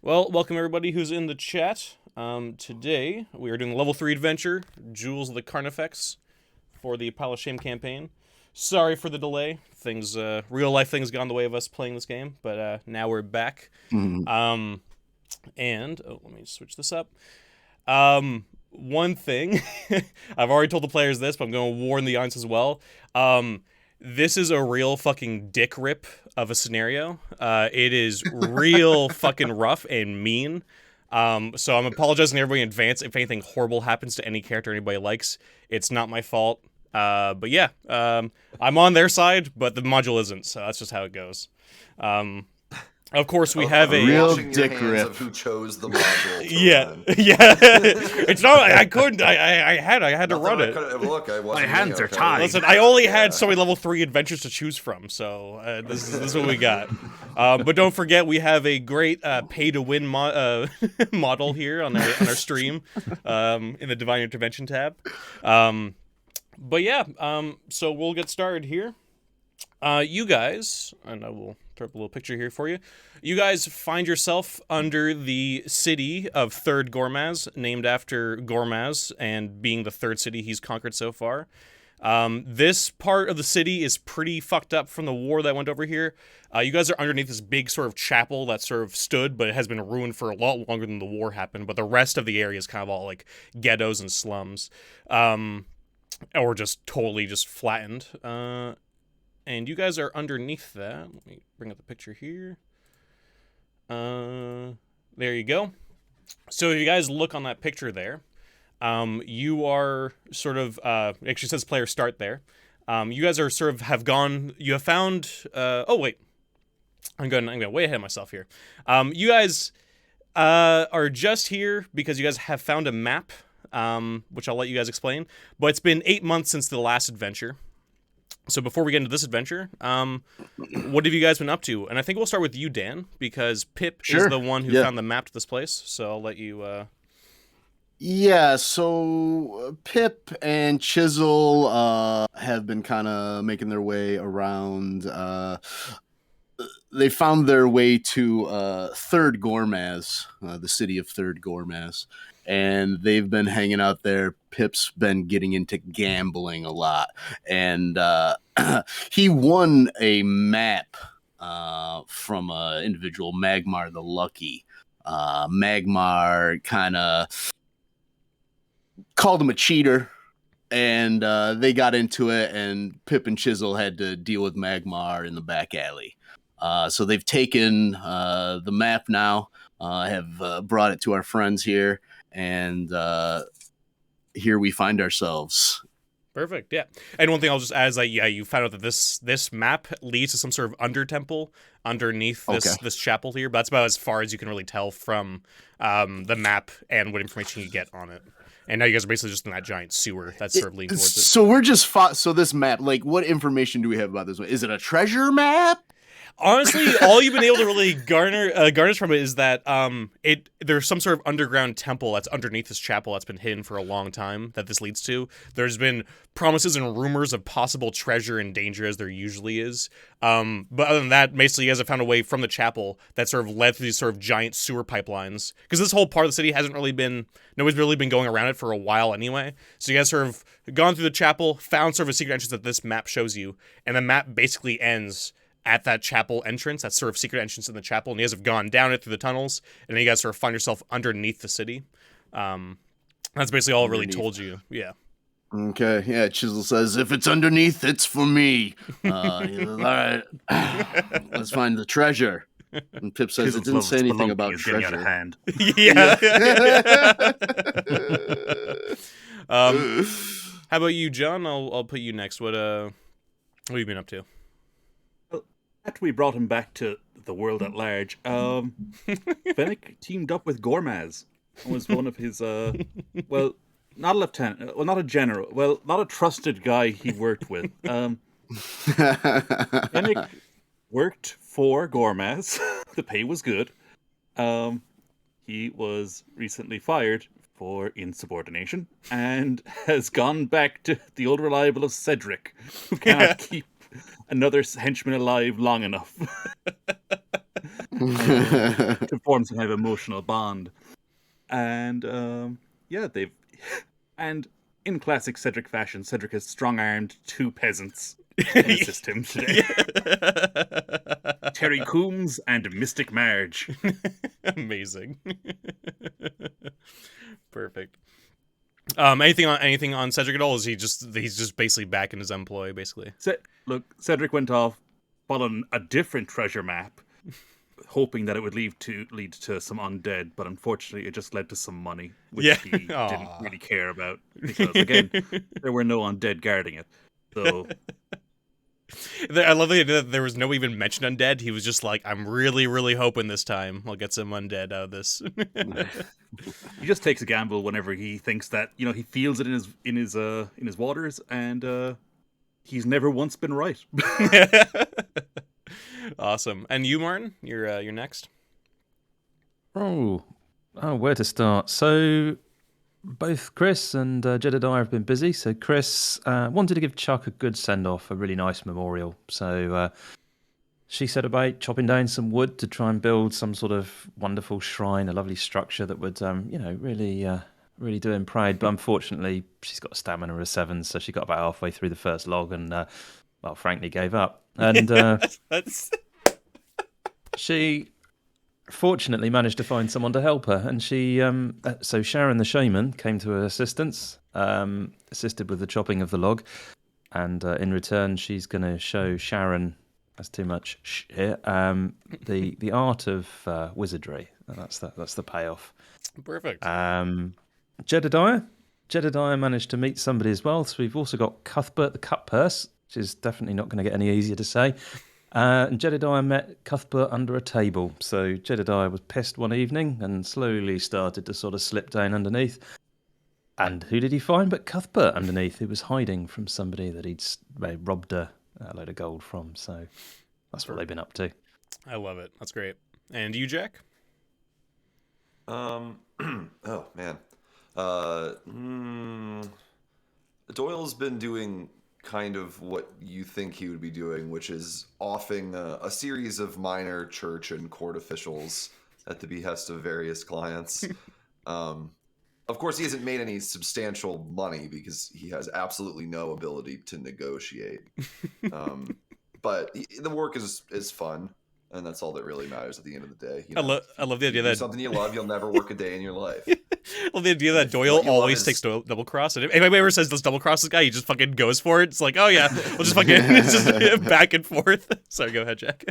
Well, welcome everybody who's in the chat. Today we are doing a level 3 adventure, Jewels of the Carnifex, for the Pile of Shame campaign. Sorry for the delay. Real life things got in the way of us playing this game, but now we're back. Mhm. Let me switch this up. One thing, I've already told the players this, but I'm going to warn the audience as well. This is a real fucking dick rip of a scenario. It is real fucking rough and mean. So I'm apologizing to everybody in advance if anything horrible happens to any character anybody likes. It's not my fault. But yeah, I'm on their side, but the module isn't, so that's just how it goes. Of course, we have a real washing your dick hands rip. of who chose the module. yeah. It's not. I couldn't. I had to run it. Look, I wasn't My hands me, are okay? tied. Listen, I only had so many level 3 adventures to choose from, so this is what we got. But don't forget, we have a great pay-to-win model here on our stream in the Divine Intervention tab. But yeah, so we'll get started here. You guys, and I will throw up a little picture here for you. You guys find yourself under the city of Third Gormaz, named after Gormaz, and being the third city he's conquered so far. This part of the city is pretty fucked up from the war that went over here. You guys are underneath this big sort of chapel that sort of stood, but it has been ruined for a lot longer than the war happened. But the rest of the area is kind of all like ghettos and slums, or just totally just flattened. And you guys are underneath that. Let me bring up the picture here. There you go. So if you guys look on that picture there, you are sort of, it actually says player start there. You guys are sort of you have found, oh wait. I'm going way ahead of myself here. You guys are just here because you guys have found a map, which I'll let you guys explain. But it's been 8 months since the last adventure. So before we get into this adventure, what have you guys been up to? And I think we'll start with you, Dan, because Pip is the one who found the map to this place. So I'll let you... Yeah, so Pip and Chisel have been kind of making their way around. They found their way to Third Gormaz, the city of Third Gormaz, and they've been hanging out there. Pip's been getting into gambling a lot, and he won a map from an individual, Magmar the Lucky. Magmar kind of called him a cheater, and they got into it, and Pip and Chisel had to deal with Magmar in the back alley. So they've taken the map now, have brought it to our friends here, and here we find ourselves. Perfect, yeah. And one thing I'll just add is that, yeah, you found out that this map leads to some sort of undertemple underneath this chapel here, but that's about as far as you can really tell from the map and what information you get on it. And now you guys are basically just in that giant sewer that's sort of leading towards it. So we're just so this map, like, what information do we have about this one? Is it a treasure map? Honestly, all you've been able to really garnish from it is that there's some sort of underground temple that's underneath this chapel that's been hidden for a long time that this leads to. There's been promises and rumors of possible treasure and danger, as there usually is. But other than that, basically you guys have found a way from the chapel that sort of led through these sort of giant sewer pipelines. Because this whole part of the city nobody's really been going around it for a while anyway. So you guys sort of gone through the chapel, found sort of a secret entrance that this map shows you, and the map basically ends at that chapel entrance, that sort of secret entrance in the chapel, and you guys have gone down it through the tunnels, and then you guys sort of find yourself underneath the city. That's basically all it really told you. Yeah. Okay, yeah, Chisel says, if it's underneath, it's for me. All right, let's find the treasure. And Pip says, it didn't say anything about treasure. Out of hand. Yeah. How about you, John? I'll put you next. What have you been up to? After we brought him back to the world at large, Fennec teamed up with Gormaz and was one of his, well, not a lieutenant, well, not a general, well, not a trusted guy he worked with. Fennec worked for Gormaz. The pay was good. He was recently fired for insubordination and has gone back to the old reliable of Cedric, who cannot keep another henchman alive long enough. to form some kind of emotional bond. And they've and in classic Cedric fashion, Cedric has strong-armed 2 peasants to assist him today. Terry Coombs and Mystic Marge. Amazing. Perfect. Anything on Cedric at all? Is he's just basically back in his employ, basically? Look, Cedric went off, followed a different treasure map, hoping that it would lead to some undead, but unfortunately it just led to some money, which he didn't really care about, because again, there were no undead guarding it. So I love the idea that there was no even mention undead. He was just like, I'm really, really hoping this time I'll get some undead out of this. He just takes a gamble whenever he thinks that, he feels it in his waters, and he's never once been right. Awesome. And you, Martin, you're next. Oh, where to start? So both Chris and Jedediah have been busy. So Chris wanted to give Chuck a good send-off, a really nice memorial. So she set about chopping down some wood to try and build some sort of wonderful shrine, a lovely structure that would, really do him proud. But unfortunately, she's got a stamina of a 7, so she got about halfway through the first log and, frankly, gave up. And she fortunately managed to find someone to help her, and she so Sharon the shaman came to her assistance, assisted with the chopping of the log, and in return she's going to show Sharon, that's too much here, the art of wizardry. That's the payoff. Perfect. Jedediah managed to meet somebody as well, so we've also got Cuthbert the Cut Purse, which is definitely not going to get any easier to say. And Jedediah met Cuthbert under a table. So Jedediah was pissed one evening and slowly started to sort of slip down underneath. And who did he find but Cuthbert underneath, who was hiding from somebody that he'd robbed a load of gold from. So that's what they've been up to. I love it. That's great. And you, Jack? Oh, man. Doyle's been doing kind of what you think he would be doing, which is offing a series of minor church and court officials at the behest of various clients. Of course, he hasn't made any substantial money because he has absolutely no ability to negotiate. But the work is fun, and that's all that really matters at the end of the day. I love the idea that something you love, you'll never work a day in your life. Well, the idea that Doyle always takes double cross, and if anybody ever says let's double cross this guy, he just fucking goes for it. It's like, oh yeah, we'll just fucking it's just back and forth. Sorry, go ahead, Jack.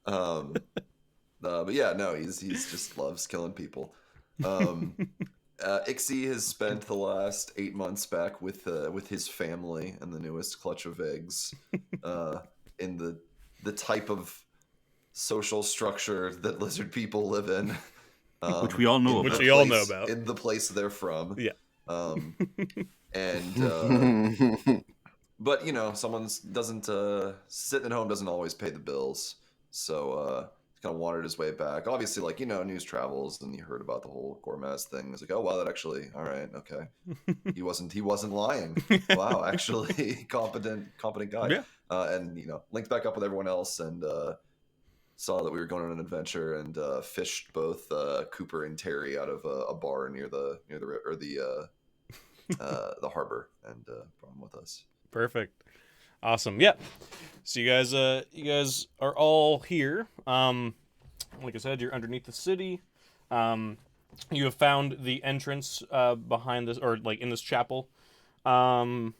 But yeah, no, he's just loves killing people. Ixie has spent the last 8 months back with his family and the newest clutch of eggs, in the type of social structure that lizard people live in. Which we all know about. Which we all know about. In the place they're from. Yeah. But, someone doesn't, sitting at home doesn't always pay the bills. So, he kind of wandered his way back. Obviously, news travels, and you heard about the whole Gormaz thing. It's like, oh, wow, that actually, all right, okay. He wasn't lying. Wow, actually, competent guy. Yeah. And, linked back up with everyone else, and, saw that we were going on an adventure, and fished both Cooper and Terry out of a bar near the harbor, and brought them with us. Perfect. Awesome. Yeah. So you guys are all here. Like I said, you're underneath the city. You have found the entrance behind this, or in this chapel. And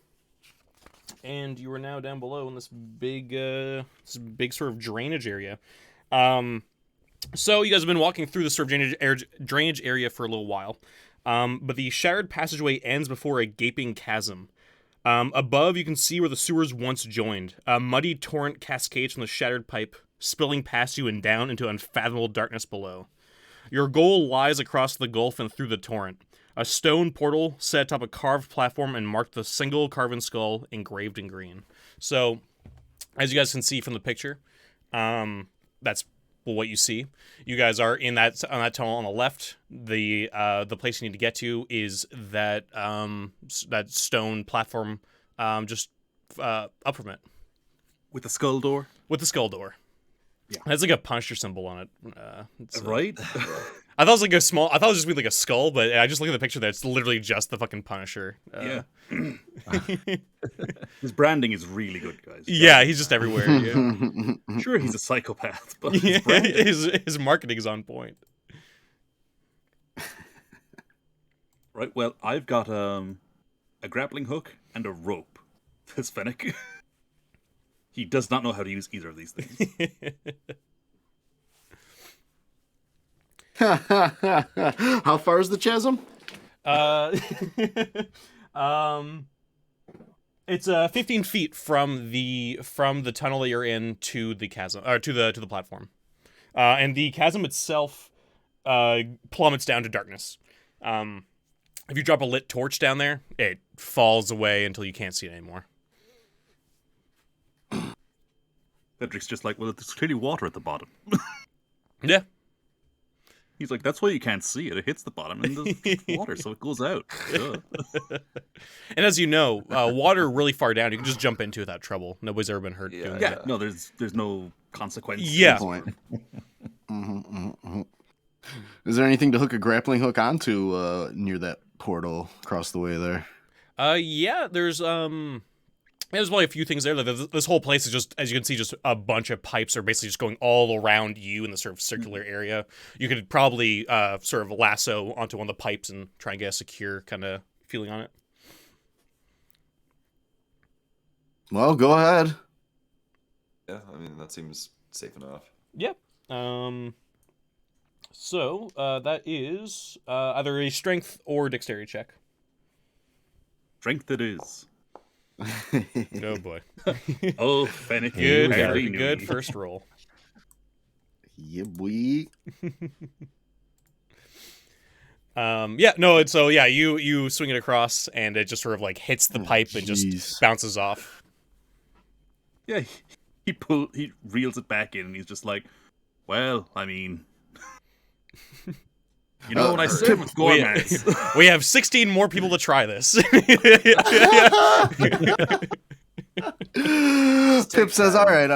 you are now down below in this big sort of drainage area. So you guys have been walking through the sort of drainage area for a little while. But the shattered passageway ends before a gaping chasm. Above, you can see where the sewers once joined. A muddy torrent cascades from the shattered pipe, spilling past you and down into unfathomable darkness below. Your goal lies across the gulf and through the torrent. A stone portal set atop a carved platform and marked the single carven skull engraved in green. So, as you guys can see from the picture, that's what you see. You guys are in that tunnel on the left. The place you need to get to is that stone platform, just up from it. With the skull door? With the skull door. Yeah. It has like a puncture symbol on it. Right? I thought it was like a small. I thought it was just be like a skull, but I just look at the picture there. It's literally just the fucking Punisher. Yeah. His branding is really good, guys. Yeah, he's just everywhere. Yeah. Sure, he's a psychopath, but Yeah, his branding... his marketing is on point. Right, well, I've got a grappling hook and a rope. This Fennec. He does not know how to use either of these things. How far is the chasm? It's 15 feet from the tunnel that you're in to the chasm, or to the platform, and the chasm itself plummets down to darkness. If you drop a lit torch down there, it falls away until you can't see it anymore. Cedric's just like, well, there's clearly water at the bottom. Yeah. He's like, that's why you can't see it. It hits the bottom and there's water, so it goes out. Duh. And as you know, water really far down, you can just jump into without trouble. Nobody's ever been hurt doing Yeah, that. no, there's no consequence. Yeah. Point. Is there anything to hook a grappling hook onto near that portal across the way there? Yeah, there's probably a few things there. This whole place is just, as you can see, just a bunch of pipes are basically just going all around you in the sort of circular area. You could probably sort of lasso onto one of the pipes and try and get a secure kind of feeling on it. Well, go ahead. Yeah, I mean, that seems safe enough. Yep. So that is either a strength or dexterity check. Strength it is. Oh boy. Oh, Fennec. Good first roll. Yeah, boy. Yeah, no, it's so yeah, you swing it across and it just sort of like hits the pipe and just bounces off. Yeah, he reels it back in and he's just like, well, I mean, you know what I said with gourmets. We have 16 more people to try this. Pip says, all right.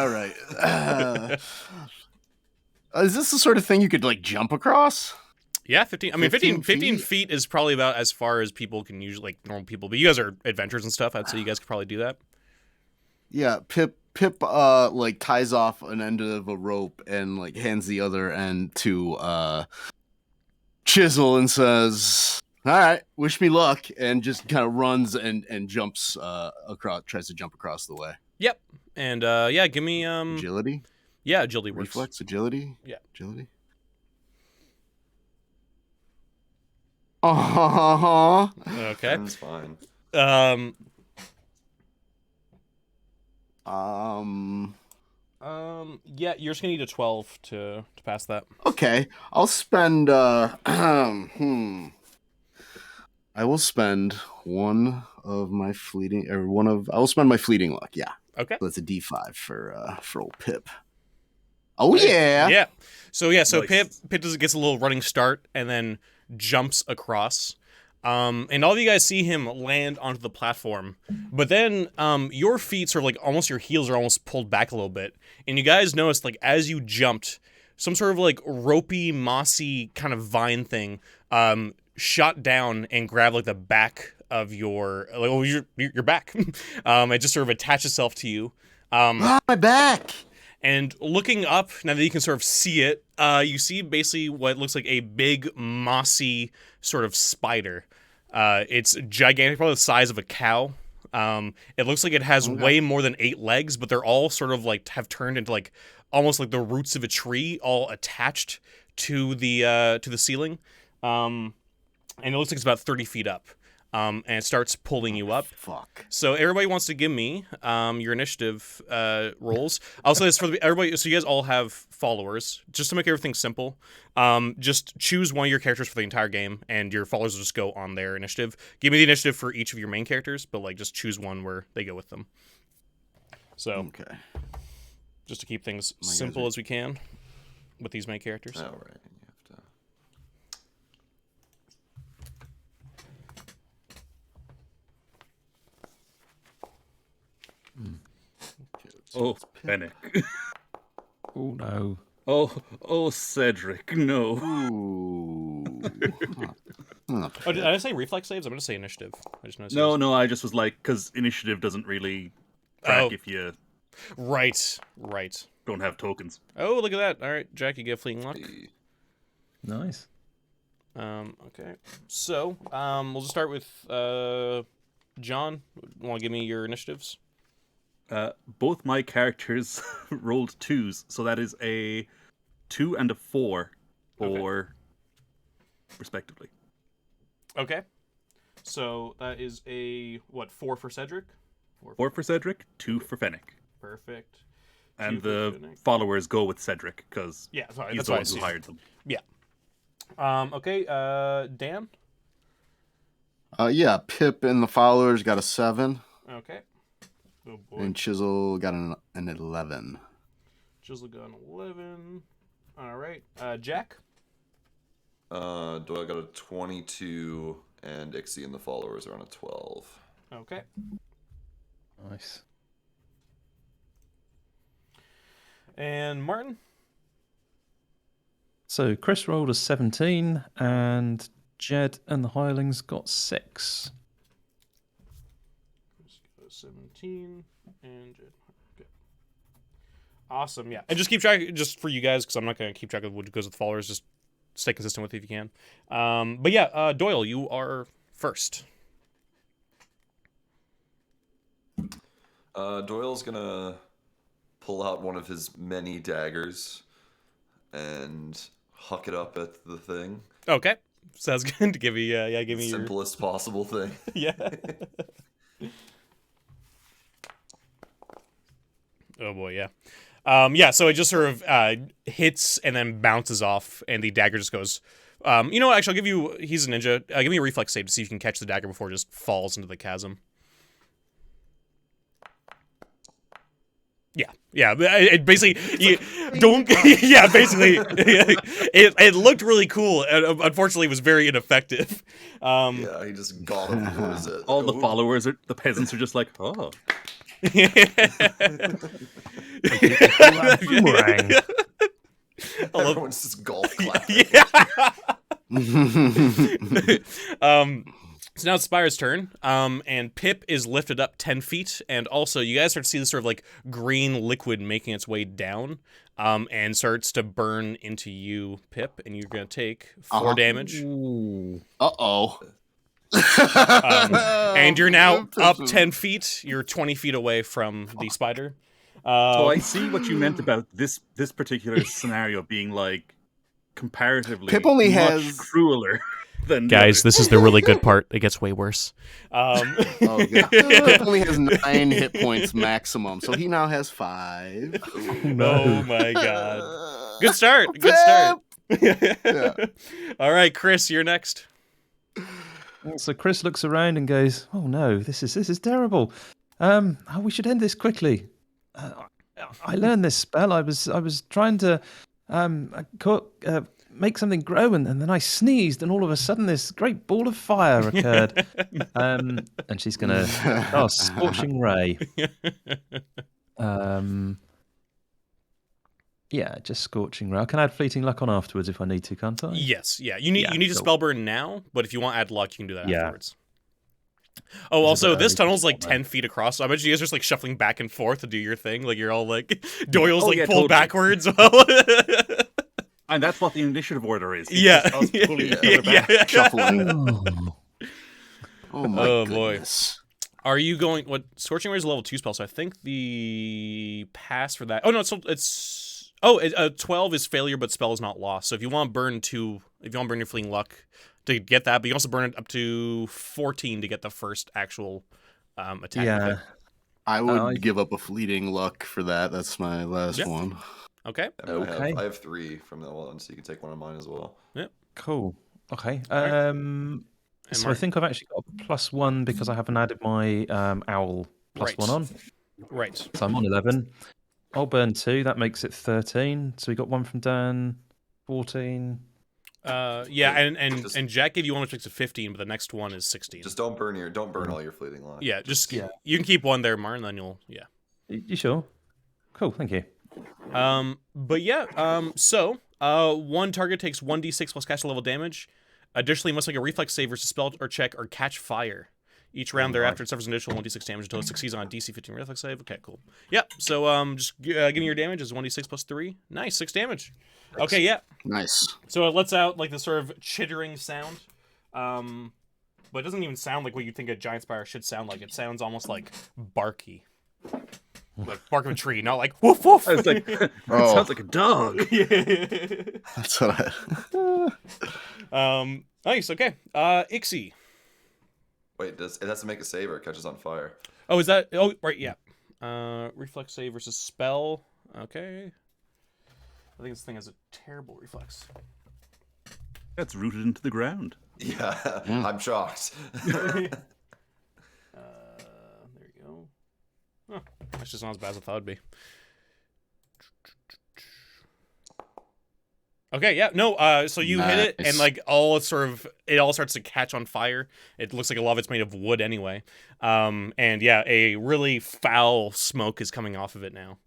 Is this the sort of thing you could like jump across? Yeah, 15. I mean, 15 feet? feet is probably about as far as people can usually, like normal people. But you guys are adventurers and stuff. I'd say you guys could probably do that. Yeah, Pip like ties off an end of a rope and like hands the other end to Chisel and says, all right, wish me luck, and just kind of runs and jumps across, tries to jump across the way. Yep. And yeah, give me Agility? Yeah, agility works. Reflex, agility? Yeah. Agility? Uh-huh. Okay. That's fine. Yeah, you're just gonna need a 12 to pass that. Okay. I'll spend I will spend I will spend my fleeting luck, yeah. Okay. So that's a D5 for old Pip. Oh yeah. Yeah. So Nice. Pip gets a little running start and then jumps across. And all of you guys see him land onto the platform. But then your feet sort of like almost your heels are almost pulled back a little bit. And you guys noticed like as you jumped, some sort of like ropey, mossy kind of vine thing shot down and grabbed like the back of your back. It just sort of attached itself to you. My back. And looking up, now that you can sort of see it, you see basically what looks like a big, mossy sort of spider. It's gigantic, probably the size of a cow. It looks like it has way more than 8 legs, but they're all sort of like have turned into like almost like the roots of a tree, all attached to the ceiling. And it looks like it's about 30 feet up. And it starts pulling you up. Fuck. So everybody wants to give me your initiative rolls. I'll say this for everybody. So you guys all have followers. Just to make everything simple, just choose one of your characters for the entire game, and your followers will just go on their initiative. Give me the initiative for each of your main characters, but like just choose one where they go with them. So Okay. just to keep things simple as we can with these main characters. All right. You have to... Oh, Fennec. Oh no. Oh, Cedric, no. Ooh. Huh. Oh, did I say reflex saves? I'm gonna say initiative. I just noticed. No, I just was like, because initiative doesn't really track Oh. if you Right. don't have tokens. Oh, look at that. All right, Jack, you get fleeting luck. Nice. Okay. So, we'll just start with John. Want to give me your initiatives? Both my characters rolled 2s, so that is a 2 and a 4 for respectively. Okay. So that is a 4 for Cedric? 4 for Cedric, 2 for Fennec. Perfect. And 2 for the Fennec. followers go with Cedric, because Yeah, sorry, he's that's the what I one who assumed. hired them. Yeah. Okay, Dan? Yeah, Pip and the followers got a 7, Okay. Oh boy. and Chisel got an 11. Chisel gun 11. Alright. Jack? Doyle got a 22, and Ixie and the followers are on a 12. Okay. Nice. And Martin? So Chris rolled a 17, and Jed and the Hirelings got 6. 17 and Jed. Okay. Awesome, yeah. And just keep track, just for you guys, because I'm not going to keep track of what goes with followers. Just stay consistent with it if you can. But yeah, Doyle, you are first. Doyle's gonna pull out one of his many daggers and huck it up at the thing. Okay. Sounds good to give you, give me your... Simplest possible thing. Yeah. Oh boy, yeah. Yeah, so it just sort of hits and then bounces off, and the dagger just goes... you know what, actually, I'll give you... He's a ninja. Give me a reflex save to see if you can catch the dagger before it just falls into the chasm. Yeah. It basically... You don't... Yeah, basically. It looked really cool, and unfortunately was very ineffective. Yeah, he just got him. What is it? All the followers, the peasants are just like, oh. Boomerang. Everyone's just golf clapping. Yeah. So now it's Spire's turn, and Pip is lifted up 10 feet, and also you guys start to see this sort of like green liquid making its way down, and starts to burn into you, Pip, and you're gonna take 4 damage. Ooh. Uh-oh. And you're now up 10 feet. You're 20 feet away from the spider. So I see what you meant about this particular scenario being like comparatively Pip only much has- crueler than the Guys, others. this is the really good part. It gets way worse. Oh, God. Pip only has 9 hit points maximum, so he now has 5. Oh my god. Good start. Good start. Yeah. All right, Chris, you're next. So Chris looks around and goes, "Oh no, this is terrible. We should end this quickly. I learned this spell. I was trying to make something grow, and then I sneezed, and all of a sudden this great ball of fire occurred. And she's gonna scorching ray. Yeah, just scorching ray. I can add fleeting luck on afterwards if I need to, can't I? Yes, yeah. You need to cool. spell burn now, but if you want to add luck, you can do that Yeah. afterwards. Oh, also, this early tunnel's like for 10 feet across, so I bet you guys are just like shuffling back and forth to do your thing. Like you're all like, Doyle's Oh, like yeah, pulled totally. backwards. And that's what the initiative order is. It's Yeah. just us pulling each other back. Yeah. Shuffling. Oh, my Oh, boy. goodness. Are you going? What Scorching Ray is a level 2 spell, so I think the pass for that. Oh no, it's 12 is failure, but spell is not lost. So if you want to burn your fleeting luck to get that, but you also burn it up to 14 to get the first actual attack. Yeah. With it. I would I- give up a fleeting luck for that. That's my last Yeah. one. Okay. I mean, Okay. I have 3 from that one, so you can take one of mine as well. Cool. Okay. right. So I Martin? think I've actually got a +1 because I haven't added my owl Right. +1 on. Right. So I'm on 11. I'll burn 2. That makes it 13. So we got 1 from Dan. 14. Yeah, and Just- Jack gave you one which makes it 15, but the next one is 16. Just don't burn all your fleeting luck. Yeah, just Yeah. you can keep one there, Martin, then you'll You sure? Cool. Thank you. But yeah, so one target takes 1d6 plus caster level damage. Additionally, must make a reflex save versus spell or check or catch fire. Each round thereafter, it suffers an additional 1d6 damage until it succeeds on a DC 15 reflex save. Okay, cool. Yep. So just giving your damage is 1d6 plus 3. Nice, 6 damage. Okay, yeah. Nice. So it lets out like this sort of chittering sound. But it doesn't even sound like what you think a giant spire should sound like. It sounds almost like barky. Like bark of a tree, not like woof woof. I was like, that sounds like a dog. That's what Nice, okay. Ixie. Wait, it has to make a save or it catches on fire? Oh, is that? Oh, right, yeah. Reflex save versus spell. Okay. I think this thing has a terrible reflex. That's rooted into the ground. Yeah, I'm shocked. There you go. Oh, that's just not as bad as I thought it'd be. Okay, yeah, no, so you hit it, and like all starts to catch on fire. It looks like a lot of it's made of wood anyway. And yeah, a really foul smoke is coming off of it now.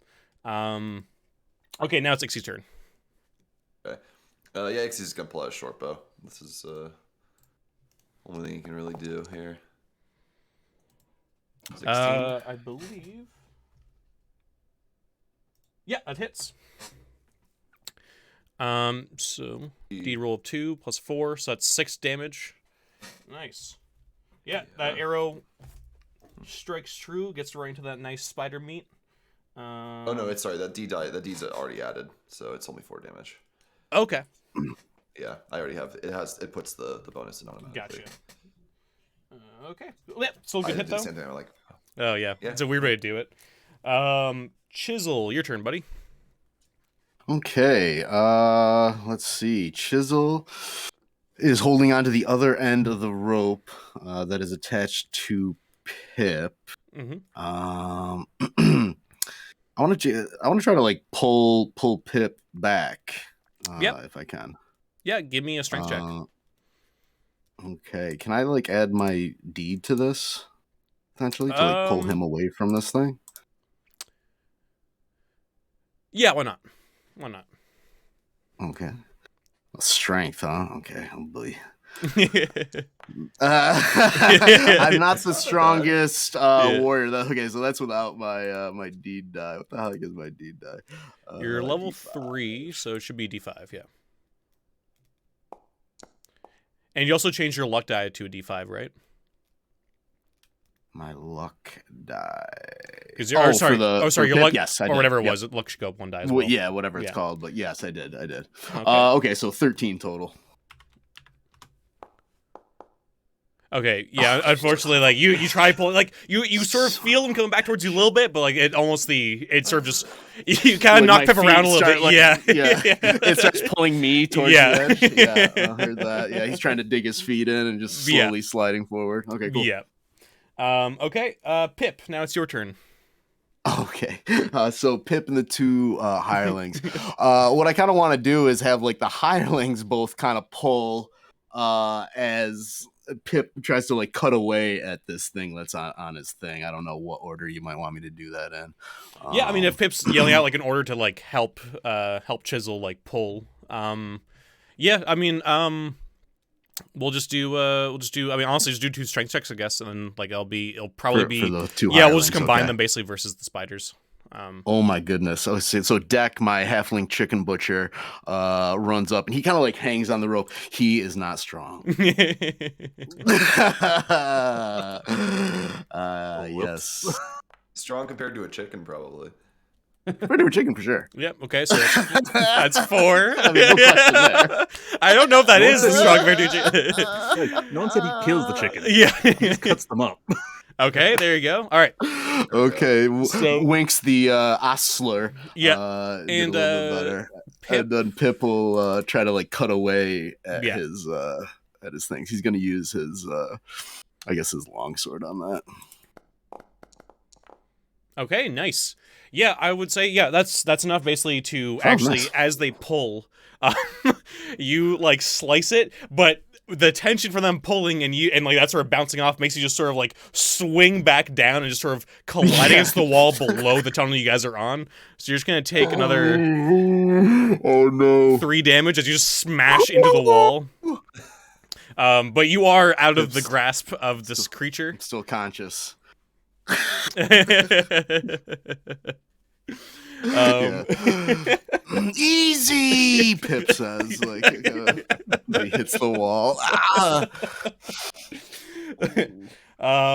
Okay, now it's Ixie's turn. Okay. Yeah, Ixie's just gonna pull out a short bow. This is only thing you can really do here. 16. I believe. Yeah, that hits. So D roll of 2 plus 4, so that's 6 damage. Nice. Yeah, that arrow strikes true, gets right into that nice spider meat. Oh no, it's sorry, that D's already added, so it's only 4 damage. Okay. Yeah, I already have it puts the bonus in automatically. Gotcha. Okay. Yeah, still a good hit did though. the same thing. I'm like, Oh yeah, it's a weird way to do it. Chisel, your turn, buddy. Okay, let's see. Chisel is holding on to the other end of the rope that is attached to Pip. Mm-hmm. I want to try to like pull Pip back. If I can. Yeah, give me a strength check. Okay, can I like add my deed to this potentially to like pull him away from this thing? Yeah, why not? Why not? Okay. Strength, huh? Okay, oh boy. I'm not the strongest warrior. Okay, so that's without my my deed die. What the heck is my deed die? You're level D5. 3, so it should be D5, yeah. And you also changed your luck die to a D5, right? My luck die. Sorry, your luck, yes, I or did. whatever it Yep. was. Luck should go up 1 die as well. Yeah, whatever it's Yeah. called. But yes, I did. Okay. Okay, so 13 total. Okay, yeah. Unfortunately, like you try pulling, like you sort of feel him coming back towards you a little bit, but like it sort of just you kind of knock Pip around a little bit. Yeah. It starts pulling me towards Yeah. the edge. Yeah, I heard that. Yeah, he's trying to dig his feet in and just slowly sliding forward. Okay, cool. Yeah. Okay. Pip. Now it's your turn. Okay, so Pip and the two hirelings. What I kind of want to do is have like the hirelings both kind of pull as Pip tries to like cut away at this thing that's on his thing. I don't know what order you might want me to do that in. Yeah, I mean, if Pip's yelling out like in order to like help Chisel like pull. Yeah, I mean, we'll just do. I mean, honestly, just do 2 strength checks, I guess, and then like it'll probably be for the two yeah. We'll hirelings, just combine okay. them basically versus the spiders. Oh my goodness! So Deck, my halfling chicken butcher, runs up and he kind of like hangs on the rope. He is not strong. Yes, strong compared to a chicken, probably. compared to a chicken for sure. Yep. Okay, so that's 4. I mean, no question there. I don't know if that is strong compared to a chicken. No one said he kills the chicken. Yeah. He just cuts them up. Okay, there you go. All right. Okay, So- Winks the ostler. Yeah, and better. And then Pip will try to like cut away at Yeah. his things. He's gonna use his I guess his longsword on that. Okay, nice. Yeah, I would say that's enough basically to Oh, actually nice. as they pull, you like slice it, but the tension from them pulling and like that sort of bouncing off makes you just sort of like swing back down and just sort of collide against the wall below the tunnel you guys are on. So you're just gonna take another Oh no. 3 damage as you just smash into the wall. But you are out of the grasp of this creature. I'm still conscious. Easy, Pip says, like he hits the wall.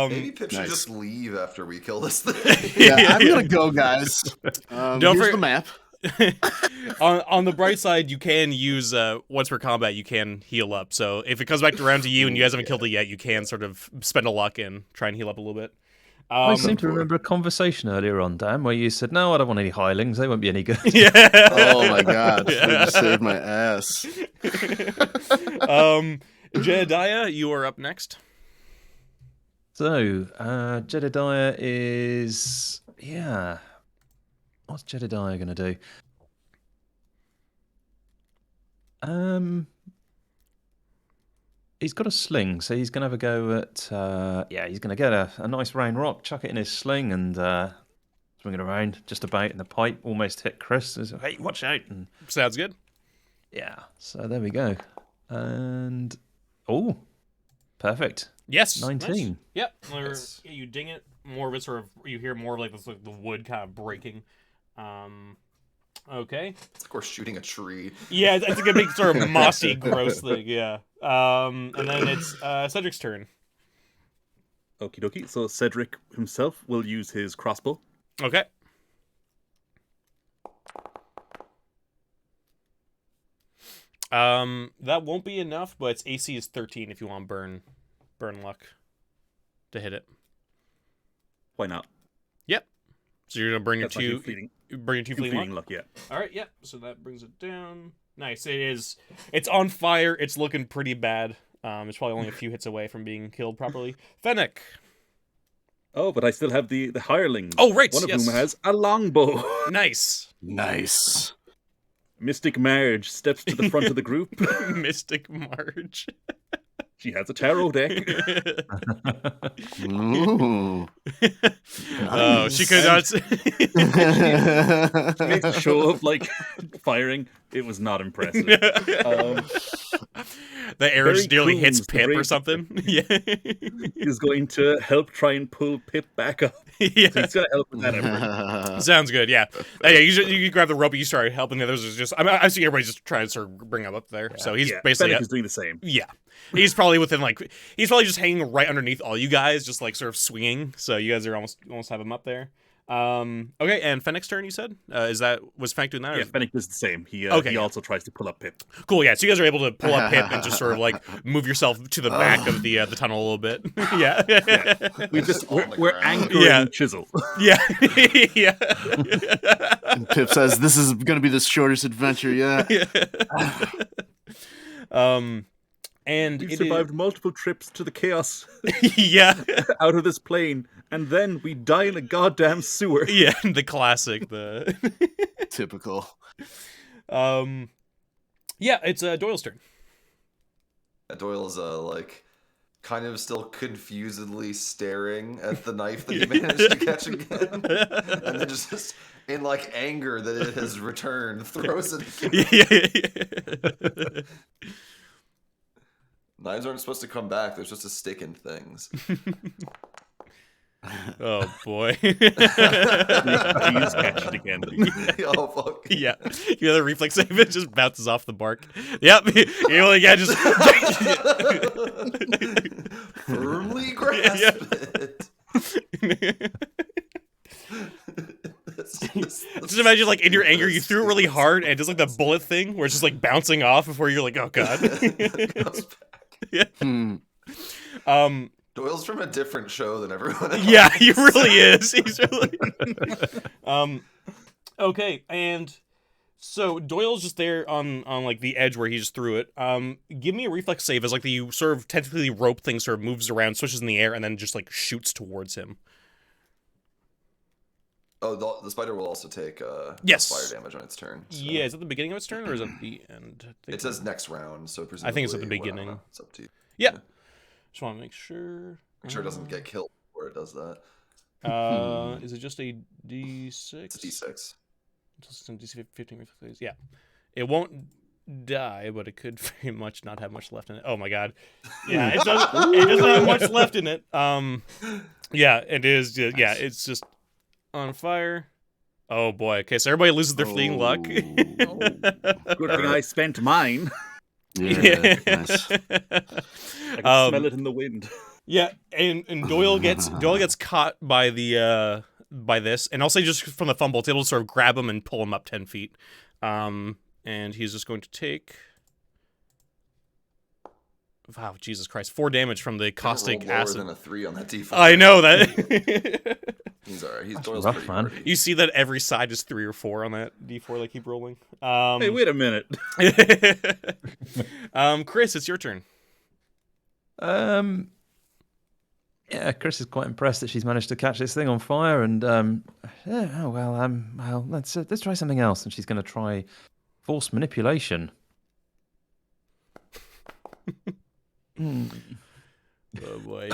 Maybe Pip should just leave after we kill this thing. Yeah, I'm gonna go, guys. Here's the map. On the bright side, you can use once per combat, you can heal up. So if it comes back around to you and you guys haven't killed it yet, you can sort of spend a luck and try and heal up a little bit. I seem to remember a conversation earlier on, Dan, where you said, "No, I don't want any hirelings; they won't be any good." Yeah. Oh my god, they just saved my ass. Jedediah, you are up next. So, Jedediah is what's Jedediah gonna do? He's got a sling, so he's gonna have a go at he's gonna get a nice round rock, chuck it in his sling, and swing it around just about in the pipe, almost hit Chris. Says, "Hey, watch out!" And Sounds good. yeah, so there we go. And perfect. Yes. 19. Nice. Yep. Yes. You ding it. More of it sort of, you hear more of like this, like the wood kind of breaking. Okay. It's of course shooting a tree. Yeah, it's like a big sort of mossy, gross thing. Yeah. And then it's Cedric's turn. Okie dokie. So Cedric himself will use his crossbow. Okay. That won't be enough, but its AC is 13 if you want burn luck to hit it. Why not? Yep. So you're gonna burn your That's like two your fleeting fleeting luck. luck, yeah. All right. Yep. So that brings it down. Nice. It's on fire. It's looking pretty bad. It's probably only a few hits away from being killed properly. Fennec. Oh, but I still have the hirelings. Oh, right. One of yes. whom has a longbow. Nice. Nice. Mystic Marge steps to the front of the group. Mystic Marge. She has a tarot deck. Ooh. Oh, she could not. She makes a show of like firing. It was not impressive. The arrow just nearly hits Coombs, the Pip or brave- something. Yeah. Is going to help try and pull Pip back up. Yeah. So he's going to help with that effort. Sounds good. Yeah. Yeah. You grab the rope. You start helping the others. Is just. I see everybody's just trying to sort of bring him up there. So he's basically. Fennec is doing the same. Yeah. He's probably within he's probably just hanging right underneath all you guys, just like sort of swinging. So you guys are almost have him up there. Okay, and Fennec's turn. You said was Fennec doing that? Or Yeah, Fennec does the same. He also tries to pull up Pip. Cool. Yeah. So you guys are able to pull up Pip and just sort of like move yourself to the back of the tunnel a little bit. Yeah. We're anchoring Chisel. Yeah. Yeah. And Pip says, "This is going to be the shortest adventure yet." And We've survived multiple trips to the chaos yeah. out of this plane, and then we die in a goddamn sewer. Yeah, the classic, the Typical. Yeah, it's Doyle's turn. Doyle's kind of still confusedly staring at the knife that he managed to catch again, and then just in anger that it has returned, throws it again. Yeah. Knives aren't supposed to come back; they're supposed to stick in things. Oh boy. Please catch it again. Oh fuck! Yeah, you know the reflex save, it just bounces off the bark. Yep, you only got just Firmly grasp it. Just imagine, in your anger, you threw it really hard, and just the bullet thing, where it's just bouncing off before you're like, oh god. Yeah. Doyle's from a different show than everyone else. Yeah, he really is. He's really. Okay, and so Doyle's just there on the edge where he just threw it. Give me a reflex save as the sort of tentatively rope thing sort of moves around, switches in the air, and then just shoots towards him. Oh, the spider will also take Yes. fire damage on its turn. So. Yeah, is it the beginning of its turn or is it the end? It says next round, so presumably I think it's at the beginning. It's up to you. Yeah. Just want to make sure. Make sure it doesn't get killed before it does that. Is it just a D6? It's D6. DC 15 reflexes. Yeah. It won't die, but it could very much not have much left in it. Oh my god. Yeah, it doesn't have much left in it. Yeah, it is. Yeah, it's just on fire. Oh boy. Okay, so everybody loses their fleeting luck. Good thing I spent mine. Yeah, nice. I can smell it in the wind. Yeah, and Doyle gets caught by the by this, and I'll say just from the fumble, it's able to sort of grab him and pull him up 10 feet. And he's just going to take, wow, Jesus Christ, 4 damage from the caustic acid. Lower than a 3 on that D4. I know that. He's alright. Doyle's rough, pretty man. hardy. You see that every side is 3 or 4 on that D4 they keep rolling. Hey, wait a minute. Chris, it's your turn. Yeah, Chris is quite impressed that she's managed to catch this thing on fire, and well, let's try something else. And she's going to try force manipulation. Oh boy.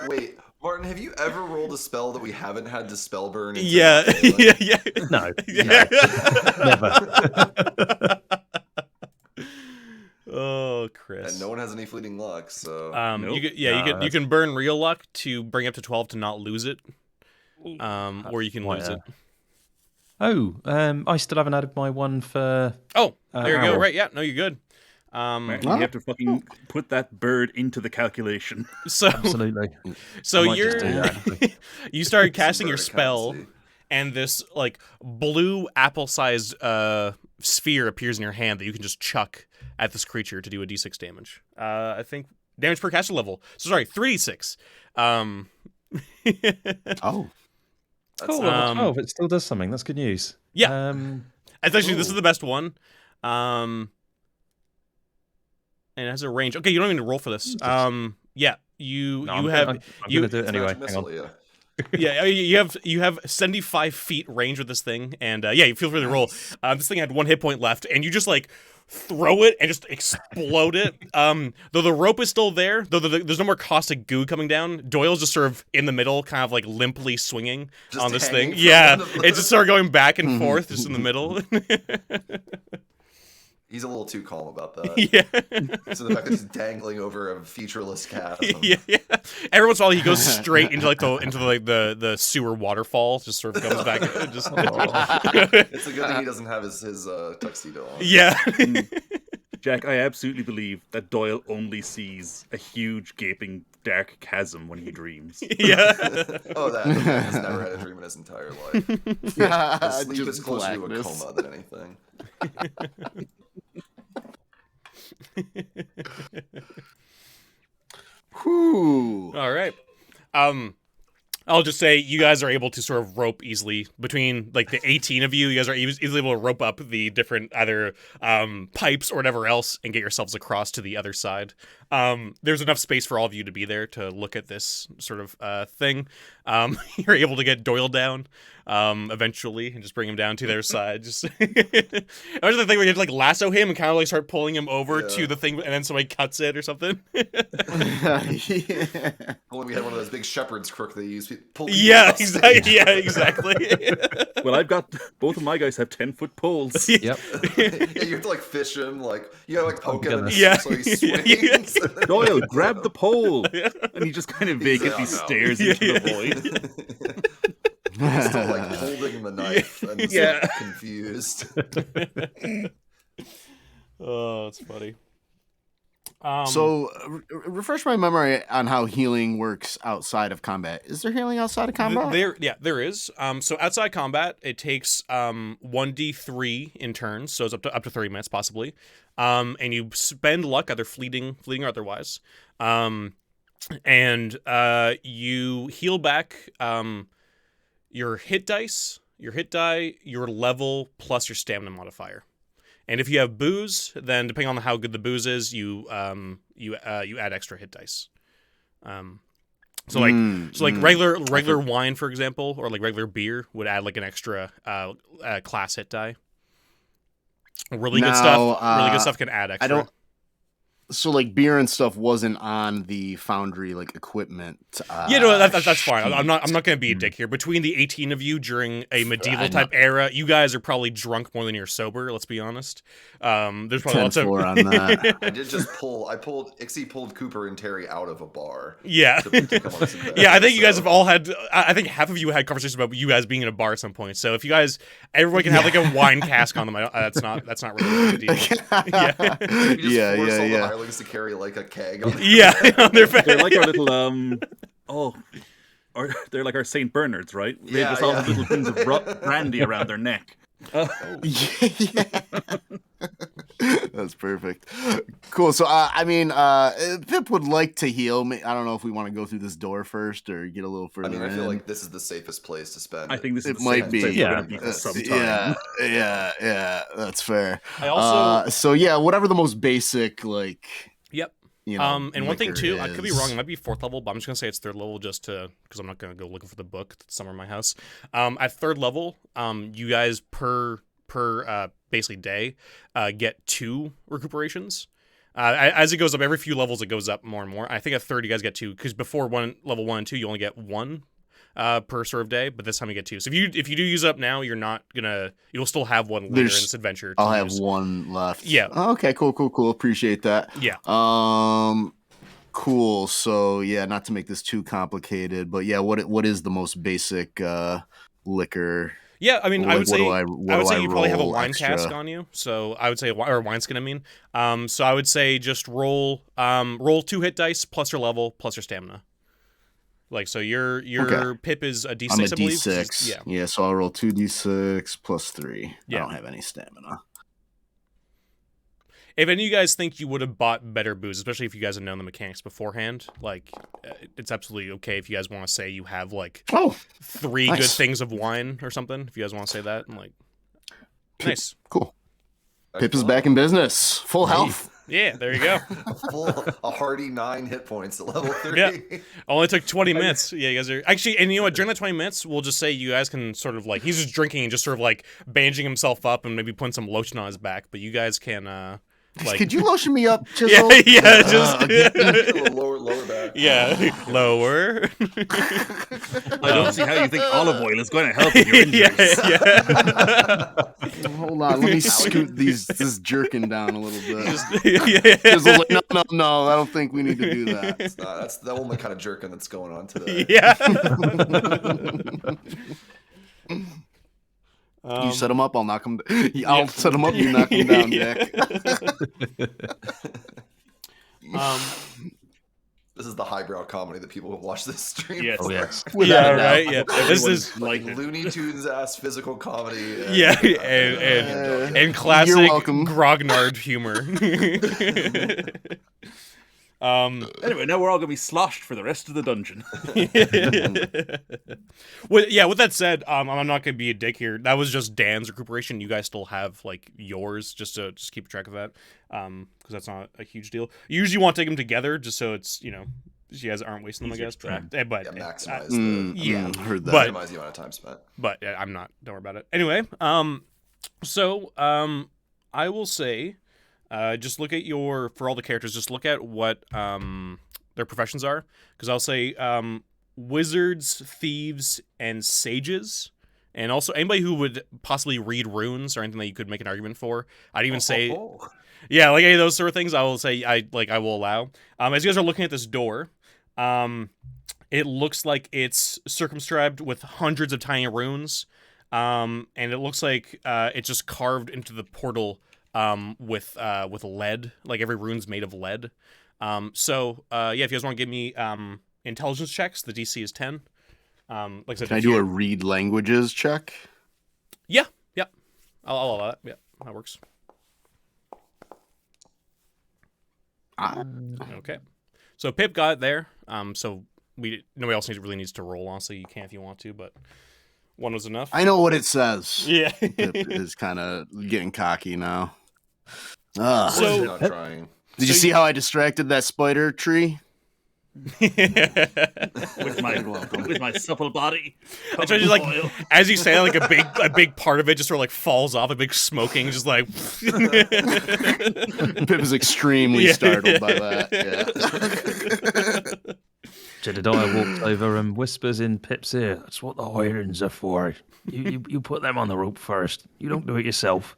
Wait, Martin, have you ever rolled a spell that we haven't had to spell burn? Yeah. No, Yeah. never. Oh, Chris. And no one has any fleeting luck, so You can burn real luck to bring up to 12 to not lose it. Or you can lose it. Oh, I still haven't added my one for. Oh, there you go. Owl. Right, yeah, no, you're good. You have to fucking put that bird into the calculation. So Absolutely. So I might just do that. you started casting your bird spell, accountancy. and this like blue apple-sized sphere appears in your hand that you can just chuck at this creature to do a d6 damage. I think damage per caster level. So sorry, 3d6. Oh, Cool. Um, 12. It still does something. That's good news. Yeah. It's actually this is the best one. And it has a range. Okay, you don't even need to roll for this. Yeah, you I'm have gonna you do it anyway. Hang missile, on. yeah. yeah, you have 75 feet range with this thing, and yeah, you feel free to roll. This thing had 1 hit point left, and you just like throw it and just explode it. Though the rope is still there, though there's no more caustic goo coming down. Doyle's just sort of in the middle, kind of like limply swinging Just on this hanging thing. from Yeah, the- it's just sort of going back and forth, just in the middle. He's a little too calm about that. Yeah. So the fact that he's dangling over a featureless chasm. Yeah. Every once in a while, he goes straight into the sewer waterfall. Just sort of comes back. And just It's a good thing he doesn't have his tuxedo on. yeah. Jack, I absolutely believe that Doyle only sees a huge, gaping, dark chasm when he dreams. Yeah. Oh, that he's never had a dream in his entire life. His sleep is Just closer to a blackness. coma than anything. Whew. All right. I'll just say you guys are able to sort of rope easily between like the 18 of you. You guys are easily able to rope up the different either pipes or whatever else and get yourselves across to the other side. There's enough space for all of you to be there to look at this sort of thing. You're able to get Doyle down eventually and just bring him down to their side. Just imagine the thing where you have to like lasso him and kind of like start pulling him over to the thing, and then somebody cuts it or something. Only we had one of those big shepherd's crook they use. Yeah, exactly. Yeah, exactly. Well, I've got both of my guys have 10-foot poles. Yep. Yeah, you have to like fish him, like you gotta like poke him, and Yeah. so he Yeah. swings. Doyle, grab the pole, and he just kind of vacantly "Oh, no." stares into the void. He's still like holding the knife and just, Yeah. like, confused. Oh, it's funny. So, refresh my memory on how healing works outside of combat. Is there healing outside of combat? There is. So outside combat, it takes 1d3 in turns, so it's up to 30 minutes possibly. And you spend luck, either fleeting or otherwise. And you heal back your hit dice, your level, plus your stamina modifier. And if you have booze, then depending on how good the booze is, you add extra hit dice. So like regular wine, for example, or like regular beer would add like an extra class hit die. Really good stuff can add extra. So like beer and stuff wasn't on the foundry like equipment. That's fine. I'm not going to be a dick here. Between the 18 of you during a medieval type era, you guys are probably drunk more than you're sober. Let's be honest. There's probably lots of on that. Ixie pulled Cooper and Terry out of a bar. Yeah, to come on this adventure, yeah. I think you guys have all had. I think half of you had conversations about you guys being in a bar at some point. So if you guys, everyone can have like a wine cask on them. That's not really a big deal. Yeah. To carry like a keg on on their back. They're like our little they're like our Saint Bernards, right? They just all have little things of brandy around their neck. That's perfect. Cool. So Pip would like to heal. I don't know if we want to go through this door first or get a little further. I feel like this is the safest place to spend. I think this is it might be. For some time. Yeah. That's fair. I also whatever the most basic like. Yep. And one thing too, I could be wrong. It might be 4th level, but I'm just gonna say it's 3rd level just because I'm not gonna go looking for the book that's somewhere in my house. At 3rd level, you guys per basically day get 2 recuperations. As it goes up, every few levels it goes up more and more. I think at 3rd you guys get 2 because before level 1 and 2 you only get 1 per serve day, but this time you get 2. So if you do use up now, you'll still have 1 later in this adventure. I'll have 1 left. Yeah. Oh, okay. Cool. Appreciate that. Yeah. Cool. So yeah, not to make this too complicated, but yeah, what is the most basic liquor? Yeah, I mean, I would say you probably have a wine extra? cask on you. So I would say, or a wineskin, I mean. So I would say just roll 2 hit dice plus your level plus your stamina. Like, so your Pip is a D6, I'm a I believe. D6. Yeah, so I'll roll 2d6 plus 3. Yeah. I don't have any stamina. If any of you guys think you would have bought better booze, especially if you guys had known the mechanics beforehand, like, it's absolutely okay if you guys want to say you have, like, 3 nice. good things of wine or something. If you guys want to say that, I'm like, nice. Cool. Pip is back in business. Full health. Yeah, there you go. A hearty 9 hit points at level 3. Yeah. Only took 20 minutes. Yeah, you guys are actually, and you know what? During that 20 minutes, we'll just say you guys can sort of like, he's just drinking and just sort of like bandaging himself up and maybe putting some lotion on his back, but you guys can, like, could you lotion me up, Chisel? Yeah, just lower back. Yeah, lower. I don't see how you think olive oil is going to help in your injuries. Yeah. Hold on, let me scoot this jerkin down a little bit. Yeah. Chisel's like, no, I don't think we need to do that. That's the only kind of jerking that's going on today. Yeah. You set him up, I'll knock him. I'll set him up. You knock him down, Jack. This is the highbrow comedy that people will watch this stream. Yes. for. Yes. Yeah, right. Yeah, this is like Looney Tunes ass physical comedy. And classic You're welcome. grognard humor. Anyway, now we're all gonna be sloshed for the rest of the dungeon. With that said, I'm not gonna be a dick here. That was just Dan's recuperation. You guys still have like yours, just keep track of that, because that's not a huge deal. You usually want to take them together, just so it's you guys aren't wasting them, I guess. But Maximize heard that. But- minimize the amount of time spent. But I'm not. Don't worry about it. Anyway, so I will say, just look at for all the characters, just look at what their professions are, because I'll say wizards, thieves, and sages, and also anybody who would possibly read runes or anything that you could make an argument for. I'd even say, yeah, like any of those sort of things. I will say I will allow. As you guys are looking at this door, it looks like it's circumscribed with hundreds of tiny runes, and it looks like it's just carved into the portal with lead. Like every rune's made of lead. So if you guys want to give me intelligence checks, the DC is 10. Like I said, Can I do a read languages check? Yeah. I'll allow that. Yeah, that works. Okay. So Pip got it there. So nobody else really needs to roll. Honestly, you can if you want to, but 1 was enough. I know what it says. Yeah. Pip is kind of getting cocky now. So not trying. Did you see how I distracted that spider tree? with my supple body. I try to just, like, as you say, like a big part of it just sort of like falls off, a big smoking, just like. Pip is extremely Yeah. startled by that. Yeah. Jedediah walks over and whispers in Pip's ear, "That's what the irons are for. You put them on the rope first. You don't do it yourself."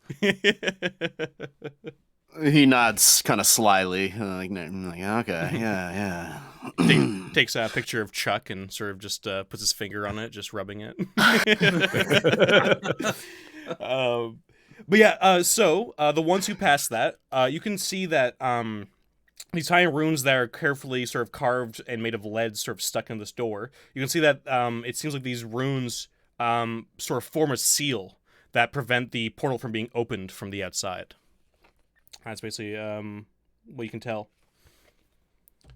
He nods kind of slyly, like okay, yeah. Takes a picture of Chuck and sort of just puts his finger on it, just rubbing it. But yeah, so the ones who pass that, you can see that these tiny runes that are carefully sort of carved and made of lead sort of stuck in this door. You can see that it seems like these runes sort of form a seal that prevent the portal from being opened from the outside. That's basically what you can tell.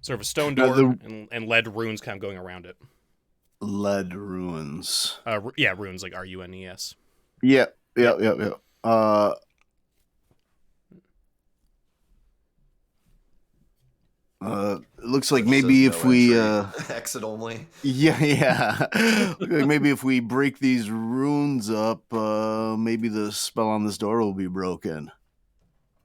Sort of a stone door and lead runes kind of going around it. Lead runes. Yeah, runes like RUNES. Yeah. Looks like maybe if we exit only. Yeah. Look like maybe if we break these runes up, maybe the spell on this door will be broken.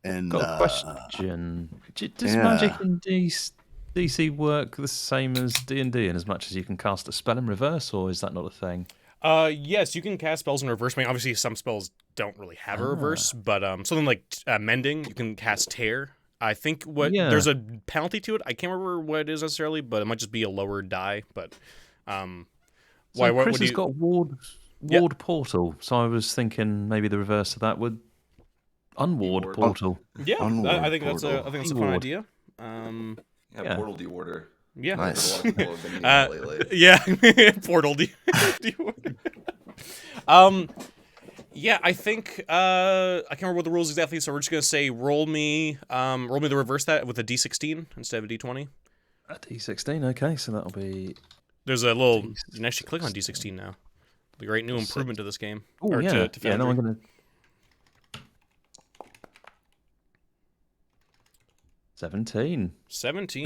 And Got a question. Does magic in DC work the same as D&D in as much as you can cast a spell in reverse, or is that not a thing? Yes, you can cast spells in reverse. I mean, obviously some spells don't really have a reverse, but something like mending, you can cast tear. I think there's a penalty to it. I can't remember what it is necessarily, but it might just be a lower die. But Chris has got ward portal, so I was thinking maybe the reverse of that would unward portal. Yeah, Unward I think that's a fun idea. Portal dewarder. Yeah, nice. A lot of people have been using that lately. Yeah, portal dewarder. Yeah, I think I can't remember what the rules exactly, so we're just gonna say roll me the reverse that with a D16 instead of a D20. A D16, okay, so that'll be. There's a little. You can actually click on D16 now. The great new improvement to this game. Oh yeah, yeah. No, I'm gonna. 17.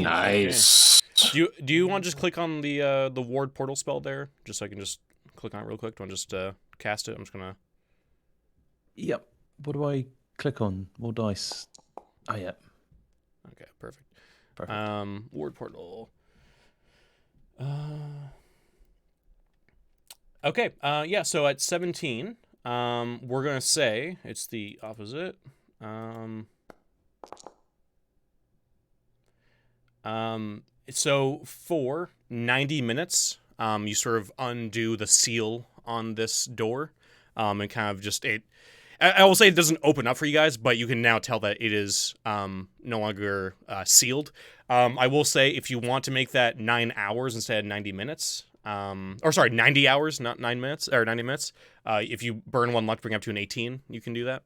Nice. Okay. Do you want to just click on the ward portal spell there, just so I can just click on it real quick? Do you want to just cast it? I'm just gonna. Yep. What do I click on? More dice. Oh yeah. Okay, perfect. Perfect. Ward portal. Okay. Yeah. So at 17, we're gonna say it's the opposite. So for 90 minutes, you sort of undo the seal on this door, and kind of just I will say it doesn't open up for you guys, but you can now tell that it is no longer sealed. I will say if you want to make that 9 hours instead of 90 minutes, 90 hours, not 9 minutes, or 90 minutes. If you burn one luck, bring up to an 18, you can do that.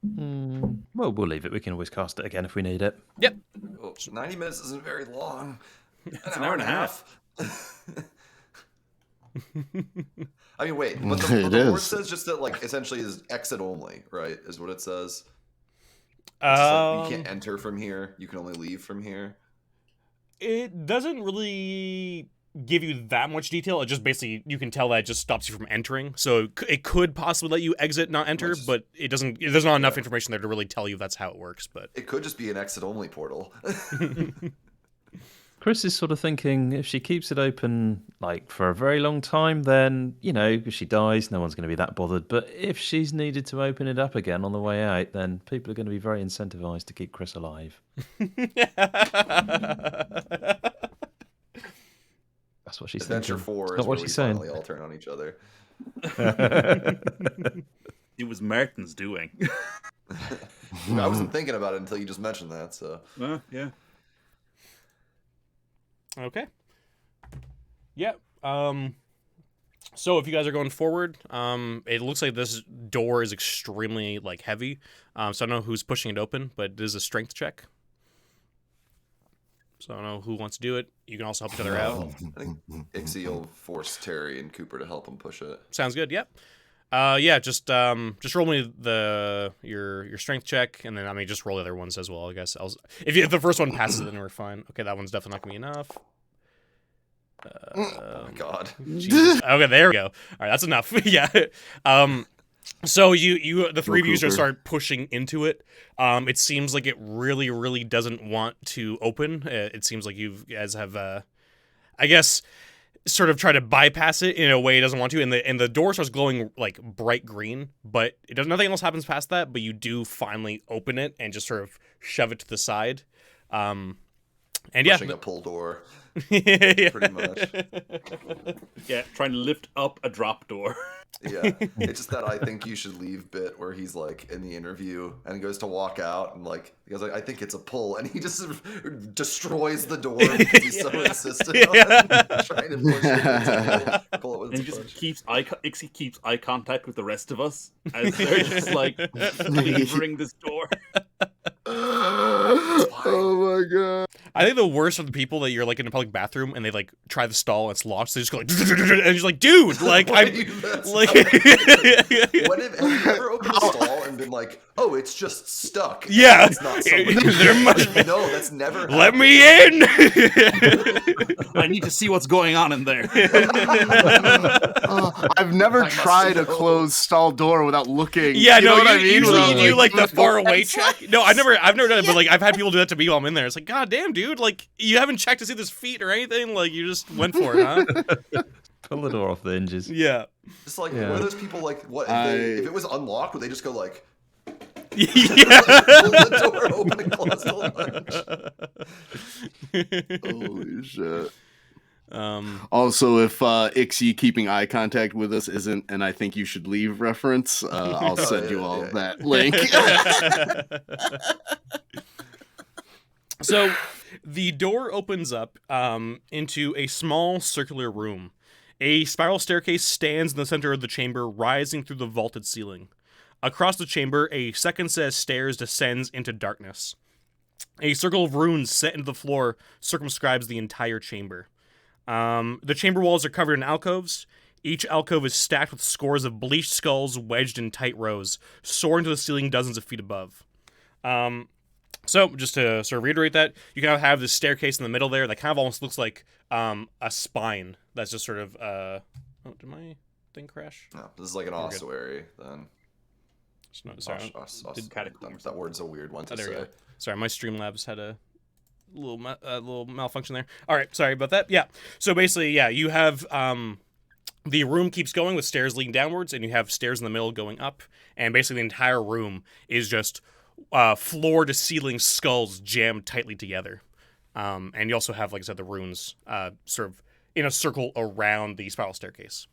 Well, we'll leave it. We can always cast it again if we need it. Yep. Well, 90 minutes isn't very long. It's an hour and a half. I mean, wait, but the board says just that, like, essentially is exit only, right? Is what it says. Like, you can't enter from here. You can only leave from here. It doesn't really give you that much detail. It just basically, you can tell that it just stops you from entering. So it could possibly let you exit, not enter, but it doesn't. There's not enough information there to really tell you that's how it works. But it could just be an exit only portal. Chris is sort of thinking if she keeps it open like for a very long time, then, you know, if she dies, no one's going to be that bothered. But if she's needed to open it up again on the way out, then people are going to be very incentivized to keep Chris alive. That's what she's Adventure thinking. 4 Not is what where we she's saying. finally all turn on each other. It was Martin's doing. I wasn't thinking about it until you just mentioned that, so. Yeah. okay. Yeah. So if you guys are going forward, it looks like this door is extremely like heavy. So I don't know who's pushing it open, but it is a strength check. So I don't know who wants to do it. You can also help each other out. I think Ixie will force Terry and Cooper to help him push it. Sounds good. Yep. Yeah. Just roll me your strength check, and then just roll the other ones as well. I guess if the first one passes, then we're fine. Okay, that one's definitely not gonna be enough. Oh my god. Jesus. Okay, there we go. All right, that's enough. Yeah. So the three of you just Cooper. start pushing into it. It seems like it really, really doesn't want to open. It seems like you guys have, I guess, sort of try to bypass it in a way it doesn't want to, and the door starts glowing like bright green, but it does nothing else happens past that. But you do finally open it and just sort of shove it to the side. And Pushing a pull door, yeah, pretty much. Yeah, trying to lift up a drop door. Yeah, it's just that I think you should leave bit where he's like in the interview and he goes to walk out and like he goes like I think it's a pull and he just sort of destroys the door because he's so insistent on trying to push it. Pull it with And he his just punch. keeps eye contact with the rest of us as they're just like cleavering this door. Oh my god. I think the worst are the people that you're like in a public bathroom and they like try the stall and it's locked, so they just go like, and you're just like, dude, like Why I'm do you- that's like, not- have you ever opened a stall and been like, oh, it's just stuck? Yeah. It's not somebody. There must be- No, that's never happened. let me in. I need to see what's going on in there. I've never I must tried a know. closed stall door without looking. Yeah, you no, know what I mean? usually Without, you do like the far away it's check. No, I've never done it, but like I've had people do that to me while I'm in there. It's like, god damn, dude, like you haven't checked to see there's feet or anything. Like you just went for it, huh? Pull the door off the hinges. Yeah. Just like, Yeah. what are those people like? What if it was unlocked? Would they just go like, Yeah. pull the door open and close the latch? Holy shit. Um. Also, if Ixie keeping eye contact with us isn't an I think you should leave reference, I'll send you all that link. So, the door opens up into a small circular room. A spiral staircase stands in the center of the chamber, rising through the vaulted ceiling. Across the chamber, a second set of stairs descends into darkness. A circle of runes set into the floor circumscribes the entire chamber. The chamber walls are covered in alcoves. Each alcove is stacked with scores of bleached skulls wedged in tight rows, soaring to the ceiling dozens of feet above. So, just to sort of reiterate that, you kind of have this staircase in the middle there that kind of almost looks like a spine that's just sort of... Oh, did my thing crash? No, this is like an We're good. ossuary, then. Sorry, Did catacombs. that word's a weird one to there we say. go. Sorry, my Streamlabs had a little malfunction there. All right, sorry about that. Yeah, so basically, yeah, you have... the room keeps going with stairs leading downwards, and you have stairs in the middle going up, and basically the entire room is just floor-to-ceiling skulls jammed tightly together. And you also have, like I said, the runes sort of in a circle around the spiral staircase.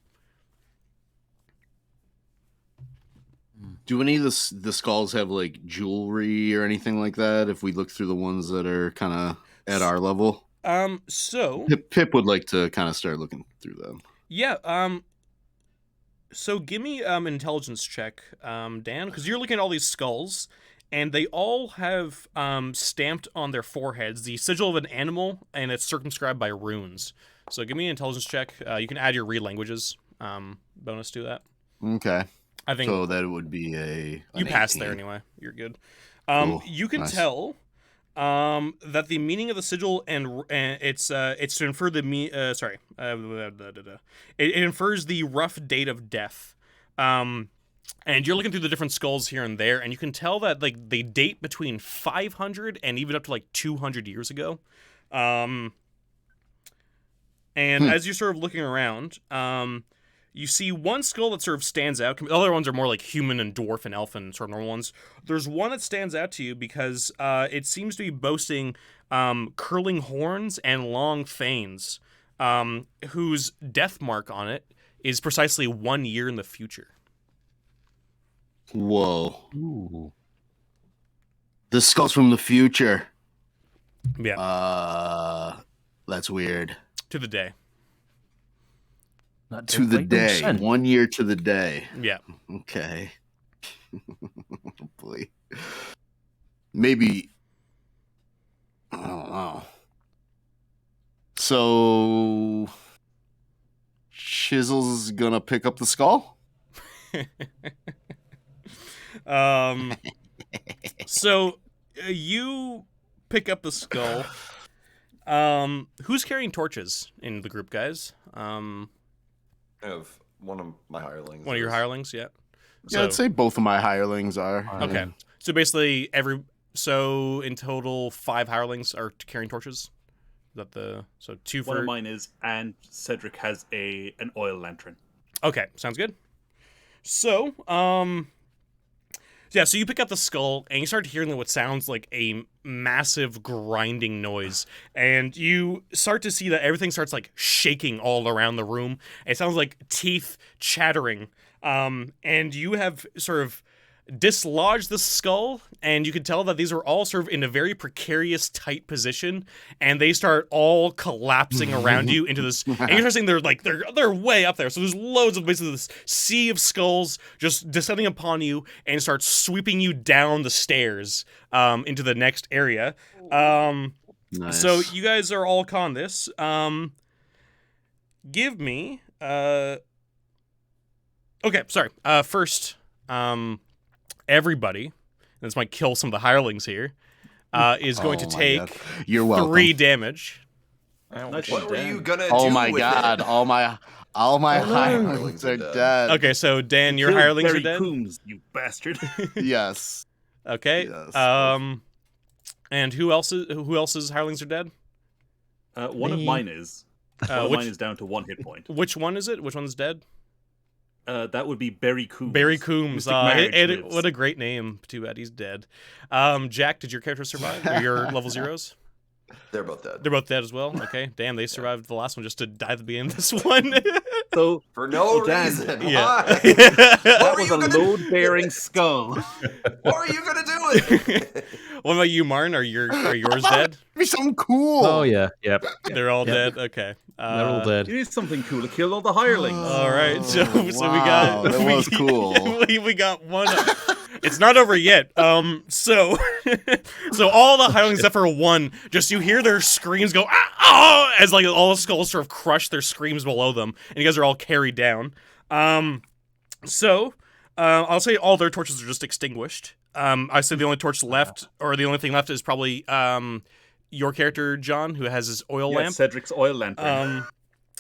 Do any of the skulls have like jewelry or anything like that? If we look through the ones that are kind of at our level, So Pip would like to kind of start looking through them. yeah, so give me an intelligence check, Dan, because you're looking at all these skulls, and they all have stamped on their foreheads the sigil of an animal, and it's circumscribed by runes. So give me an intelligence check. You can add your read languages bonus to that. Okay, I think so that would be you an passed there 18. anyway. You're good. Cool. You can Nice. tell that the meaning of the sigil and it's to infer the it infers the rough date of death. And you're looking through the different skulls here and there, and you can tell that like they date between 500 and even up to like 200 years ago. And as you're sort of looking around, you see one skull that sort of stands out. The other ones are more like human and dwarf and elfin sort of normal ones. There's one that stands out to you because it seems to be boasting curling horns and long fangs, whose death mark on it is precisely 1 year in the future. Whoa, Ooh. the skulls from the future. Yeah, That's weird. to the day. That To don't the make no day, sense. 1 year to the day. Yeah. Okay. Oh, boy. Maybe. I don't know. So. Chisel's gonna pick up the skull? So you pick up the skull. Who's carrying torches in the group, guys? I have one of my hirelings. One of your is. hirelings, yeah. Yeah, I'd say both of my hirelings are. Okay. So basically, so in total, 5 hirelings are carrying torches. Is that so 2 for One of mine is, and Cedric has an oil lantern. Okay, sounds good. So, yeah, so you pick up the skull, and you start hearing what sounds like a massive grinding noise, and you start to see that everything starts, like, shaking all around the room. It sounds like teeth chattering, and you have sort of dislodged the skull, and you can tell that these are all sort of in a very precarious, tight position, and they start all collapsing around you into this. And you're seeing they're way up there. So there's loads of basically this sea of skulls just descending upon you and start sweeping you down the stairs into the next area. Nice. So you guys are all con this. Give me. Okay, sorry. First. Everybody, and this might kill some of the hirelings here, is going to take God. You're welcome. 3 damage. Nice What one, were Dan. you gonna Oh do my with god, it? all my hirelings are dead. Okay, so Dan, your Killed hirelings Barry are dead. Coombs, you bastard. Yes. Okay. Yes. And who else's hirelings are dead? One of Me. mine is. One of which mine is down to 1 hit point. which one is it? Which one's dead? That would be Barry Coombs. Barry Coombs. Mystic Marriage lives. What a great name. Too bad he's dead. Jack, did your character survive? Or your level 0s? They're both dead. They're both dead as well. Okay. Damn, they survived the last one just to die at the beginning of this one. So For no Dan, reason. Yeah. Why? that were was you a gonna- load-bearing skull. What are you gonna do with it? What about you, Marn? Are yours dead? Be something cool. Oh yeah, yep. They're all Yep. dead. Okay. They're all dead. It is something cool. It killed all the hirelings. All right. So we wow, got that was cool. we got one. It's not over yet. So all the hirelings except for one, just you hear their screams go as like all the skulls sort of crush their screams below them, and you guys are all carried down. So I'll say all their torches are just extinguished. I say the only torch left, or the only thing left, is probably your character John, who has his oil Yeah, lamp. Cedric's oil lantern.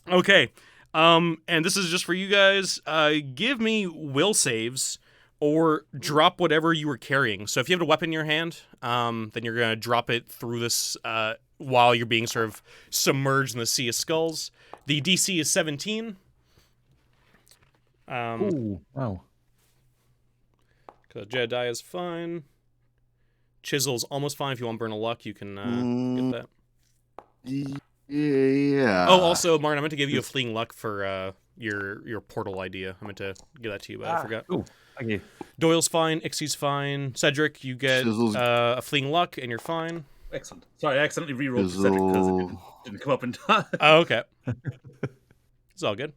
Okay. And this is just for you guys. Give me will saves or drop whatever you were carrying. So if you have a weapon in your hand, then you're going to drop it through this while you're being sort of submerged in the sea of skulls. The DC is 17. Ooh, wow. Jedi is fine. Chisel's almost fine. If you want Burn of Luck, you can get that. Yeah. Oh, also, Martin, I meant to give you a fleeing luck for your portal idea. I meant to give that to you, but I forgot. Cool. Thank you. Doyle's fine. Ixie's fine. Cedric, you get Chisel's- a fleeing luck, and you're fine. Excellent. Sorry, I accidentally re-rolled for Cedric because it didn't come up in time. Oh, okay. It's all good.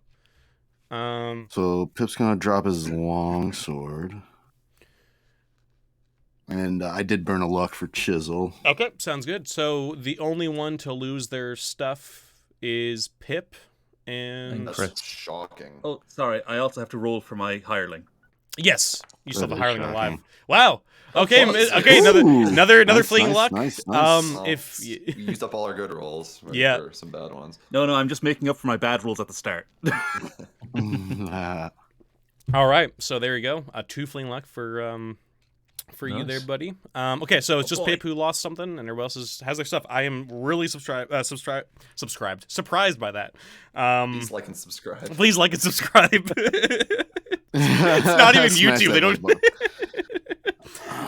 So Pip's gonna drop his long sword, and I did burn a luck for Chisel. Okay, sounds good. So the only one to lose their stuff is Pip, and Thanks. That's shocking. Oh, sorry. I also have to roll for my hireling. yes, you still have a That is hireling shocking. alive. Wow. Okay, close. okay, Ooh. another Nice, fleeing nice, luck. nice. Oh, If we used up all our good rolls. Right, Yeah. For some bad ones. No, I'm just making up for my bad rolls at the start. all right, so there you go. 2 fleeing luck for you Nice. there, buddy. Okay, so it's just boy. Pip who lost something, and everybody else has their stuff. I am really surprised by that. Please like and subscribe. Please like and subscribe. It's not even Smash YouTube. They that don't. like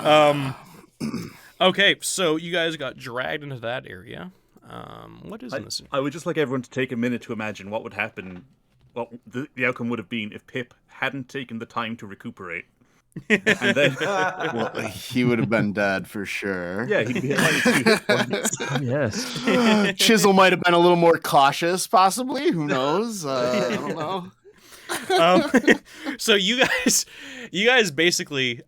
button. Okay, so you guys got dragged into that area. What is in this? I would just like everyone to take a minute to imagine what would happen, what the outcome would have been if Pip hadn't taken the time to recuperate. And then, Well, he would have been dead for sure. yeah, he'd be hit minus 2 hit points. Yes. Chisel might have been a little more cautious, possibly. Who knows? I don't know. So you guys basically,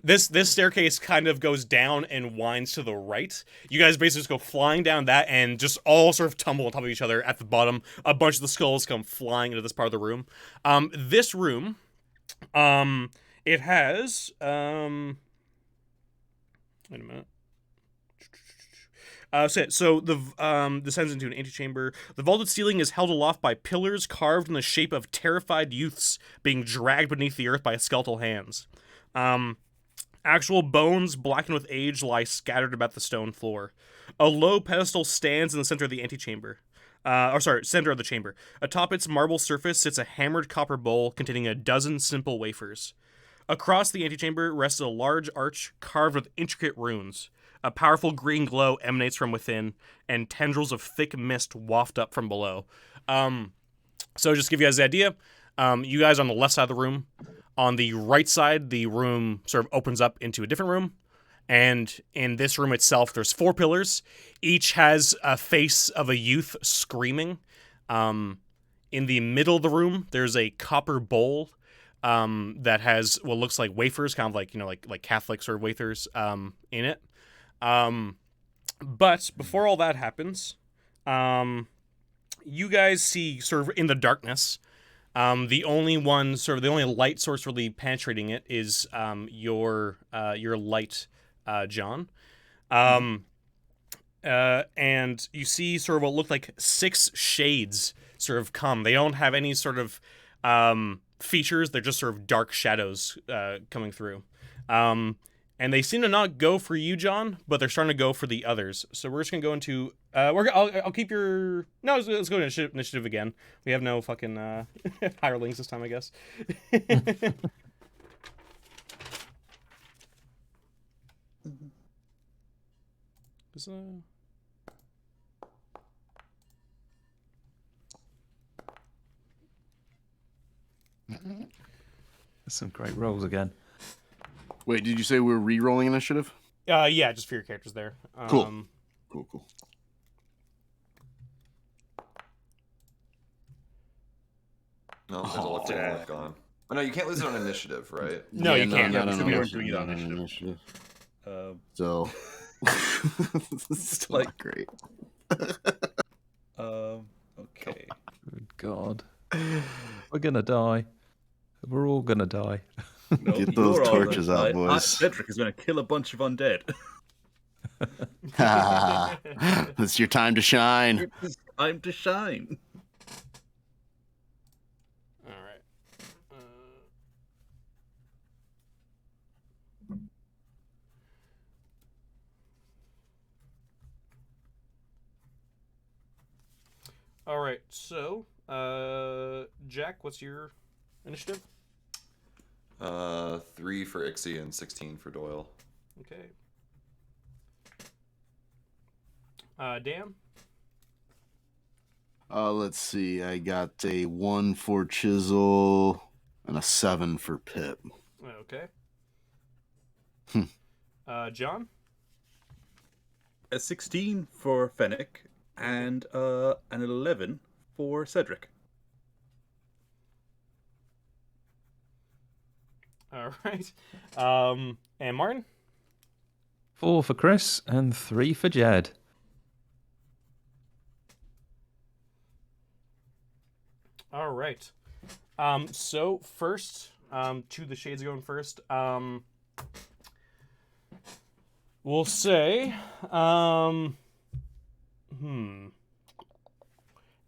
this staircase kind of goes down and winds to the right. You guys basically just go flying down that and just all sort of tumble on top of each other at the bottom. A bunch of the skulls come flying into this part of the room. This room, it has, wait a minute. So the descends into an antechamber. The vaulted ceiling is held aloft by pillars carved in the shape of terrified youths being dragged beneath the earth by skeletal hands. Actual bones, blackened with age, lie scattered about the stone floor. A low pedestal stands in the center of the antechamber. Center of the chamber. Atop its marble surface sits a hammered copper bowl containing a dozen simple wafers. Across the antechamber rests a large arch carved with intricate runes. A powerful green glow emanates from within, and tendrils of thick mist waft up from below. So just to give you guys the idea, you guys on the left side of the room. On the right side, the room sort of opens up into a different room. And in this room itself, there's 4 pillars. Each has a face of a youth screaming. In the middle of the room, there's a copper bowl that has what looks like wafers, kind of like, like Catholic sort of wafers in it. But before all that happens, you guys see sort of in the darkness, the only light source really penetrating it is your light, John. And you see sort of what look like 6 shades sort of come. They don't have any sort of features. They're just sort of dark shadows coming through. And they seem to not go for you, John, but they're starting to go for the others. So we're just gonna go into. I'll keep your. No, let's go to initiative again. We have no fucking hirelings this time, I guess. Some great rolls again. Wait, did you say we were re-rolling initiative? Yeah, just for your characters there. Cool. No, there's a left and left gone. Oh, no, you can't lose it on initiative, right? No, you can't. No, we weren't doing doing it on initiative. So, still Like- not great. Okay. Good God. We're gonna die. We're all gonna die. No, Get those you're all torches gonna out, die. boys. Cedric is going to kill a bunch of undead. It's your time to shine. It's time to shine. All right. All right. So, Jack, what's your initiative? 3 for Ixie and 16 for Doyle. Okay. Dan? Let's see. I got a 1 for Chisel and a 7 for Pip. Okay. John? A 16 for Fennec and an 11 for Cedric. All right. And Martin? 4 for Chris and 3 for Jed. All right. So first, to the shades going first. We'll say, and the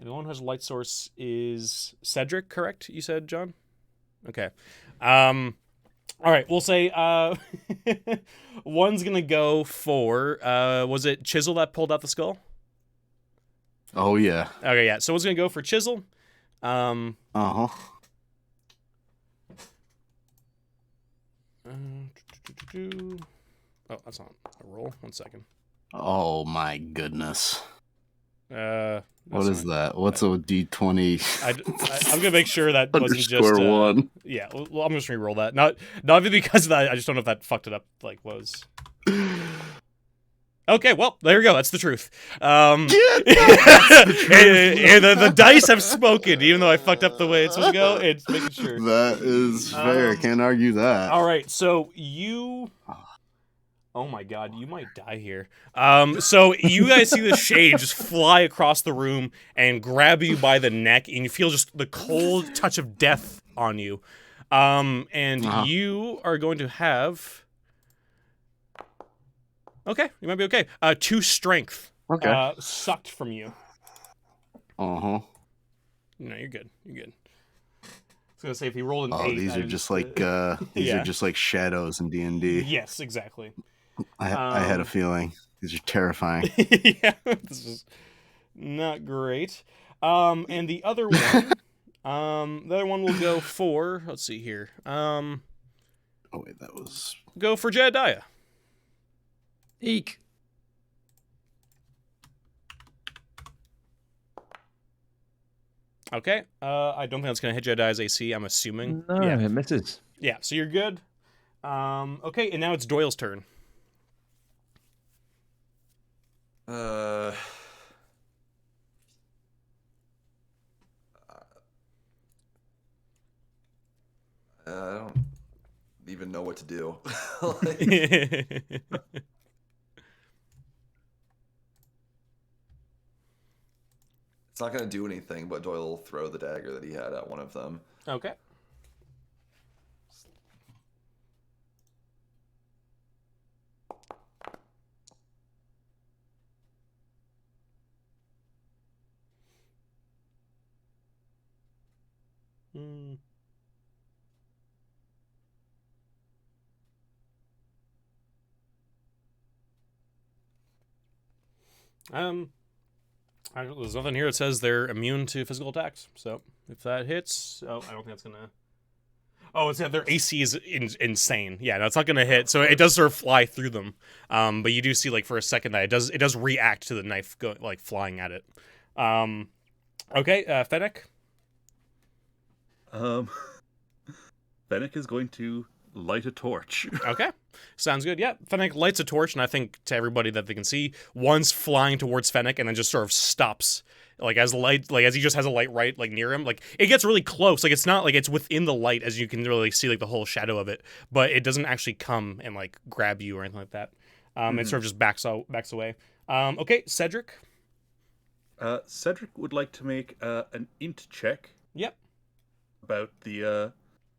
one who has a light source is Cedric, correct? You said, John? Okay. All right, we'll say one's gonna go for was it Chisel that pulled out the skull? Oh, yeah. Okay, yeah. So one's gonna go for Chisel. Uh-huh. Oh, that's not a roll. 1 second. Oh, my goodness. What that's is fine. that? What's a D20? I'm gonna make sure that wasn't just Underscore 1. Yeah, well, I'm just gonna re-roll that. Not even because of that. I just don't know if that fucked it up. Like was. Okay, well, there you go. That's the truth. The dice have spoken, even though I fucked up the way it's supposed to go. It's making sure. That is fair. Can't argue that. All right, so you. Oh my god, you might die here. So you guys see the shade just fly across the room and grab you by the neck, and you feel just the cold touch of death on you. And you are going to have. Okay, you might be okay. 2 strength Okay. sucked from you. Uh-huh. No, you're good. You're good. I was gonna say if he rolled an Oh, 8, these that are is just like these yeah. are just like shadows in D&D. Yes, exactly. I had a feeling. These are terrifying. Yeah, this is not great. And the other one, will go for. Let's see here. Oh wait, that was Go for Jedediah. Eek. Okay. I don't think that's gonna hit Jedediah's AC. I'm assuming. No, Yeah. it misses. Yeah. So you're good. Okay, and now it's Doyle's turn. I don't even know what to do. Like, it's not going to do anything, but Doyle will throw the dagger that he had at one of them. Okay. Hmm. There's nothing here that says they're immune to physical attacks. So if that hits, I don't think that's gonna. Oh, it's their AC is insane. Yeah, that's not gonna hit. So it does sort of fly through them. But you do see like for a second that it does react to the knife like flying at it. Okay, Fennec. Fennec is going to light a torch. Okay, sounds good. Yeah, Fennec lights a torch, and I think to everybody that they can see, one's flying towards Fennec, and then just sort of stops, like as he just has a light right like near him. Like it gets really close. Like it's not like it's within the light, as you can really see like the whole shadow of it, but it doesn't actually come and like grab you or anything like that. It sort of just backs away. Okay, Cedric. Cedric would like to make an int check. Yep. About the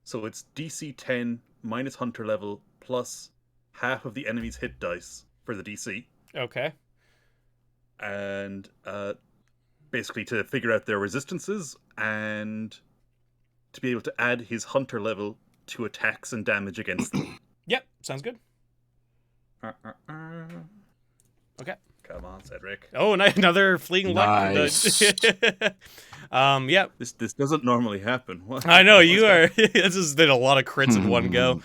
so it's DC 10 minus hunter level plus half of the enemy's hit dice for the DC. Okay. And basically to figure out their resistances and to be able to add his hunter level to attacks and damage against them. Yep, sounds good. Okay. Come on, Cedric. Oh, another fleeting light. Nice. Yeah. This doesn't normally happen. What? I know you are. This has been a lot of crits in one go.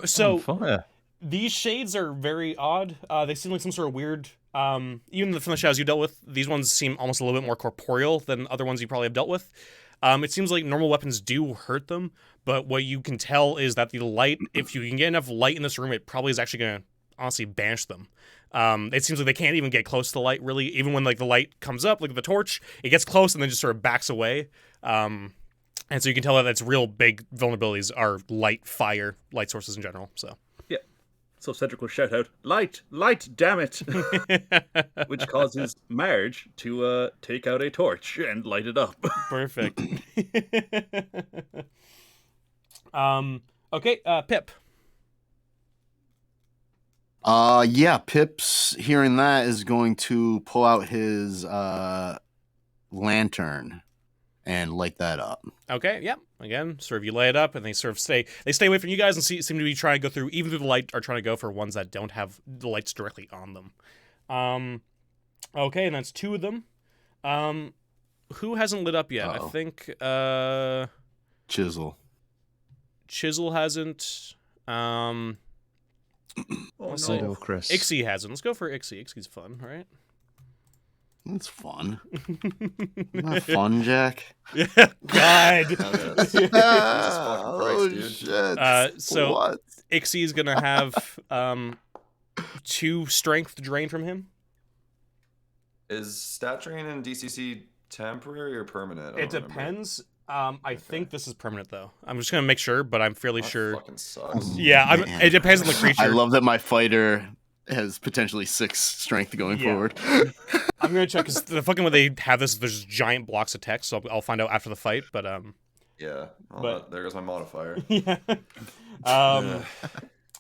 So Fire. these shades are very odd. They seem like some sort of weird. Even from the shadows you dealt with, these ones seem almost a little bit more corporeal than other ones you probably have dealt with. It seems like normal weapons do hurt them, but what you can tell is that the light, if you can get enough light in this room, it probably is actually going to honestly banish them. It seems like they can't even get close to the light, really. Even when like the light comes up, like the torch, it gets close and then just sort of backs away. And so you can tell that its real big vulnerabilities are light, fire, light sources in general. So Yeah. So Cedric will shout out, "Light, light, damn it!" which causes Marge to take out a torch and light it up. perfect. Okay, Pip. Yeah, Pip's hearing that is going to pull out his lantern and light that up. Okay, yeah. Again, sort of you lay it up and they sort of stay away from you guys and seem to be trying to go through, even through the light, are trying to go for ones that don't have the lights directly on them. Okay, and that's 2 of them. Who hasn't lit up yet? Uh-oh. I think Chisel. Chisel hasn't. Let's see. Oh, Chris. Ixie hasn't. Let's go for Ixie. Ixie's fun, right? That's fun. Isn't that fun, Jack? Yeah. God. Jesus fucking Christ, Oh, dude. shit. So What? Ixie's gonna have 2 strength drain from him. Is stat drain and DCC temporary or permanent? I It don't remember. depends. I think this is permanent though. I'm just gonna make sure, but I'm fairly That sure. fucking sucks. Yeah, Man. it depends on the creature. I love that my fighter has potentially 6 strength going Yeah. forward. I'm gonna check because the fucking way they have this, there's giant blocks of text, so I'll find out after the fight. But Yeah. Well, But- there goes my modifier. yeah. Yeah.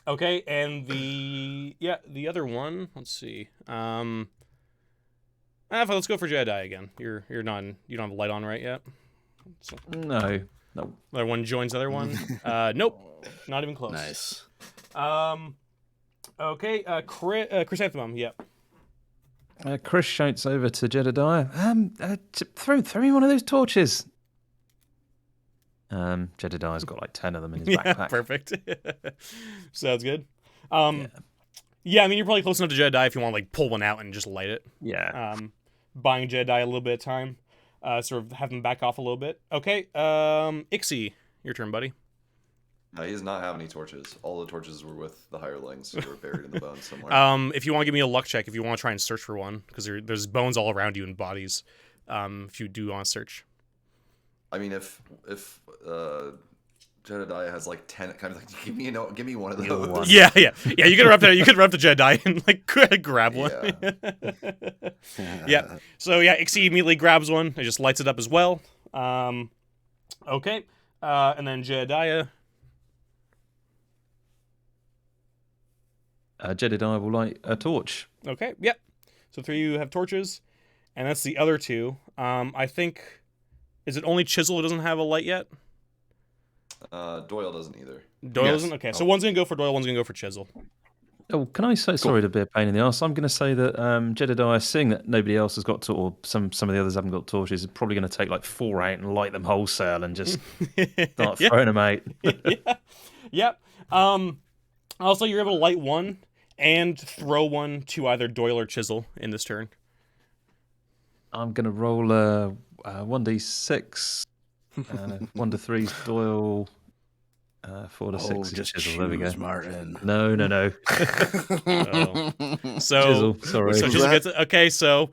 Okay, and the other one. Let's see. Let's go for Jedi again. You're not. You don't have a light on right yet. So, No. other one joins the other one. Nope, not even close. Nice. Okay. Chrysanthemum. Yep. Chris shouts over to Jedediah. Throw me one of those torches. Jedediah's got like 10 of them in his Yeah. backpack. Perfect. Sounds good. Yeah. I mean, you're probably close enough to Jedi if you want to like pull one out and just light it. Yeah. Buying Jedi a little bit of time. Sort of have them back off a little bit. Okay. Ixie, your turn, buddy. No, he does not have any torches. All the torches were with the hirelings who were buried in the bones somewhere. If you want to give me a luck check, if you want to try and search for one, because there's bones all around you and bodies. If you do want to search. I mean, if Jedediah has like 10, kind of like give me one of those. One. Yeah. You can run up to Jedi and like grab one. Yeah. So yeah, Ixie immediately grabs one and just lights it up as well. Okay. And then Jedediah. Jedediah will light a torch. Okay. Yep. So 3 of you have torches, and that's the other 2. I think. Is it only Chisel who doesn't have a light yet? Doyle doesn't either. Doyle Yes. doesn't? Okay, so one's going to go for Doyle, one's going to go for Chisel. Oh, can I say, sorry to be a pain in the arse, I'm going to say that Jedediah, seeing that nobody else has got, or some of the others haven't got torches, is probably going to take like 4 out and light them wholesale and just start throwing them out. Yep. Also, you're able to light one and throw one to either Doyle or Chisel in this turn. I'm going to roll a 1d6, 1 to 3's Doyle, 4 to 6 is just Chisel. There we go. choose Martin. No. So, Chisel, sorry. So Chisel gets it. Okay, so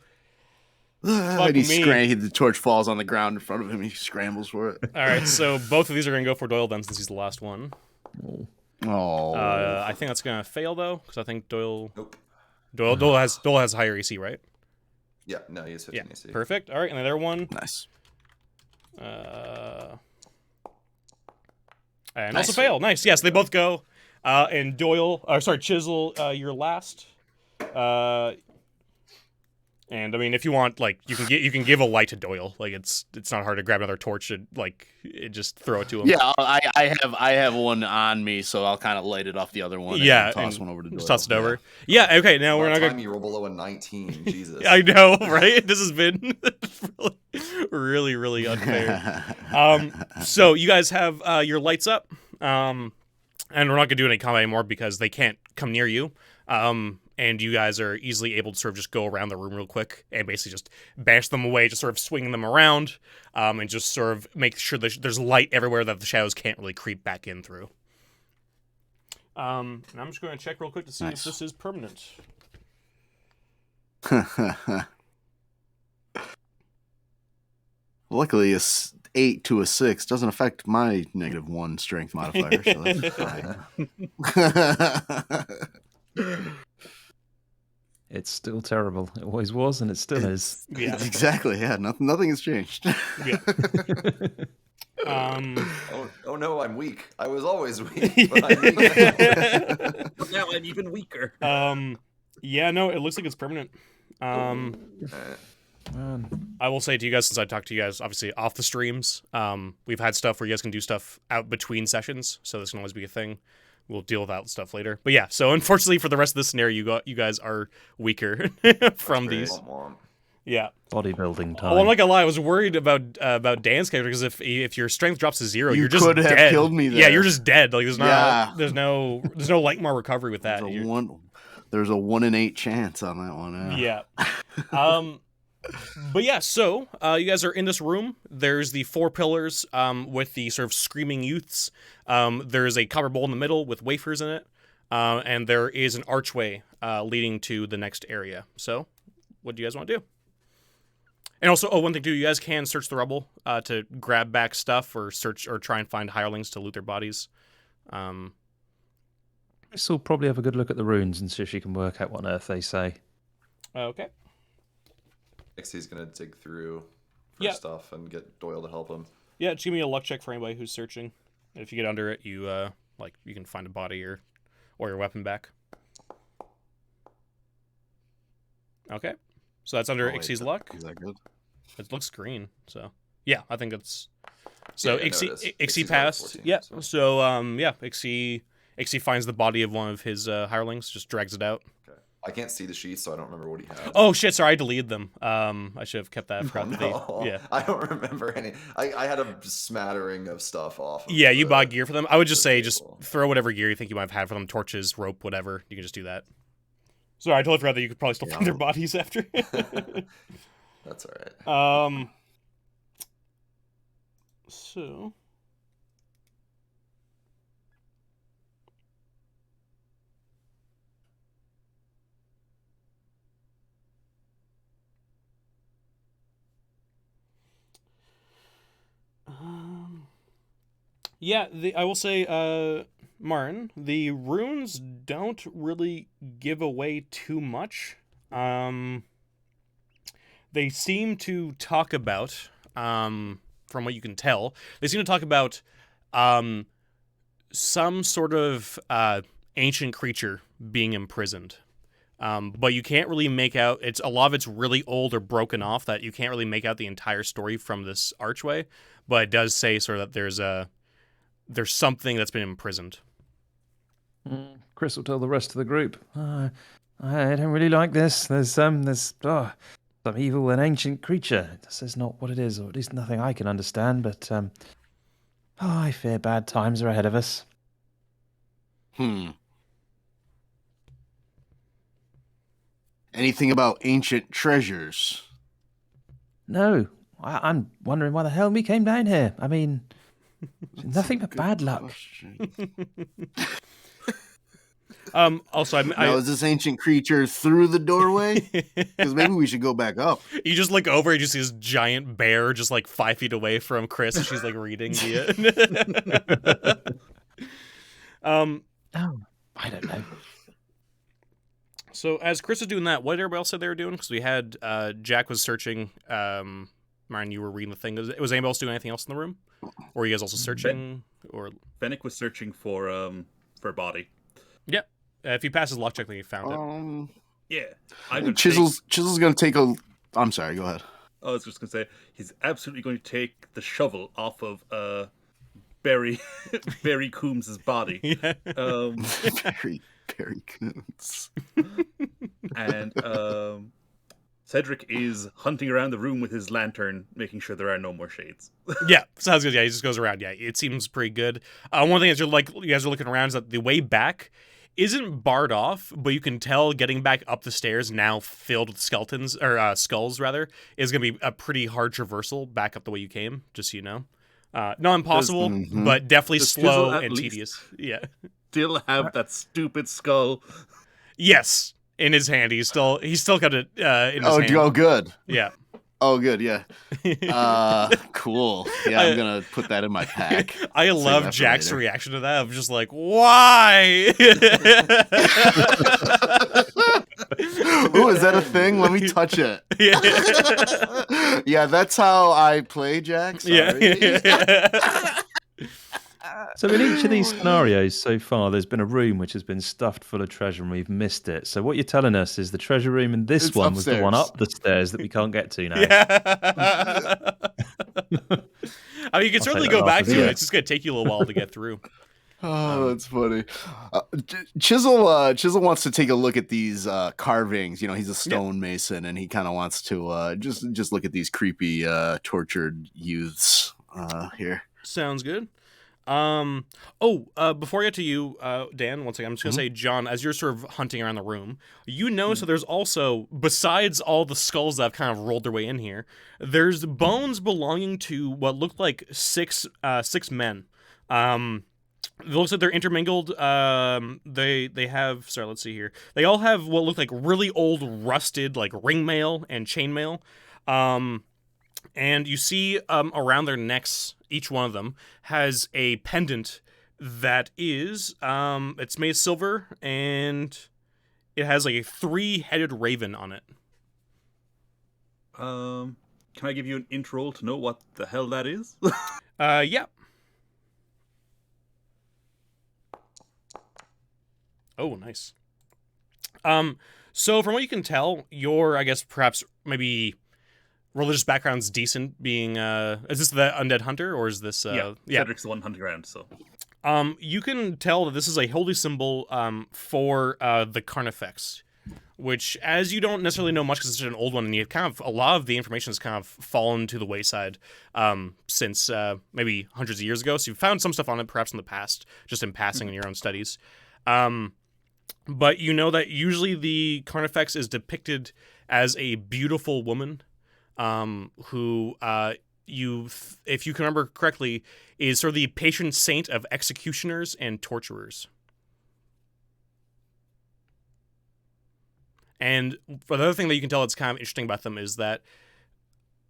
And me. the torch falls on the ground in front of him. He scrambles for it. all right. So both of these are going to go for Doyle then, since he's the last one. Oh, I think that's going to fail though, because I think Doyle Nope. has higher AC, right? Yeah, no, he has 15 AC. Perfect. All right, and the other one. nice. And Nice. also fail. Nice. Yes, they both go. And Chisel, you're last. And I mean, if you want, like, you can give a light to Doyle. Like, it's not hard to grab another torch and just throw it to him. Yeah, I have one on me, so I'll kind of light it off the other one. Yeah, and toss and one over to Doyle. just toss it over. Yeah. Okay. Now we're By not the going. time you roll below a 19, Jesus. I know, right? This has been really, really unfair. So you guys have your lights up, and we're not gonna do any combat anymore because they can't come near you. And you guys are easily able to sort of just go around the room real quick and basically just bash them away, just sort of swinging them around, and just sort of make sure that there's light everywhere that the shadows can't really creep back in through. And I'm just going to check real quick to see if this is permanent. Luckily, 8 to a 6 doesn't affect my -1 strength modifier, so that's fine. It's still terrible. It always was, and it still is. Yeah. Exactly. Yeah. Nothing has changed. Yeah. Oh no, I'm weak. I was always weak, but I'm weak. But now I'm even weaker. Yeah, no, it looks like it's permanent. I will say to you guys, since I talked to you guys, obviously off the streams, we've had stuff where you guys can do stuff out between sessions, so this can always be a thing. We'll deal with that stuff later. But yeah, so unfortunately for the rest of this scenario, you guys are weaker from these. Yeah. Bodybuilding time. Oh, I'm not gonna lie, I was worried about Dan's character because if your strength drops to 0, you're just could have dead. killed me Yeah, there. you're just dead. Like there's no Yeah. like more recovery with that. There's a 1 in 8 chance on that one. Yeah. But yeah, so you guys are in this room. There's the 4 pillars with the sort of screaming youths. There's a copper bowl in the middle with wafers in it. And there is an archway leading to the next area. So what do you guys want to do? And also, one thing too, you guys can search the rubble to grab back stuff or search or try and find hirelings to loot their bodies. Chris will probably have a good look at the runes and see if she can work out what on earth they say. Okay. Ixie's gonna dig through for stuff and get Doyle to help him. Yeah, just give me a luck check for anybody who's searching. And if you get under it, you you can find a body or your weapon back. Okay. So that's under Oh, wait, Ixie's luck. Is that good? It looks green, so yeah, I think it's so. Yeah, no, Ixie, it is. Ixie Ixie's passed. 14, Yeah. so. So yeah, Ixie finds the body of one of his hirelings, just drags it out. Okay. I can't see the sheets, so I don't remember what he had. Oh shit! Sorry, I deleted them. I should have kept that. Oh, no. Yeah. I don't remember any. I had a smattering of stuff off. Of Yeah, you the- bought gear for them. I would just the say, just table. throw whatever gear you think you might have had for them, torches, rope, whatever. You can just do that. Sorry, I totally forgot that you could probably still find their bodies after. That's all right. So. Yeah, I will say, Martin, the runes don't really give away too much. They seem to talk about, from what you can tell, they seem to talk about some sort of ancient creature being imprisoned. But you can't really make out, a lot of it's really old or broken off that you can't really make out the entire story from this archway, but it does say sort of that there's something that's been imprisoned. Chris will tell the rest of the group. I don't really like this. There's some evil and ancient creature. This is not what it is, or at least nothing I can understand. But I fear bad times are ahead of us. Anything about ancient treasures? No, I'm wondering why the hell we came down here. I mean, nothing but Good bad luck. question. Also, Now, is this ancient creature through the doorway? Because maybe we should go back up. You just look over and you see this giant bear just like 5 feet away from Chris, and she's like reading the. Oh, I don't know. So as Chris was doing that, what did everybody else said they were doing? Because we had Jack was searching. Martin, you were reading the thing. Was anybody else doing anything else in the room? Or were you guys also searching? Or Fennec was searching for a body. yeah, if you pass his luck check, then you found it. Yeah, I'm gonna Chisel's gonna take a. I'm sorry. Go ahead. I was just gonna say he's absolutely going to take the shovel off of Barry Coombs' body. Yeah. Barry Coons. And Cedric is hunting around the room with his lantern, making sure there are no more shades. Yeah, sounds good. Yeah, he just goes around. Yeah, it seems pretty good. One thing is you guys are looking around is that the way back isn't barred off, but you can tell getting back up the stairs now filled with skeletons or skulls rather is going to be a pretty hard traversal back up the way you came. Just so you know, not impossible, but definitely Does slow Chisel at and least tedious. Yeah. Still have that stupid skull. Yes, in his hand. He's still got it in his hand. Oh, good. Yeah. Oh, good. Yeah. Cool. Yeah, I'm gonna put that in my pack. I Save love that for Jack's later. reaction to that. I'm just like, why? Ooh, is that a thing? Let me touch it. Yeah. Yeah, that's how I play, Jack. Sorry. Yeah. So in each of these scenarios so far, there's been a room which has been stuffed full of treasure and we've missed it. So what you're telling us is the treasure room in this It's one was the one upstairs. up the stairs that we can't get to now. Yeah. I mean, you can certainly take go that back off, to it. yeah. It's just going to take you a little while to get through. Oh, that's funny. Chisel wants to take a look at these carvings. You know, he's a stone-mason, and he kind of wants to just look at these creepy tortured youths here. Sounds good. Before I get to you, Dan, once again, I'm just gonna say, John, as you're sort of hunting around the room, you notice that there's also, besides all the skulls that have kind of rolled their way in here, there's bones belonging to what looked like six men. It looks like they're intermingled. They have, sorry, let's see here. They all have what look like really old, rusted, like ring mail and chain mail. And you see around their necks, each one of them has a pendant that is, it's made of silver, and it has like a 3-headed raven on it. Can I give you an intro to know what the hell that is? Yeah. Oh, nice. So from what you can tell, your, I guess, perhaps maybe religious background's decent. Being, is this the undead hunter, or is this? Cedric's the one hunting around. So, you can tell that this is a holy symbol for the Carnifex, which, as you don't necessarily know much because it's an old one, and you kind of a lot of the information has kind of fallen to the wayside since maybe hundreds of years ago. So you've found some stuff on it, perhaps in the past, just in passing in your own studies. But you know that usually the Carnifex is depicted as a beautiful woman who, if you can remember correctly, is sort of the patron saint of executioners and torturers. And the other thing that you can tell that's kind of interesting about them is that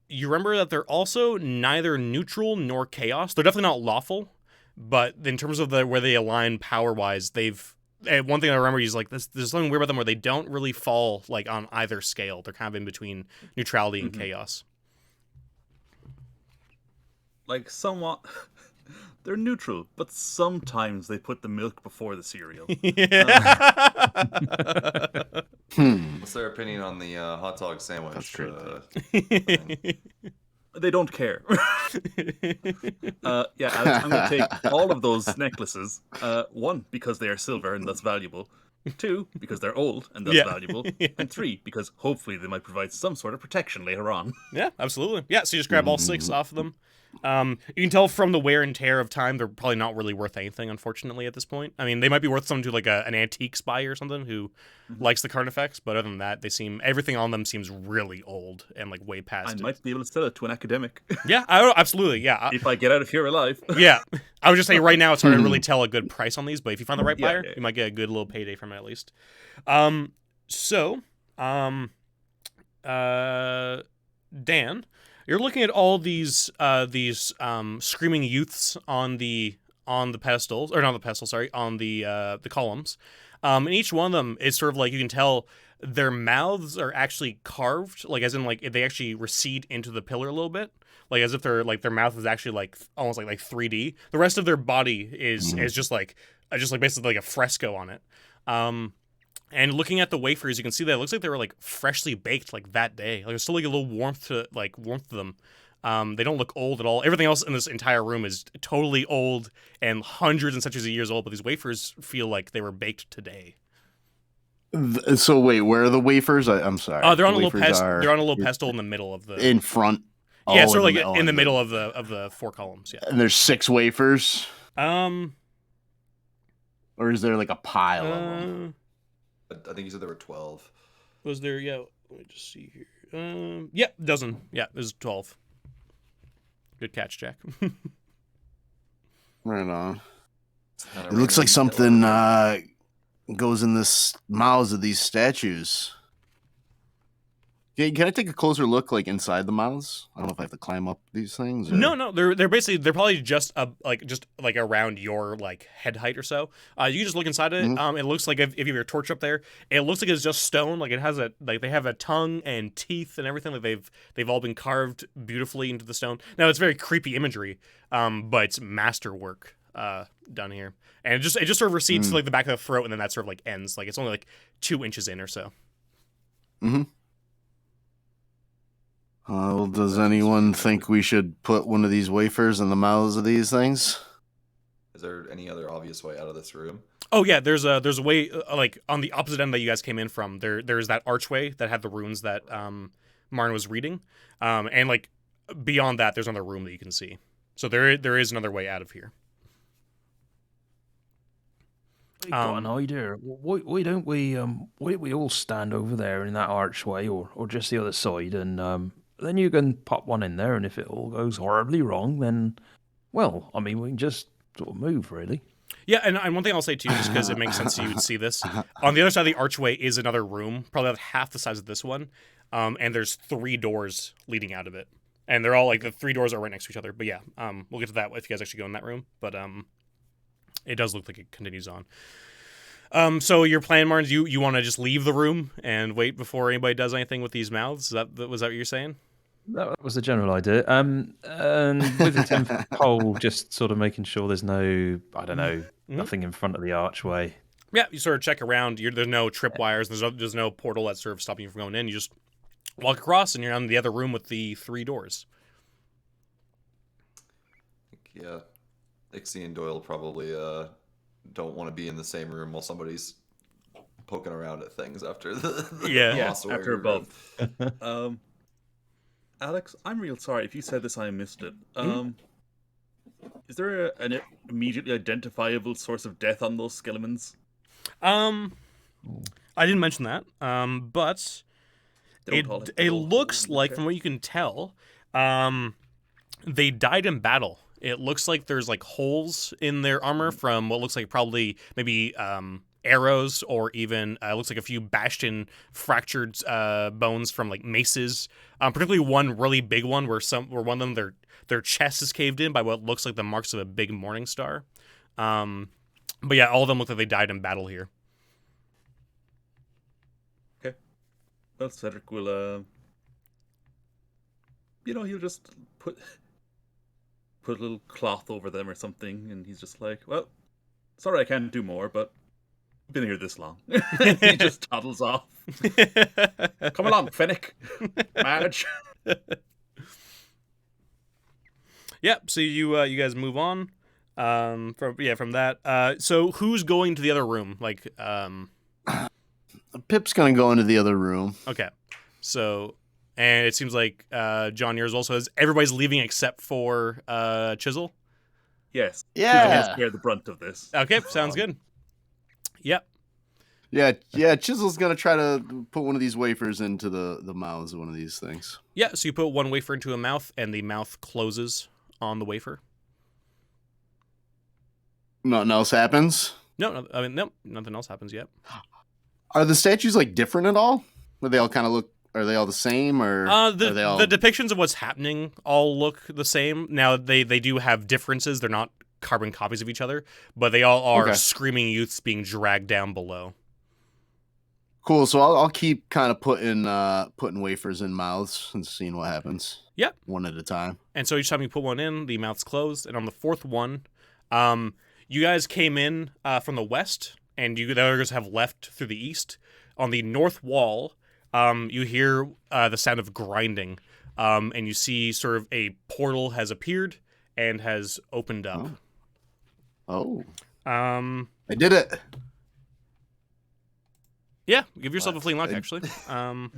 you remember that they're also neither neutral nor chaos. They're definitely not lawful, but in terms of where they align power-wise, one thing I remember is like there's something weird about them where they don't really fall like on either scale. They're kind of in between neutrality and chaos. like somewhat, they're neutral, but sometimes they put the milk before the cereal. What's their opinion on the hot dog sandwich? That's great. They don't care. Yeah, Alex, I'm going to take all of those necklaces. One, because they are silver and thus valuable. Two, because they're old and thus valuable. And three, because hopefully they might provide some sort of protection later on. Yeah, absolutely. Yeah, so you just grab all 6 off of them. You can tell from the wear and tear of time, they're probably not really worth anything, unfortunately, at this point. I mean, they might be worth something to like an antique spy or something who likes the Carnifex, but other than that, everything on them seems really old and like way past I might be able to sell it to an academic. Yeah, absolutely. Yeah, if I get out of here alive. Yeah, I would just say right now it's hard to really tell a good price on these, but if you find the right buyer, you might get a good little payday from it at least. Dan, you're looking at all these screaming youths on the pedestals, or not the pedestal, sorry, on the columns. And each one of them is sort of like, you can tell their mouths are actually carved, like as in like they actually recede into the pillar a little bit, like as if their mouth is actually like almost like 3D. The rest of their body is just like basically like a fresco on it. And looking at the wafers, you can see that it looks like they were like freshly baked like that day. Like there's still like a little warmth to them. They don't look old at all. Everything else in this entire room is totally old and hundreds and centuries of years old, but these wafers feel like they were baked today. So wait, where are the wafers? I'm sorry. They're on a little pedestal in the middle of the in front. Yeah, sort of like in the middle of the 4 columns. Yeah. And there's 6 wafers. Or is there like a pile of them? I think you said there were 12. Was there? Yeah. Let me just see here. Yeah, dozen. Yeah, there's 12. Good catch, Jack. Right on. It looks like something goes in the mouths of these statues. Can I take a closer look, like inside the mouths? I don't know if I have to climb up these things. Or... No, they're probably just around your like head height or so. You can just look inside it. It looks like if you have your torch up there, it looks like it's just stone. Like it has they have a tongue and teeth and everything. Like they've all been carved beautifully into the stone. Now it's very creepy imagery, but it's masterwork done here, and it just sort of recedes to like the back of the throat, and then that sort of like ends. Like it's only like 2 inches in or so. Well, does anyone think we should put one of these wafers in the mouths of these things? Is there any other obvious way out of this room? Oh yeah, there's a way like on the opposite end that you guys came in from. There's that archway that had the runes that Marn was reading, and like beyond that, there's another room that you can see. So there is another way out of here. I got an idea. Why don't we all stand over there in that archway, or just the other side, and then you can pop one in there, and if it all goes horribly wrong, then, well, I mean, we can just sort of move, really. Yeah, and one thing I'll say too, just because it makes sense you would see this, on the other side of the archway is another room, probably about half the size of this one, and there's 3 doors leading out of it, and they're all like the 3 doors are right next to each other. But yeah, we'll get to that if you guys actually go in that room. But it does look like it continues on. So your plan, Martin, you want to just leave the room and wait before anybody does anything with these mouths? Was that what you're saying? That was the general idea. And with the 10th pole, just sort of making sure there's no, I don't know, nothing in front of the archway. Yeah, you sort of check around. There's no tripwires. There's no portal that's sort of stopping you from going in. You just walk across, and you're on the other room with the 3 doors. Yeah, Ixie and Doyle probably don't want to be in the same room while somebody's poking around at things after the Yeah, ossuary after room. both. Alex, I'm real sorry if you said this. I missed it. Is there an immediately identifiable source of death on those skeletons? I didn't mention that. But it looks like, from what you can tell, they died in battle. It looks like there's like holes in their armor from what looks like probably maybe arrows, or even looks like a few bashed in fractured bones from like maces. Particularly one really big one where one of them their chest is caved in by what looks like the marks of a big morning star. But yeah, all of them look like they died in battle here. Okay. Well, Cedric will he'll just put a little cloth over them or something, and he's just like, well, sorry I can't do more, but I've been here this long. He just toddles off. Come along, Fennec. Madge. Yeah, so you guys move on from that. So who's going to the other room? Like Pip's gonna go into the other room. okay. So and it seems like John, yours also is. Everybody's leaving except for Chisel. Yes. Yeah. Chisel has bear the brunt of this. Okay, sounds good. Yep. Yeah. Chisel's gonna try to put one of these wafers into the mouths of one of these things. Yeah, so you put one wafer into a mouth, and the mouth closes on the wafer. Nothing else happens. No, I mean, nope, nothing else happens yet. Are the statues like different at all? Are they all kind of look? Are they all the same, or are they all... the depictions of what's happening all look the same? Now they do have differences. They're not carbon copies of each other, but they all are screaming youths being dragged down below. Cool. So I'll keep kind of putting wafers in mouths and seeing what happens. Yep. One at a time. And so each time you put one in, the mouth's closed. And on the 4th one, you guys came in from the west, and the others have left through the east. On the north wall, you hear the sound of grinding, and you see sort of a portal has appeared and has opened up. Oh. I did it. Yeah, give yourself a fleeing luck, actually. I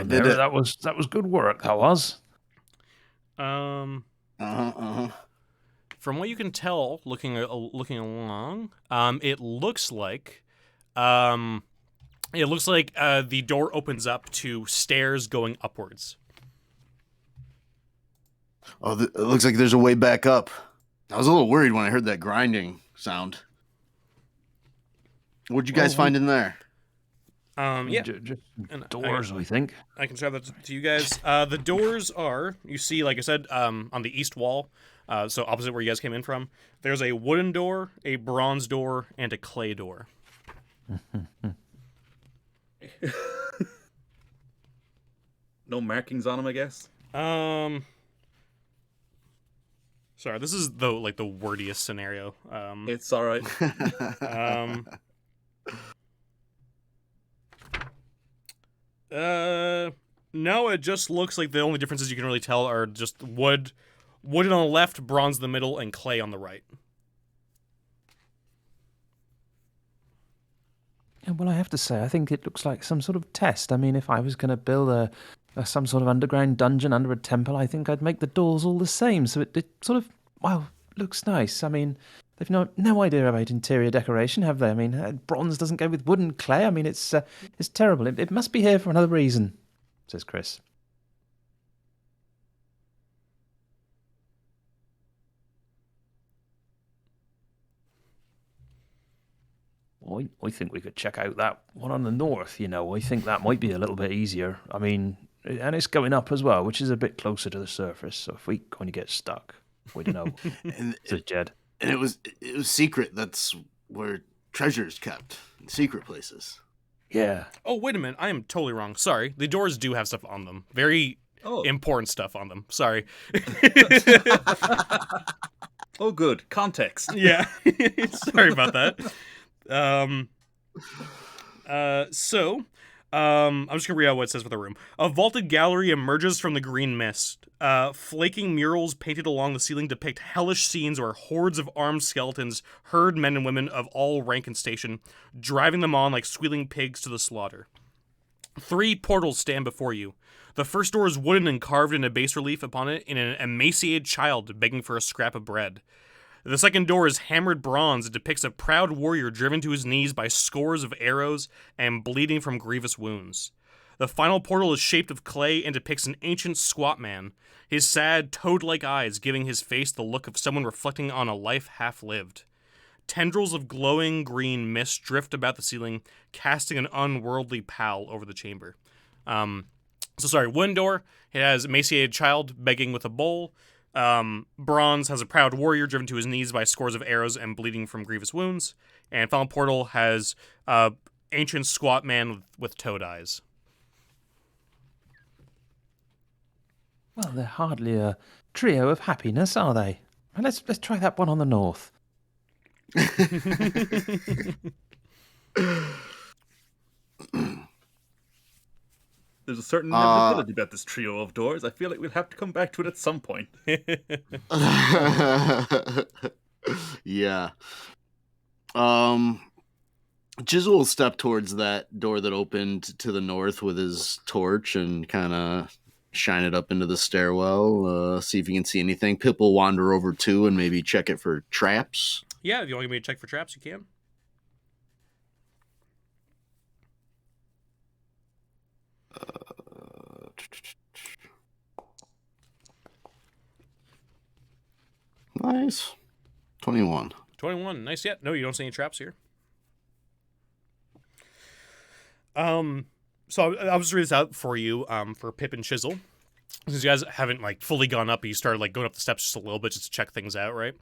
did it. That was good work. That was. From what you can tell, looking along, it looks like the door opens up to stairs going upwards. Oh, it looks like there's a way back up. I was a little worried when I heard that grinding sound. What'd you guys find in there? Yeah. Just doors, I think. I can show that to you guys. The doors are, you see, like I said, on the east wall, so opposite where you guys came in from, there's a wooden door, a bronze door, and a clay door. No markings on them, I guess. Sorry, this is the wordiest scenario. It's all right. No, it just looks like the only differences you can really tell are just wood on the left, bronze in the middle, and clay on the right. Yeah, well, I have to say, I think it looks like some sort of test. I mean, if I was going to build some sort of underground dungeon under a temple, I think I'd make the doors all the same. So it sort of, looks nice. I mean, they've no idea about interior decoration, have they? I mean, bronze doesn't go with wood and clay. I mean, it's terrible. It must be here for another reason, says Chris. I think we could check out that one on the north, I think that might be a little bit easier. I mean, and it's going up as well, which is a bit closer to the surface. So if we kind of get stuck, we don't know, says Jed. And it was secret. That's where treasure's kept, in secret places. Yeah. Oh, wait a minute. I am totally wrong. Sorry. The doors do have stuff on them. Very important stuff on them. Sorry. Oh, good. Context. Yeah. Sorry about that. I'm just gonna read out what it says for the room. A vaulted gallery emerges from the green mist. Flaking murals painted along the ceiling depict hellish scenes where hordes of armed skeletons herd men and women of all rank and station, driving them on like squealing pigs to the slaughter. 3 portals stand before you. The first door is wooden and carved in a bas relief upon it in an emaciated child begging for a scrap of bread. The second door is hammered bronze and depicts a proud warrior driven to his knees by scores of arrows and bleeding from grievous wounds. The final portal is shaped of clay and depicts an ancient squat man, his sad, toad-like eyes giving his face the look of someone reflecting on a life half-lived. Tendrils of glowing green mist drift about the ceiling, casting an unworldly pall over the chamber. Wooden door, it has emaciated child begging with a bowl. Bronze has a proud warrior driven to his knees by scores of arrows and bleeding from grievous wounds. And final portal has ancient squat man with toad eyes. Well, they're hardly a trio of happiness, are they? Well, let's try that one on the north. There's a certain inevitability about this trio of doors. I feel like we'll have to come back to it at some point. Yeah. Jizzle will step towards that door that opened to the north with his torch and kind of shine it up into the stairwell, see if he can see anything. Pip will wander over too and maybe check it for traps. Yeah, if you want to give me a check for traps, you can. Nice. 21. 21. Nice. Yeah. No, you don't see any traps here. So I'll just read this out for you, for Pip and Chisel. Since you guys haven't, like, fully gone up, you started, like, going up the steps just a little bit just to check things out, right?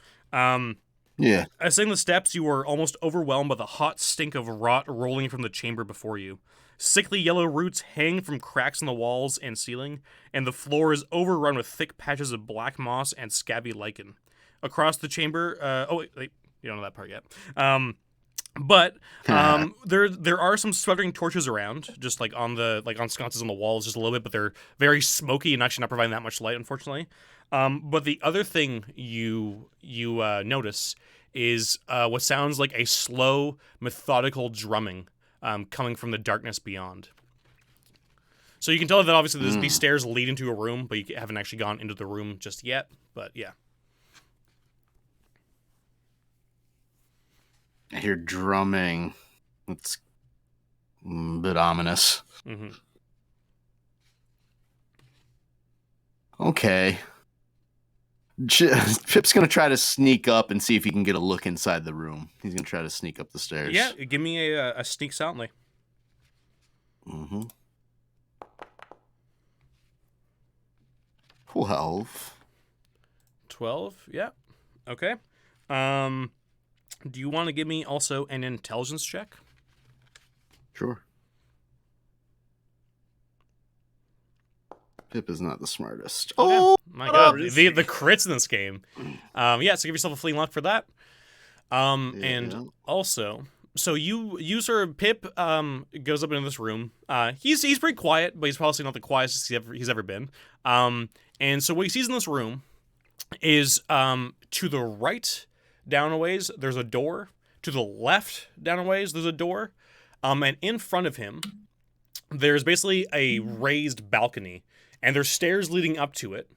Yeah. Ascending the steps, you were almost overwhelmed by the hot stink of rot rolling from the chamber before you. Sickly yellow roots hang from cracks in the walls and ceiling, and the floor is overrun with thick patches of black moss and scabby lichen. Across the chamber, wait, you don't know that part yet. But there are some sputtering torches around, just like on sconces on the walls, just a little bit, but they're very smoky and actually not providing that much light, unfortunately. But the other thing you notice is what sounds like a slow, methodical drumming coming from the darkness beyond. So you can tell that obviously these stairs lead into a room, but you haven't actually gone into the room just yet. But yeah. I hear drumming. It's a bit ominous. Mm-hmm. Okay. Pip's going to try to sneak up and see if he can get a look inside the room. He's going to try to sneak up the stairs. Yeah, give me a sneak silently. Mm-hmm. 12. 12, yeah. Okay. Do you want to give me also an intelligence check? Sure. Pip is not the smartest. Okay. Oh my god, the crits in this game. So give yourself a fleeing luck for that. And also, so you sort of Pip goes up into this room. He's pretty quiet, but he's probably not the quietest he's ever been. And so what he sees in this room is to the right down a ways there's a door. To the left down a ways there's a door. And in front of him there's basically a raised balcony, and there's stairs leading up to it.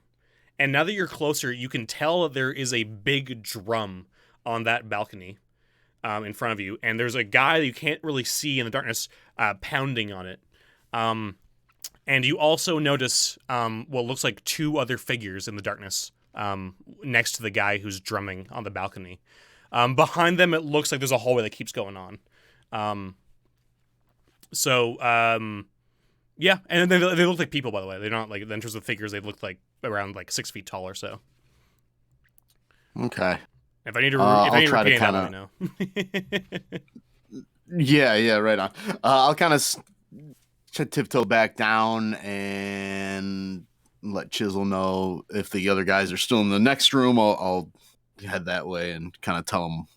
And now that you're closer, you can tell that there is a big drum on that balcony in front of you, and there's a guy that you can't really see in the darkness pounding on it. And you also notice what looks like 2 other figures in the darkness next to the guy who's drumming on the balcony. Behind them, it looks like there's a hallway that keeps going on. Yeah, and they look like people, by the way. They're not like, in terms of figures, they look like around like 6 feet tall or so. Okay. If I need to, repeat that, let me know. Yeah, right on. I'll kind of tiptoe back down and let Chisel know if the other guys are still in the next room. I'll head that way and kind of tell them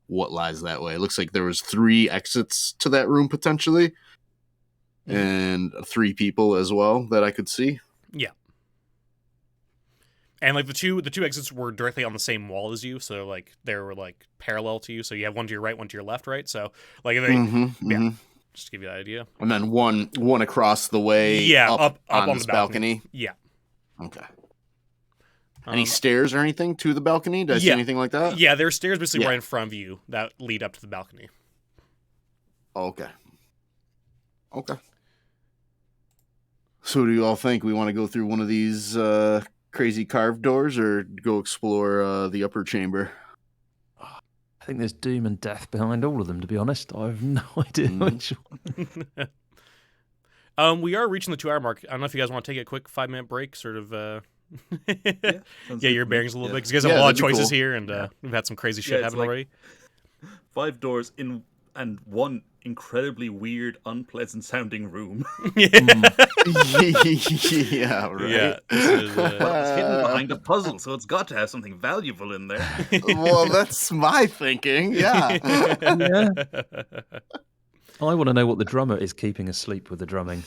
what lies that way. It looks like there was 3 exits to that room potentially, and 3 people as well that I could see. Yeah. And like the two exits were directly on the same wall as you, so like they were like parallel to you. So you have one to your right, one to your left, right? So like yeah, just to give you that idea. And then one across the way. Yeah, up on on this the balcony. Yeah. Okay. Any stairs or anything to the balcony? Did I see anything like that? Yeah, there's stairs basically right in front of you that lead up to the balcony. Okay. Okay. So do you all think we want to go through one of these crazy carved doors or go explore the upper chamber? I think there's doom and death behind all of them, to be honest. I have no idea which one. We are reaching the 2-hour mark. I don't know if you guys want to take a quick 5-minute break, sort of Sounds get your good. bearings a little bit, because you guys have a lot of that'd be choices cool. here, and we've had some crazy shit it's happen like- already. 5 doors in and one incredibly weird, unpleasant sounding room. Yeah, right. Yeah, this is, It's hidden behind a puzzle, so it's got to have something valuable in there. Well, that's my thinking. Yeah. Yeah. I want to know what the drummer is keeping asleep with the drumming.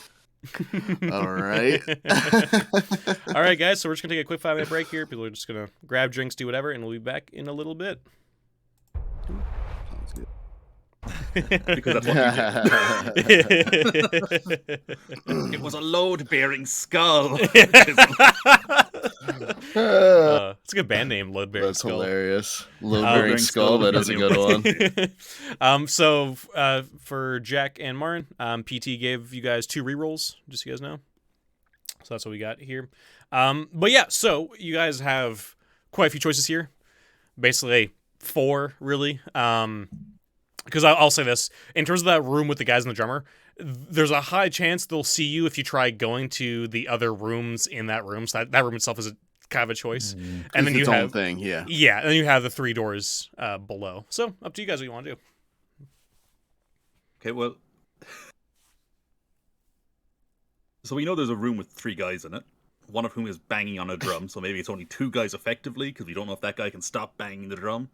All right. All right, guys, so we're just going to take a quick 5-minute break here. People are just going to grab drinks, do whatever, and we'll be back in a little bit. Sounds good. Because that's what we did. It was a load-bearing skull. It's a good band name, Load Bearing That's Skull. hilarious. Low-bearing skull. That is a good one. So for Jack and Martin, PT gave you guys 2 rerolls, just so you guys know. So that's what we got here. But yeah, so you guys have quite a few choices here. Basically 4, really. Because I'll say this, in terms of that room with the guys and the drummer, there's a high chance they'll see you if you try going to the other rooms in that room. So that room itself is kind of a choice. And then you its own have thing, yeah. Yeah, and then you have the 3 doors below. So up to you guys what you want to do. Okay, well. So we know there's a room with 3 guys in it, one of whom is banging on a drum, so maybe it's only 2 guys effectively, because we don't know if that guy can stop banging the drum.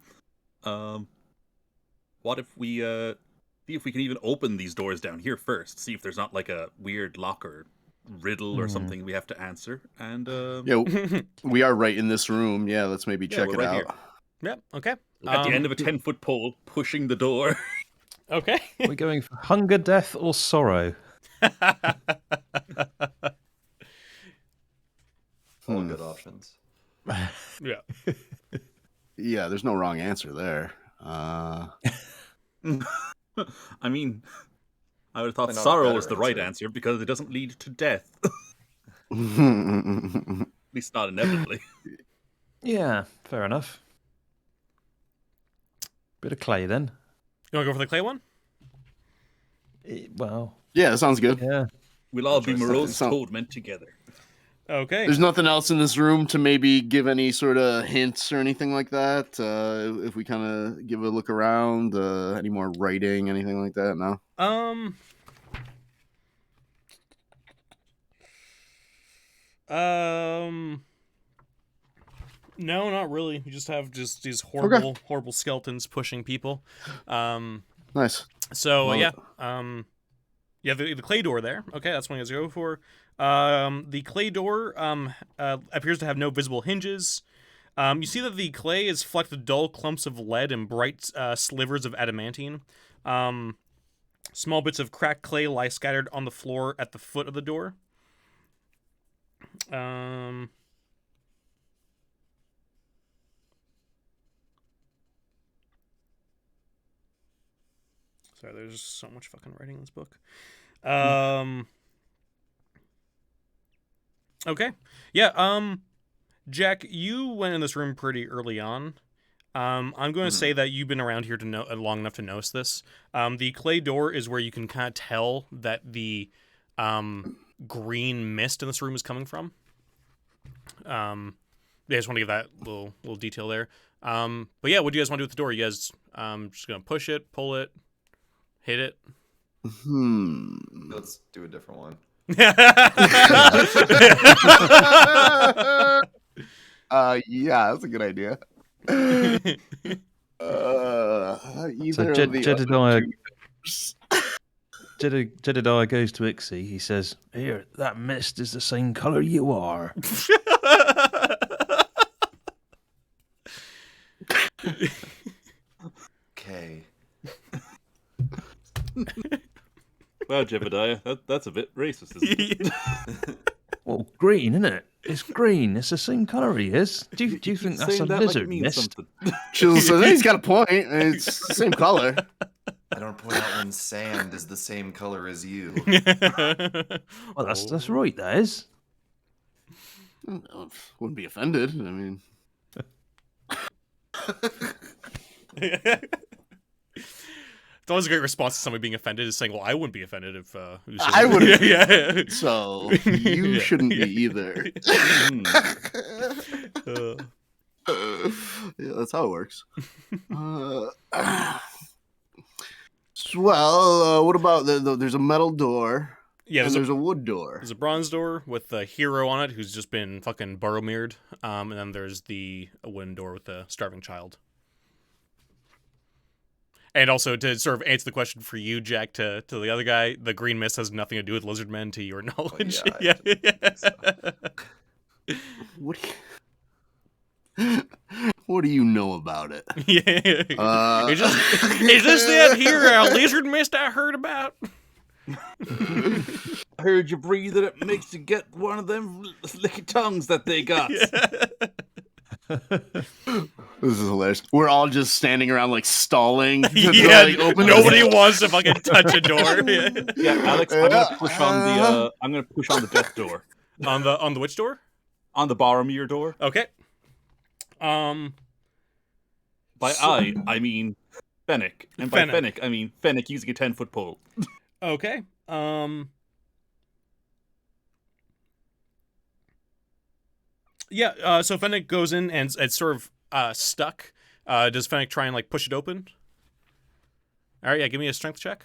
What if we see if we can even open these doors down here first, see if there's not like a weird lock or riddle or something we have to answer, and Yeah, we are right in this room. Yeah, let's maybe check we're it right out. here. Yep, okay. At the end of a 10-foot pole, pushing the door. Okay. We're going for hunger, death, or sorrow. All good options. Yeah. Yeah, there's no wrong answer there. I mean, I would have thought Probably not a sorrow better was the right answer. answer because it doesn't lead to death. At least not inevitably. Yeah, fair enough. Bit of clay then. You want to go for the clay one? Well, Yeah, that sounds good. yeah. We'll all be choice. morose Sound- toadmen together. Okay. There's nothing else in this room to maybe give any sort of hints or anything like that. If we kind of give a look around, any more writing, anything like that? No. No, not really. You just have these horrible skeletons pushing people. Nice. So Love yeah, it. yeah, the clay door there. Okay, that's one you guys go for. The clay door appears to have no visible hinges. You see that the clay is flecked with dull clumps of lead and bright slivers of adamantine. Small bits of cracked clay lie scattered on the floor at the foot of the door. Sorry, there's so much fucking writing in this book. Okay. Yeah, Jack, you went in this room pretty early on. I'm going to say that you've been around here to know long enough to notice this. The clay door is where you can kind of tell that the green mist in this room is coming from. Yeah, I just want to give that little detail there. But yeah, what do you guys want to do with the door? You guys just gonna push it, pull it, hit it? Let's do a different one. Yeah, that's a good idea. Either So of the other Jedediah goes to Ixie. He says, "Here, that mist is the same color you are." Okay. Well, Jebediah, that's a bit racist, isn't it? Well, green, isn't it? It's green. It's the same color he is. Do you think He's that's a saying that like it lizard means mist? something. Chill says, "Hey, he's got a point. It's the same color." I don't point out when sand is the same color as you. Well, that's right. That is. Wouldn't be offended. I mean, It's always a great response to somebody being offended is saying, "Well, I wouldn't be offended if I wouldn't. Yeah. So you Yeah. shouldn't be either. Yeah, that's how it works. Well, what about there's a metal door Yeah, and there's there's a wood door. There's a bronze door with a hero on it who's just been fucking Boromired. And then there's the wooden door with the starving child. And also, to sort of answer the question for you, Jack, to the other guy, the green mist has nothing to do with lizard men, to your knowledge. yeah, What do you know about it? Yeah. Is this that here lizard mist I heard about? I heard you breathe it, it makes you get one of them licky tongues that they got. This is hilarious. We're all just standing around like stalling. To, Yeah, like, open nobody this. wants to fucking touch a door. Yeah, Alex, I'm gonna push on the death door. On the which door? On the Boromir door. Okay. By I mean Fennec. And by Fennec. Fennec, I mean Fennec using a 10-foot pole. Okay. Yeah, so Fennec goes in and it's sort of stuck. Does Fennec try and like push it open? All right, yeah, give me a strength check.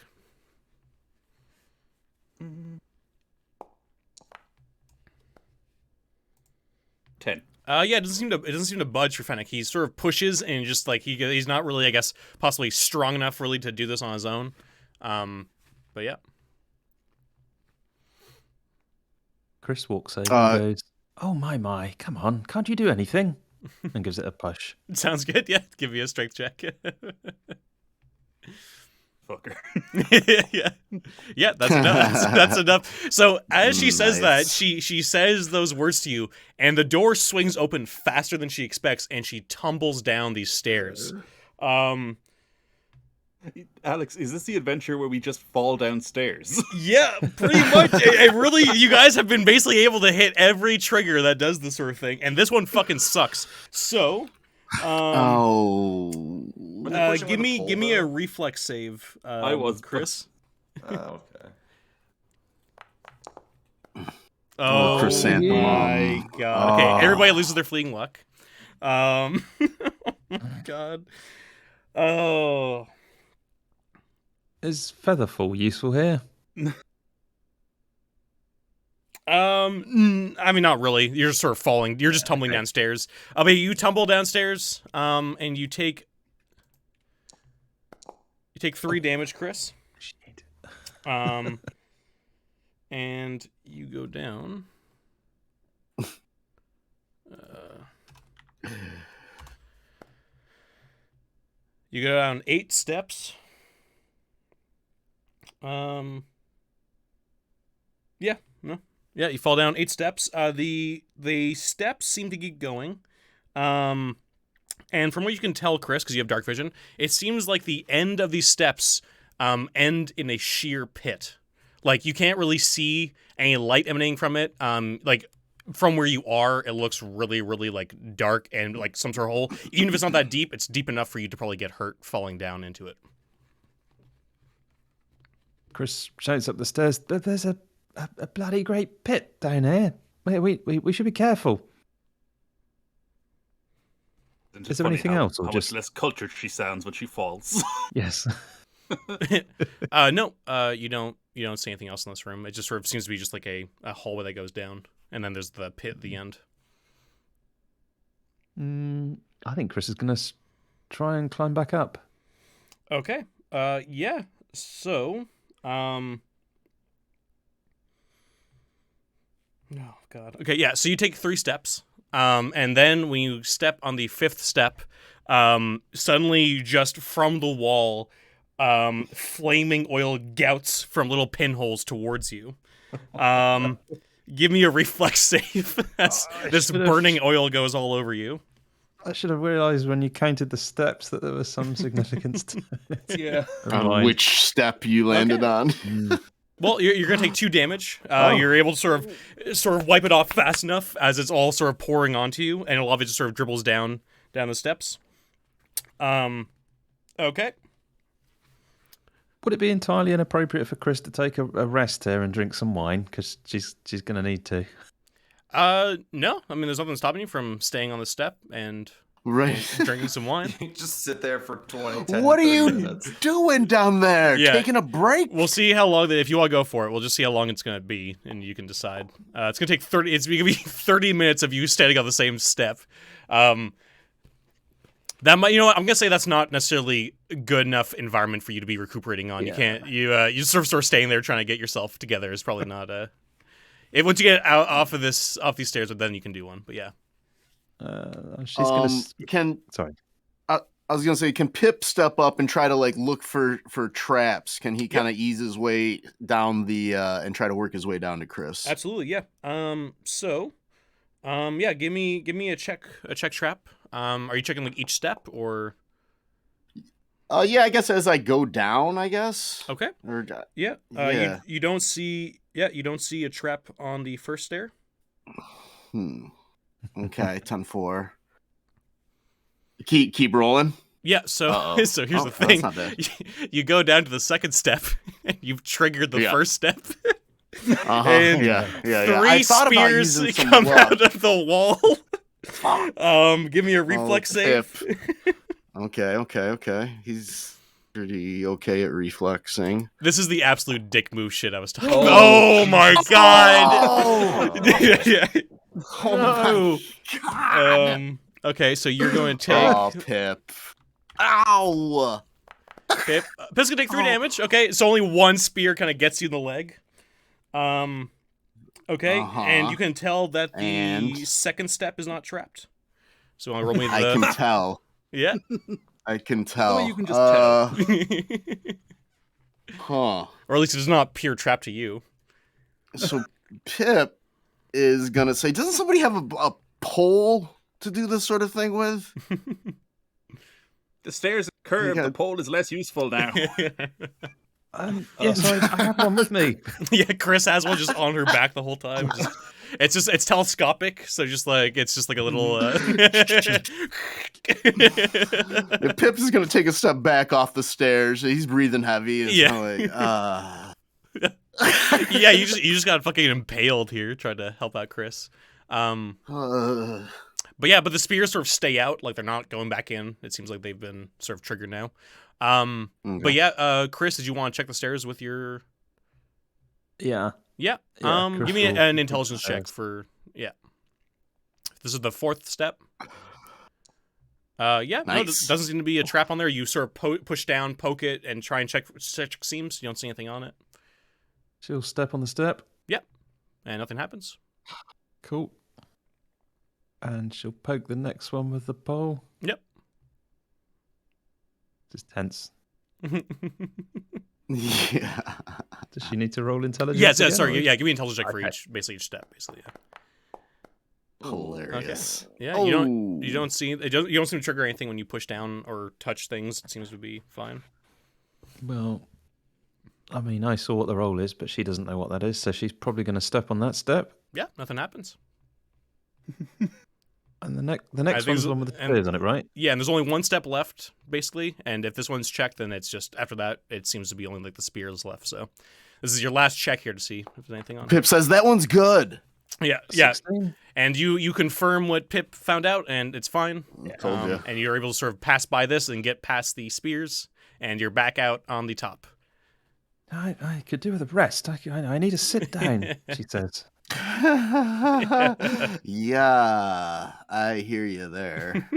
10. Yeah, it doesn't seem to budge for Fennec. He sort of pushes and just like he's not really, I guess, possibly strong enough really to do this on his own. But yeah. Chris walks over and goes, "Oh my, come on, can't you do anything?" And gives it a push. Sounds good. Yeah, give me a strength check. Fucker. yeah, that's enough. That's enough. So as she says that, Nice. she says those words to you, and the door swings open faster than she expects, and she tumbles down these stairs. Alex, is this the adventure where we just fall downstairs? Yeah, pretty much. It really, you guys have been basically able to hit every trigger that does this sort of thing, and this one fucking sucks. So, give me a reflex save. I was Chris. Okay. Oh Chrysanthemum. my god. Okay, everybody loses their fleeting luck. Oh my god. Oh. Is Featherfall useful here? I mean, not really. You're just sort of falling. You're just tumbling downstairs. But you tumble downstairs, and you take 3 damage, Chris. Shit. And you go down. You go down 8 steps. Yeah, you fall down 8 steps. The steps seem to keep going. And from what you can tell, Chris, because you have dark vision, it seems like the end of these steps end in a sheer pit. Like, you can't really see any light emanating from it. Like, from where you are, it looks really, really, like, dark and, like, some sort of hole. Even if it's not that deep, it's deep enough for you to probably get hurt falling down into it. Chris shouts up the stairs, "But there's a bloody great pit down here. We should be careful." It's Is there funny anything how- else, or how just- much less cultured she sounds when she falls. Yes. No, you don't see anything else in this room. It just sort of seems to be just like a hallway that goes down, and then there's the pit at the end. I think Chris is going to try and climb back up. Okay. Yeah. So, oh god. Okay, yeah. So you take 3 steps, and then when you step on the 5th step, suddenly just from the wall, flaming oil gouts from little pinholes towards you. Give me a reflex save as this burning oil goes all over you. I should have realised when you counted the steps that there was some significance to it. Yeah. Never mind. Which step you landed on? Well, you're gonna take 2 damage. Oh. You're able to sort of wipe it off fast enough as it's all sort of pouring onto you, and a lot of it just sort of dribbles down the steps. Okay. Would it be entirely inappropriate for Chris to take a rest here and drink some wine? Because she's going to need to. No. I mean, there's nothing stopping you from staying on the step and Right. drinking some wine. You just sit there for 20, 10, What are 30 you minutes. doing down there? Yeah. Taking a break? We'll see how long if you want to go for it. We'll just see how long it's gonna be, and you can decide. It's gonna take 30. It's gonna be 30 minutes of you standing on the same step. That might, I'm gonna say that's not necessarily a good enough environment for you to be recuperating on. You can't. You sort of staying there trying to get yourself together is probably not once you get out off these stairs, then you can do one. But yeah. She's gonna. Sorry. I was gonna say, can Pip step up and try to look for traps? Can he kind of ease his way down the and try to work his way down to Chris? Absolutely, yeah. Yeah. Give me a check trap. Are you checking each step or? Yeah, I guess as I go down, I guess. Okay. Or, Yeah. yeah. You don't see. Yeah, you don't see a trap on the first stair. Okay, 10-4. Keep rolling. Yeah. So so here's the thing. That's not bad. You go down to the second step, and you've triggered the first step. And Yeah. 3 I thought about spears using some come luck. out of the wall. Give me a reflex save. Pip. Okay. He's pretty okay at reflexing. This is the absolute dick move shit I was talking about. Oh my god! Oh, Yeah. oh my god! Okay, so you're going to take Oh, Pip. Ow! Pip. Pip's gonna take 3 damage. Okay, so only 1 spear kind of gets you in the leg. Okay, and you can tell that the second step is not trapped. So I'll roll me the. I can tell. Yeah. I can tell. you can just tell. Huh. Or at least it's not pure trap to you. So Pip is gonna say, doesn't somebody have a pole to do this sort of thing with? The stairs are curved. Yeah. The pole is less useful now. Yes, I have one with me. Yeah, Chris has one just on her back the whole time. It's telescopic, so it's just like a little. If Pip is gonna take a step back off the stairs, he's breathing heavy. It's Yeah. kinda Yeah, you just got fucking impaled here trying to help out Chris. But the spears sort of stay out, like they're not going back in. It seems like they've been sort of triggered now. Okay. But yeah, Chris, did you want to check the stairs with your? Yeah. Yeah. Yeah, Give me Chris will an check intelligence the check stairs. for This is the 4th step. Yeah, no, Nice. doesn't seem to be a trap on there. You sort of push down, poke it, and try and check seams. You don't see anything on it. She'll step on the step. Yep, and nothing happens. Cool. And she'll poke the next one with the pole. Yep. Just tense. Yeah. Does she need to roll intelligence? Yes, again, sorry. or- Yeah, give me an intelligence check for Okay. each step, basically. Yeah. Hilarious. Yeah, you don't seem to trigger anything when you push down or touch things. It seems to be fine. Well, I mean, I saw what the roll is, but she doesn't know what that is, so she's probably going to step on that step. Yeah, nothing happens. And the next think one's it's- the one with the and- spears on it, right? Yeah, and there's only 1 step left, basically. And if this one's checked, then it's just after that, it seems to be only the spears left. So this is your last check here to see if there's anything on it. Pip says that one's good. Yeah. 16? And you confirm what Pip found out, and it's fine. Told you. And you're able to sort of pass by this and get past the spears, and you're back out on the top. I could do with a rest. I need to sit down, she says. Yeah, I hear you there.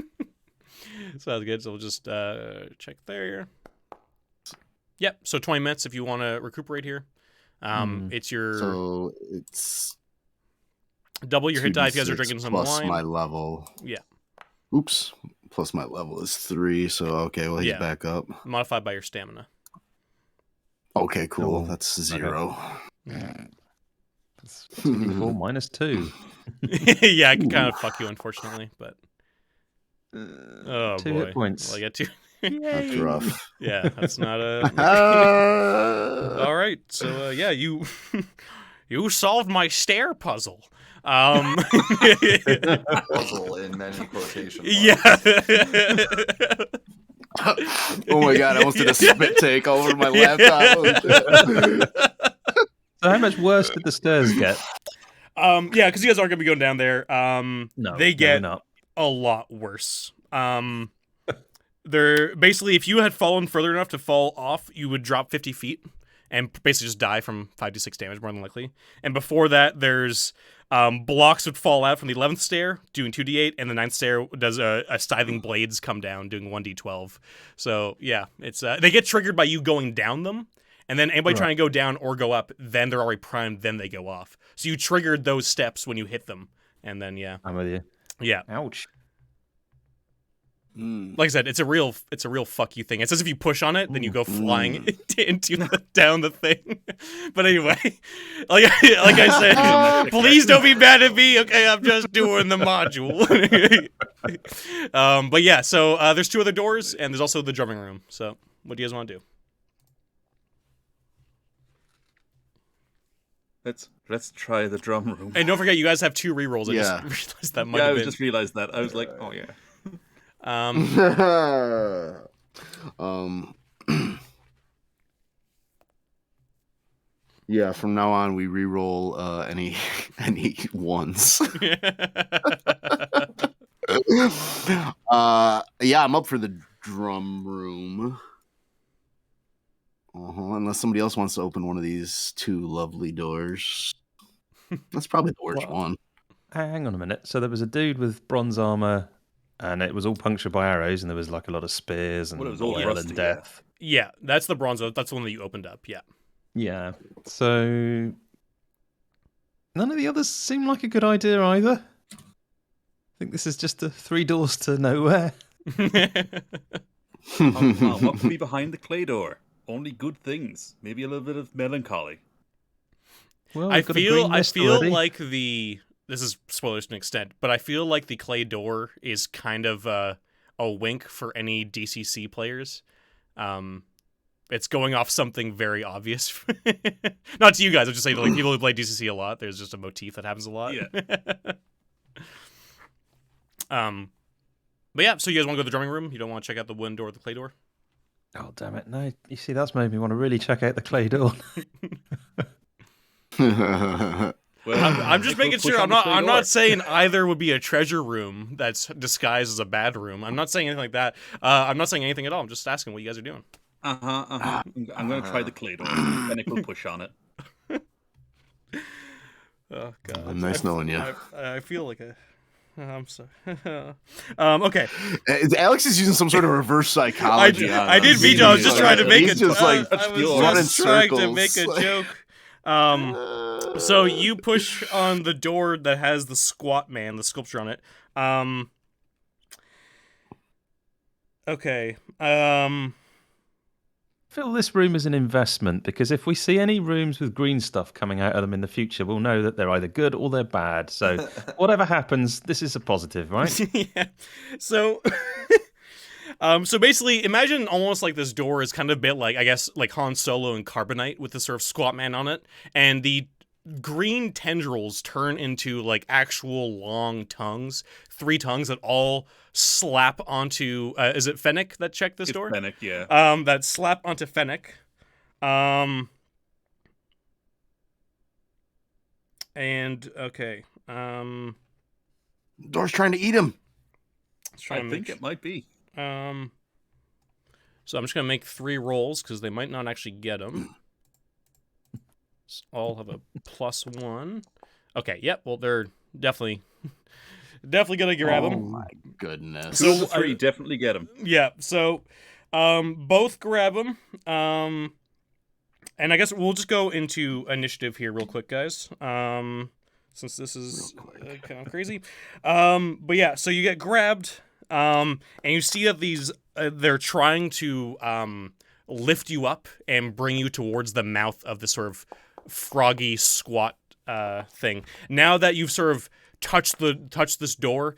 Sounds good. So we'll just check there. Yep. So 20 minutes if you want to recuperate here. It's your So it's double your hit die if you guys are 2d6 drinking some plus wine. my level. Yeah. Oops. Plus my level is 3, so okay, well, he's Yeah. back up. Modified by your stamina. Okay, cool. Oh, That's 0. That's 2d4 minus 2. Yeah, I can kind of fuck you, unfortunately, but oh 2 boy, hit points. Well, I get two. That's rough. Yeah, that's not a. All right, so yeah, you you solved my stair puzzle. Puzzle in many quotation marks. Yeah. Oh my god, I almost did a spit take over my laptop. So how much worse did the stairs get? Yeah, because you guys aren't gonna be going down there. No, They get not. a lot worse. They're basically, if you had fallen further enough to fall off, you would drop 50 feet and basically just die from 5d6 damage, more than likely. And before that, there's blocks would fall out from the 11th stair, doing 2d8, and the 9th stair does a scything blades come down, doing 1d12. So yeah, it's they get triggered by you going down them, and then anybody trying to go down or go up, then they're already primed, then they go off. So you triggered those steps when you hit them, and then yeah, I'm with you. yeah. Ouch. Like I said, it's a real fuck you thing. It's as if you push on it, then you go flying down the thing. But anyway, like I said, please don't be mad at me. Okay, I'm just doing the module. But yeah, so there's 2 other doors, and there's also the drumming room. So what do you guys want to do? Let's try the drum room. And don't forget, you guys have 2 rerolls. I Yeah. just realized that might Yeah, I have been. just realized that. I was like, oh yeah. Yeah, from now on we re-roll any ones. Yeah, I'm up for the drum room. Unless somebody else wants to open one of these 2 lovely doors. That's probably the worst one. Hang on a minute. So there was a dude with bronze armor, and it was all punctured by arrows, and there was like a lot of spears and Well, it was all oil rusty, and death. Yeah, that's the bronze. That's the one that you opened up. Yeah. Yeah. So none of the others seem like a good idea either. I think this is just 3 doors to nowhere. What could be behind the clay door? Only good things. Maybe a little bit of melancholy. Well, I we've got a green mist feel already. like this is spoilers to an extent, but I feel like the clay door is kind of a wink for any DCC players. It's going off something very obvious. Not to you guys, I'm just saying, like, people who play DCC a lot, there's just a motif that happens a lot. Yeah. But yeah, so you guys want to go to the drumming room? You don't want to check out the wooden door or the clay door? Oh, damn it. No, you see, that's made me want to really check out the clay door. Well, I'm just making push sure. on the clay I'm door. not saying either would be a treasure room that's disguised as a bad room. I'm not saying anything like that. I'm not saying anything at all. I'm just asking what you guys are doing. I'm going to try the clay door. And it will push on it. Oh god. Nice knowing you. I feel like I'm sorry. Okay. Alex is using some sort of reverse psychology. I did veto. I was just trying to make He's it. just like I was running just trying to circles. make a joke. So you push on the door that has the squat man, the sculpture on it. Okay. I feel this room is an investment because if we see any rooms with green stuff coming out of them in the future, we'll know that they're either good or they're bad. So whatever happens, this is a positive, right? Yeah. So so basically imagine almost like this door is kind of a bit like, I guess, like Han Solo and Carbonite with the sort of squat man on it, and the green tendrils turn into like actual long tongues, 3 tongues that all slap onto is it Fennec that checked this door? Fennec, yeah. That slap onto Fennec. And okay. Door's trying to eat him. Let's try I and think make- it might be. So I'm just gonna make 3 rolls because they might not actually get them. All have a +1. Okay, yep. Well, they're definitely gonna grab Oh them. my goodness. Two of the So, 3 definitely get him. Yeah. So Both grab him. And I guess we'll just go into initiative here real quick, guys. Since this is kind of crazy. But yeah, so you get grabbed, and you see that these they're trying to lift you up and bring you towards the mouth of this sort of froggy squat thing. Now that you've sort of touched this door,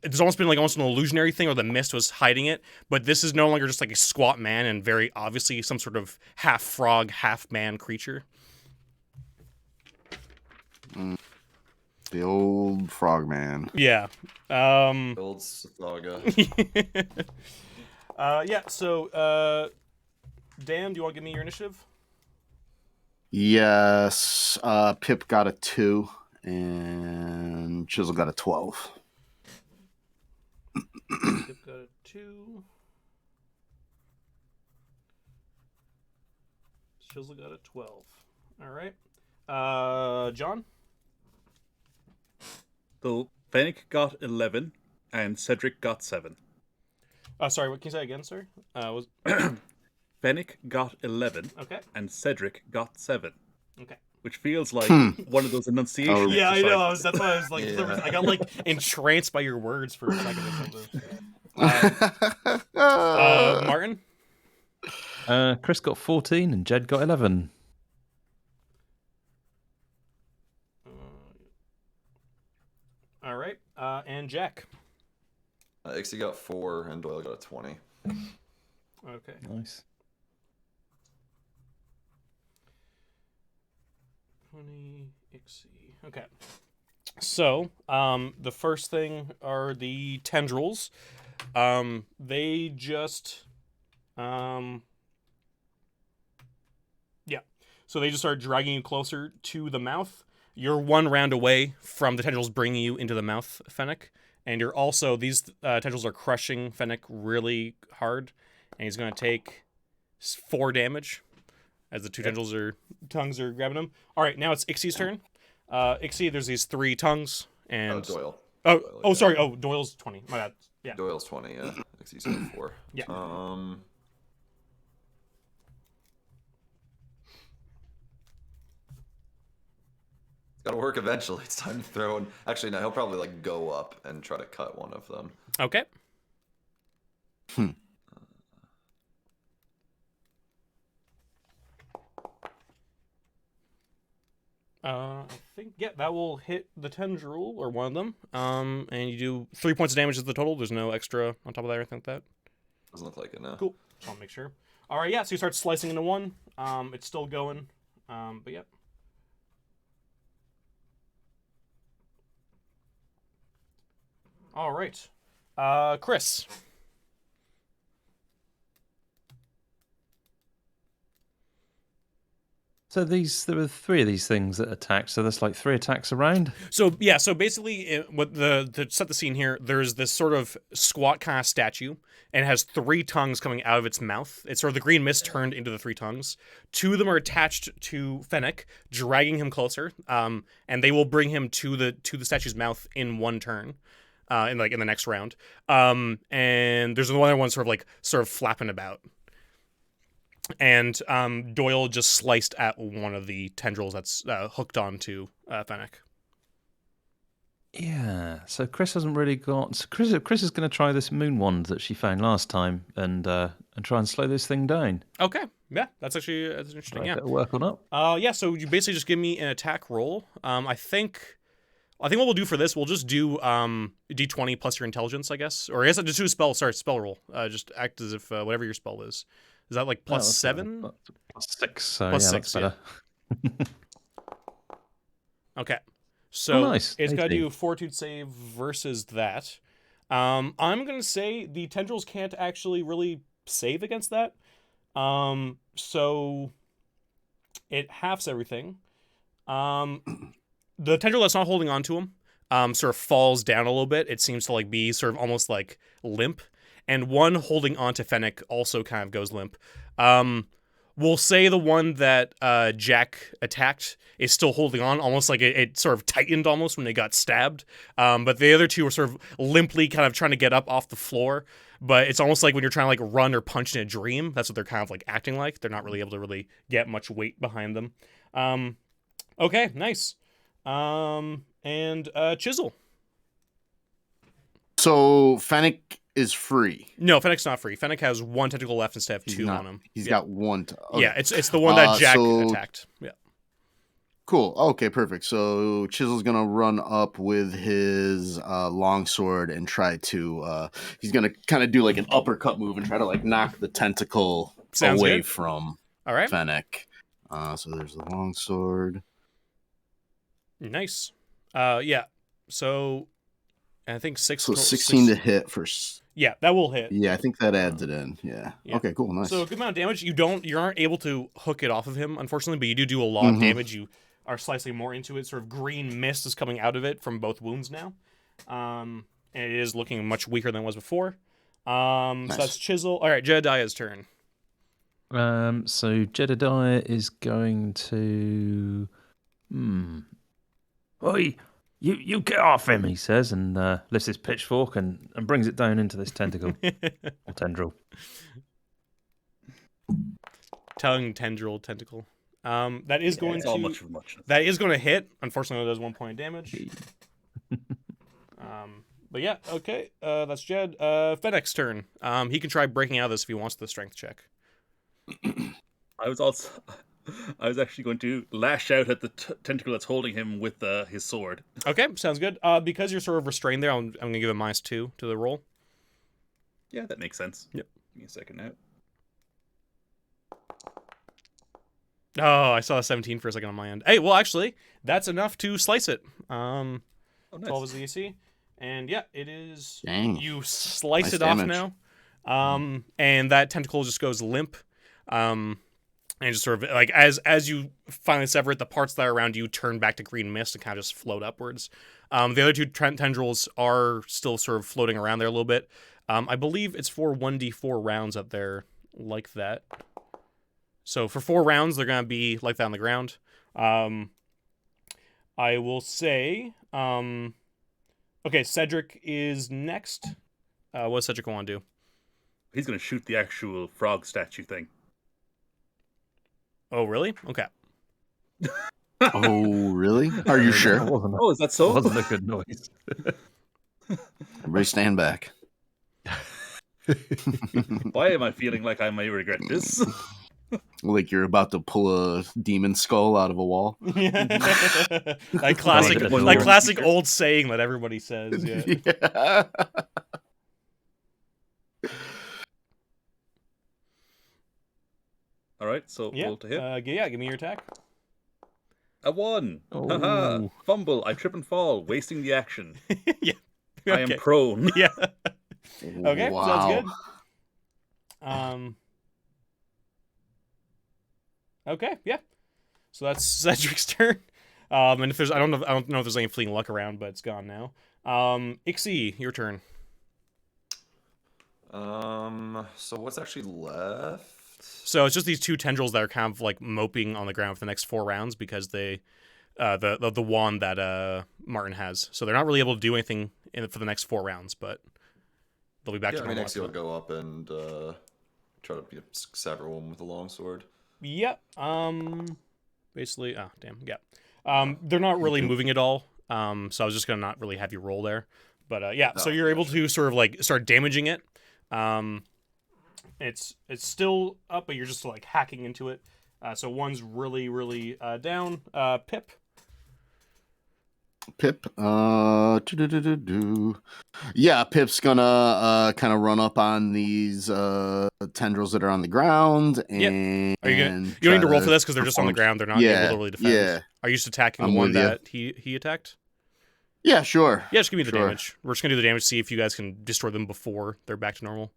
it's almost been like almost an illusionary thing, or the mist was hiding it. But this is no longer just like a squat man, and very obviously some sort of half frog, half man creature. The old frogman. Yeah. Old saga. Yeah. So, Dan, do you want to give me your initiative? Yes. Pip got a 2, and Chisel got a 12. Pip got a 2. Chisel got a 12. All right. John? So Fennec got 11, and Cedric got 7. Sorry, what can you say again, sir? Was Fennec got 11, okay. and Cedric got 7. Okay. Which feels like one of those enunciation. Oh, Yeah, I know. exercises. That's why I was like, Yeah. I got like entranced by your words for a second or something. Martin? Chris got 14 and Jed got 11. All right. And Jack? Ixie got 4, and Doyle got a 20. Okay. Nice. 20 Ixie. Okay. So, the first thing are the tendrils. They just, yeah. So they just start dragging you closer to the mouth. You're one round away from the tendrils bringing you into the mouth, Fennec. And you're also, these tendrils are crushing Fennec really hard. And he's going to take 4 damage as the two tongues are grabbing him. All right, now it's Ixie's turn. Ixie, there's these 3 tongues. And Doyle. Oh, sorry. Oh, Doyle's 20. My bad. Yeah. Doyle's 20, yeah. Ixie's got 4. Yeah. Gotta work eventually. It's time to throw in. Actually, no, he'll probably like go up and try to cut one of them. Okay. I think, yeah, that will hit the tendril, or one of them. And you do 3 points of damage as the total. There's no extra on top of that or anything like that. Doesn't look like it, no. Cool. Just want to make sure. All right, yeah, so you start slicing into one. It's still going. But yeah. All right. Chris. So there were 3 of these things that attacked. So there's like 3 attacks around. So yeah, so basically, to set the scene here, there's this sort of squat kind of statue, and it has 3 tongues coming out of its mouth. It's sort of the green mist turned into the 3 tongues. 2 of them are attached to Fennec, dragging him closer, and they will bring him to the statue's mouth in one turn, in the next round. And there's another one sort of flapping about. And Doyle just sliced at one of the tendrils that's hooked onto Fennec. Yeah. So Chris hasn't really got. So Chris is going to try this moon wand that she found last time and try and slow this thing down. Okay. Yeah, that's interesting. Right, Yeah. better work on up. Yeah. So you basically just give me an attack roll. I think what we'll do for this, we'll just do D20 plus your intelligence, I guess, or I guess just do a spell roll. Just act as if whatever your spell is. Is that like plus 7? Plus 6. So Plus yeah, 6, that's better. Okay. So nice. it's got to 18. do a fortitude save versus that. I'm going to say the tendrils can't actually really save against that. So it halves everything. The tendril that's not holding on to him sort of falls down a little bit. It seems to be sort of almost like limp. And one holding onto Fennec also kind of goes limp. We'll say the one that Jack attacked is still holding on, almost like it sort of tightened almost when they got stabbed. But the other 2 were sort of limply kind of trying to get up off the floor. but it's almost like when you're trying to like run or punch in a dream. That's what they're kind of like acting like. They're not really able to really get much weight behind them. Okay, nice. And Chisel. So Fennec is free. No, Fennec's not free. Fennec has 1 tentacle left instead of 2 on him. He's Yeah. got 1. Yeah, it's the one that Jack attacked. Yeah. Cool. Okay, perfect. So Chisel's gonna run up with his longsword and try to. He's gonna kind of do like an uppercut move and try to like knock the tentacle Sounds away good. from All right. Fennec. So there's the longsword. Nice. Yeah. So I think 6. So 16 to hit for. Yeah, that will hit. Yeah, I think that adds it in. Yeah. Yeah. Okay. Cool. Nice. So a good amount of damage. You aren't able to hook it off of him, unfortunately, but you do a lot of damage. You are slicing more into it. Sort of green mist is coming out of it from both wounds now. And it is looking much weaker than it was before. Nice. So that's Chisel. All right, Jedediah's turn. So Jedediah is going to. Oi, you get off him, he says, and lifts his pitchfork and brings it down into this tentacle or tendril. Tendril, tentacle. That is going It's to all much of muchness. that is going to hit. Unfortunately, it does 1 point of damage. But yeah, okay. That's Jed. Fennec's turn. He can try breaking out of this if he wants the strength check. I was actually going to lash out at the tentacle that's holding him with his sword. Okay, sounds good. Because you're sort of restrained there, I'm going to give a -2 to the roll. Yeah, that makes sense. Yep. Give me a second now. Oh, I saw a 17 for a second on my end. Hey, well, actually, that's enough to slice it. Oh, nice. 12 is the AC. And yeah, it is. Dang. You slice Nice it damage. off now. And that tentacle just goes limp. And just sort of like as you finally sever it, the parts that are around you turn back to green mist and kind of just float upwards. The other 2 tendrils are still sort of floating around there a little bit. I believe it's for 1d4 rounds up there like that. So for 4 rounds, they're going to be like that on the ground. I will say, okay, Cedric is next. What does Cedric want to do? He's going to shoot the actual frog statue thing. Oh, really? Okay. Oh, really? Are you sure? Oh, is that so? Wasn't a good noise. Everybody stand back. Why am I feeling like I may regret this? Like you're about to pull a demon skull out of a wall. Like classic old saying that everybody says. Yeah. Yeah. All right, so Yeah. roll to hit. Give me your attack. A 1. Oh. Haha. Fumble. I trip and fall, wasting the action. Yeah. I am prone. Yeah. Okay, Wow. sounds good. Okay, yeah. So that's Cedric's turn. And if there's, I don't know if there's any fleeting luck around, but it's gone now. Ixie, your turn. So what's actually left? So it's just these 2 tendrils that are kind of like moping on the ground for the next 4 rounds because they, the wand that Martin has. So they're not really able to do anything for the next 4 rounds, but they'll be back Yeah, to I mean, normal. Ixie will go up and try to sever one with a longsword. Yep. Basically, oh damn, yeah. They're not really moving at all. So I was just gonna not really have you roll there, but yeah. So you're able to sort of like start damaging it. It's still up, but you're just like hacking into it. So one's really down. Pip. Pip. Yeah, Pip's gonna kind of run up on these tendrils that are on the ground. And Are you gonna? You don't need to roll for this because they're just on the ground. They're not Yeah, able to really defend. yeah. Are you just attacking I'm the one with you. that he attacked? Yeah, sure. Yeah, just give me the Sure. damage. We're just gonna do the damage. See if you guys can destroy them before they're back to normal.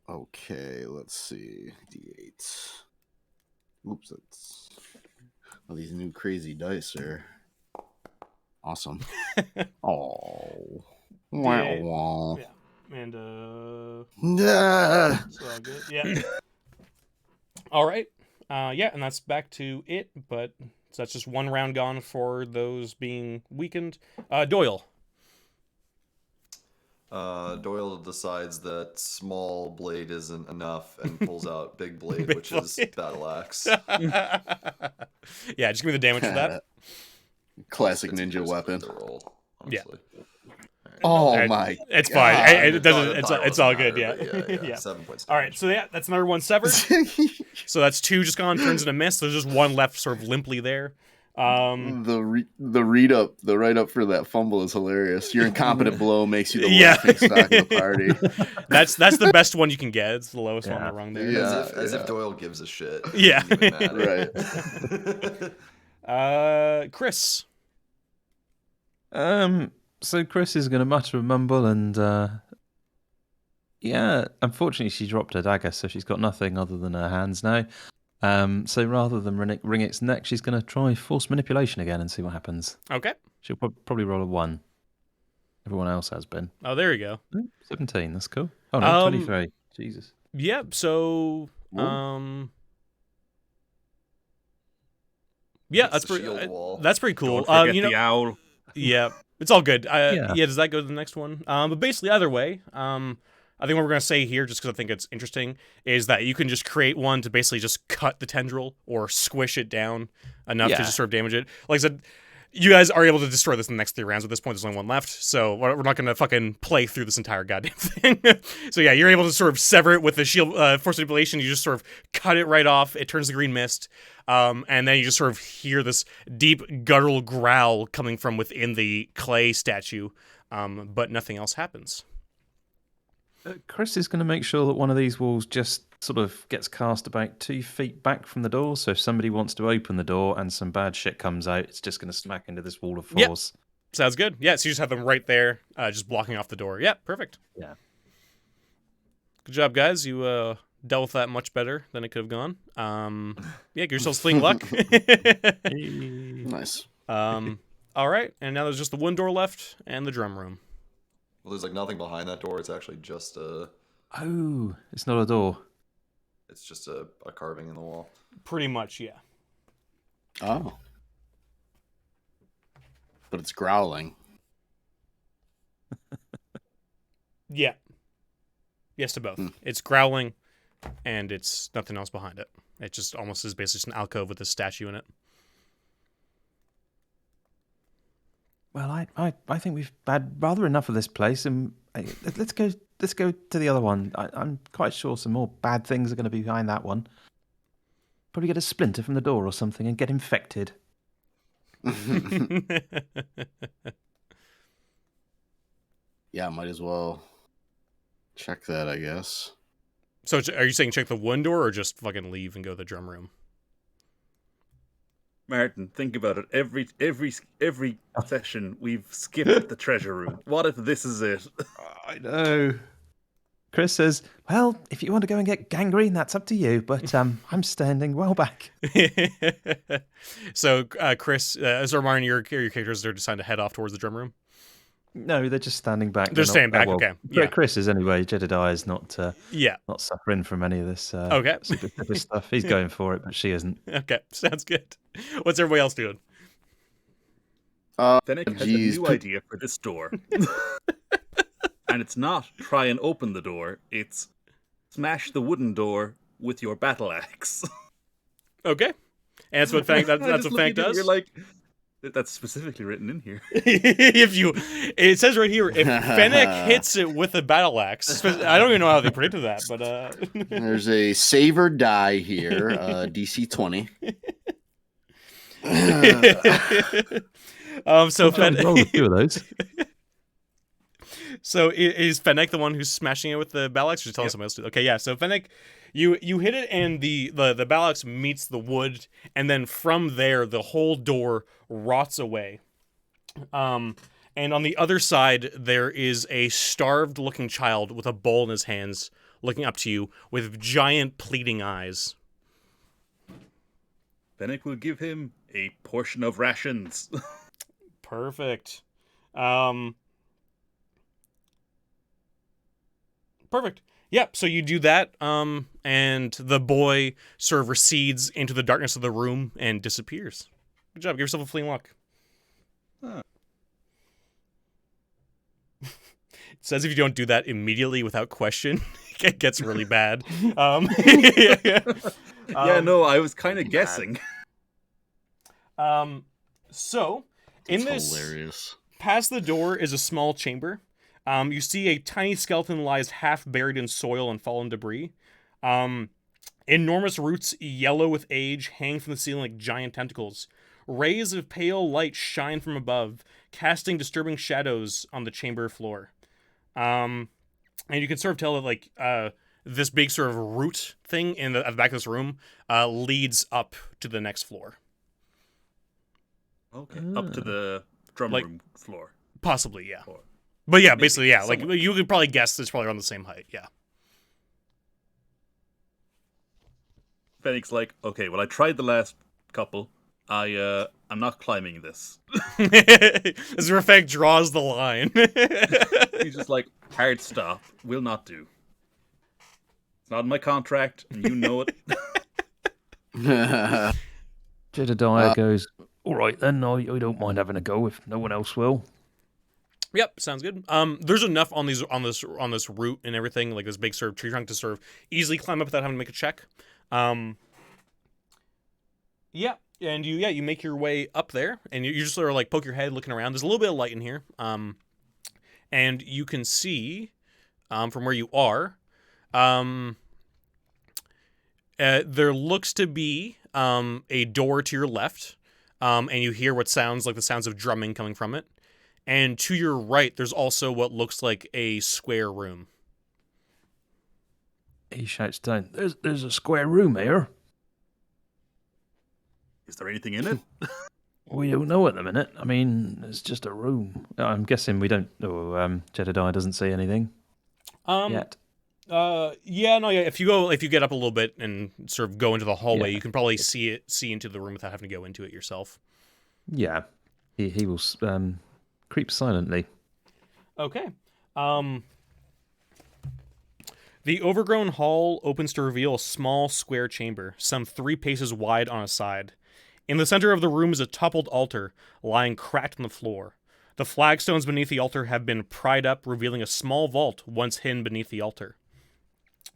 Okay, let's see. D8. Oops, that's. Oh, these new crazy dice are awesome. Oh. Wah, Yeah. wah. Yeah. And Nah. it's all good. Yeah. All right. Yeah, and that's back to it, but so that's just 1 round gone for those being weakened. Doyle. Doyle decides that small blade isn't enough and pulls out big blade, Big which is blade. battle axe. Yeah, just give me the damage for that. Classic It's ninja just weapon. the roll, Yeah. honestly. Oh Alright, my! it's God. fine. It doesn't. The It's die it's all doesn't good. matter, Yeah. but yeah. Yeah. 7 points. All right. damage. So yeah, that's another one severed. So that's 2 just gone. Turns into miss. There's just 1 left, sort of limply there. The write up for that fumble is hilarious. Your incompetent blow makes you the Yeah. laughing stock of the party. That's the best one you can get. It's the lowest one on Yeah. the rung there. Yeah. As if Doyle gives a shit. It Yeah. doesn't even matter. Right. Chris. So Chris is going to mutter and mumble, and yeah, unfortunately she dropped her dagger, so she's got nothing other than her hands now. So rather than wring its neck, she's going to try force manipulation again and see what happens. Okay. She'll probably roll a 1. Everyone else has been. Oh, there you go. 17, that's cool. Oh no, 23. Jesus. Yeah. So. Yeah, It's that's the pretty. shield wall. That's pretty cool. Don't forget You know. the owl. Yeah, it's all good. Yeah. Yeah, does that go to the next one? But basically, either way, I think what we're gonna say here, just because I think it's interesting, is that you can just create one to basically just cut the tendril or squish it down enough to Yeah. just sort of damage it. Like I said, you guys are able to destroy this in the next 3 rounds. At this point, there's only 1 left, so we're not gonna fucking play through this entire goddamn thing. So yeah, you're able to sort of sever it with the shield force manipulation. You just sort of cut it right off. It turns to green mist. And then you just sort of hear this deep guttural growl coming from within the clay statue, but nothing else happens. Chris is going to make sure that one of these walls just sort of gets cast about 2 feet back from the door. So if somebody wants to open the door and some bad shit comes out, it's just going to smack into this wall of Yep. force. Sounds good. Yeah, so you just have them right there, just blocking off the door. Yeah, perfect. Yeah. Good job, guys. You dealt with that much better than it could have gone. Yeah, give yourselves fleeing luck. Nice. All right, and now there's just the 1 door left and the drum room. Well, there's like nothing behind that door. It's actually just a Oh, it's not a door. carving in the wall. Pretty much, yeah. Oh. But it's growling. Yeah. Yes to both. It's growling, and it's nothing else behind it. It just almost is basically just an alcove with a statue in it. Well, I think we've had rather enough of this place, and let's go to the other one. I'm quite sure some more bad things are going to be behind that one. Probably get a splinter from the door or something and get infected. Yeah, might as well check that, I guess. So are you saying check the 1 door or just fucking leave and go to the drum room? Martin, think about it. Every session we've skipped the treasure room. What if this is it? I know. Chris says, "Well, if you want to go and get gangrene, that's up to you. But I'm standing well back." So, Chris, as a reminder, your characters are deciding to head off towards the drum room. No, they're just standing back. They're staying back. Okay. Yeah. Chris is anyway. Jedediah is not Yeah. not suffering from any of this Okay. super stuff. He's going for it, but she isn't. Okay. Sounds good. What's everybody else doing? Fennec has a new idea for this door. And it's not try and open the door, it's smash the wooden door with your battle axe. Okay. And that's what Fang. That's what Fang does. You're like, that's specifically written in here. It says right here, if Fennec hits it with a battle axe. I don't even know how they predicted that, but There's a saver die here, DC 20. So Roll a few of those. So is Fennec the one who's smashing it with the battle axe, or just telling somebody else to? Okay, yeah. So Fennec, you hit it, and the battle axe meets the wood, and then from there, the whole door rots away. And on the other side, there is a starved-looking child with a bowl in his hands, looking up to you with giant pleading eyes. Fennec will give him a portion of rations. Perfect. Perfect. Yep, so you do that, and the boy sort of recedes into the darkness of the room and disappears. Good job. Give yourself a fleeing luck. Huh. Says if you don't do that immediately without question, it gets really bad. Yeah, no, I was kind of guessing. So, in It's this, hilarious. past the door is a small chamber. You see a tiny skeleton lies half buried in soil and fallen debris. Enormous roots, yellow with age, hang from the ceiling like giant tentacles. Rays of pale light shine from above, casting disturbing shadows on the chamber floor. And you can sort of tell that, like, this big sort of root thing at the back of this room leads up to the next floor. Okay, up to the drum Like- room floor. Possibly, yeah. Or But yeah, maybe basically, yeah. Like, somewhere. you could probably guess it's probably around the same height, yeah. Fennec's like, okay, well, I tried the last couple. I'm not climbing this. As Rafek draws the line. He's just like, hard stop. Will not do. It's not in my contract, and you know it. Jedediah goes, all right then, I don't mind having a go if no one else will. Yep, sounds good. There's enough on this route and everything, like this big sort of tree trunk, to sort of easily climb up without having to make a check. Yeah, and you make your way up there, and you just sort of like poke your head, looking around. There's a little bit of light in here, and you can see, from where you are, there looks to be a door to your left, and you hear what sounds like the sounds of drumming coming from it. And to your right, there's also what looks like a square room. He shouts down, there's a square room here. Is there anything in it? We don't know at the minute. I mean, it's just a room. I'm guessing we don't. Jedediah doesn't see anything yet. Yeah. If you get up a little bit and sort of go into the hallway, Yeah. you can probably see into the room without having to go into it yourself. Yeah, he will creep silently. Okay. The overgrown hall opens to reveal a small square chamber, some 3 paces wide on a side. In the center of the room is a toppled altar, lying cracked on the floor. The flagstones beneath the altar have been pried up, revealing a small vault once hidden beneath the altar.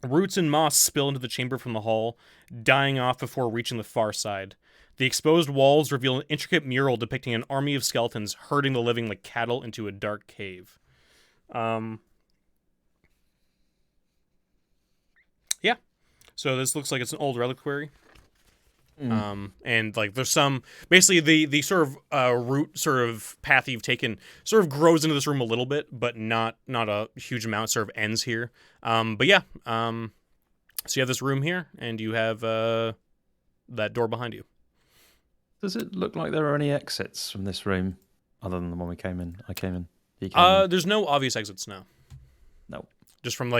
Roots and moss spill into the chamber from the hall, dying off before reaching the far side. The exposed walls reveal an intricate mural depicting an army of skeletons herding the living like cattle into a dark cave. Yeah. So this looks like it's an old reliquary. And like there's some basically the sort of route sort of path you've taken sort of grows into this room a little bit, but not a huge amount. Sort of ends here. But yeah. So you have this room here, and you have that door behind you. Does it look like there are any exits from this room other than the one we came in? I came in. He came in. There's no obvious exits now. No. Just from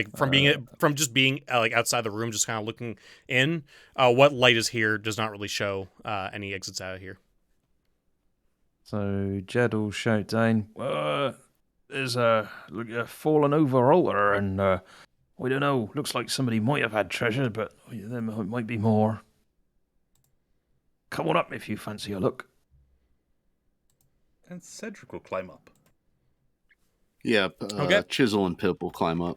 just being like outside the room, just kind of looking in. What light is here does not really show any exits out of here. So Jed will shout down, there's a fallen over altar, and we don't know. Looks like somebody might have had treasure, but there might be more. Come on up if you fancy a look. And Cedric will climb up. Yep. Okay. Chisel and Pip will climb up.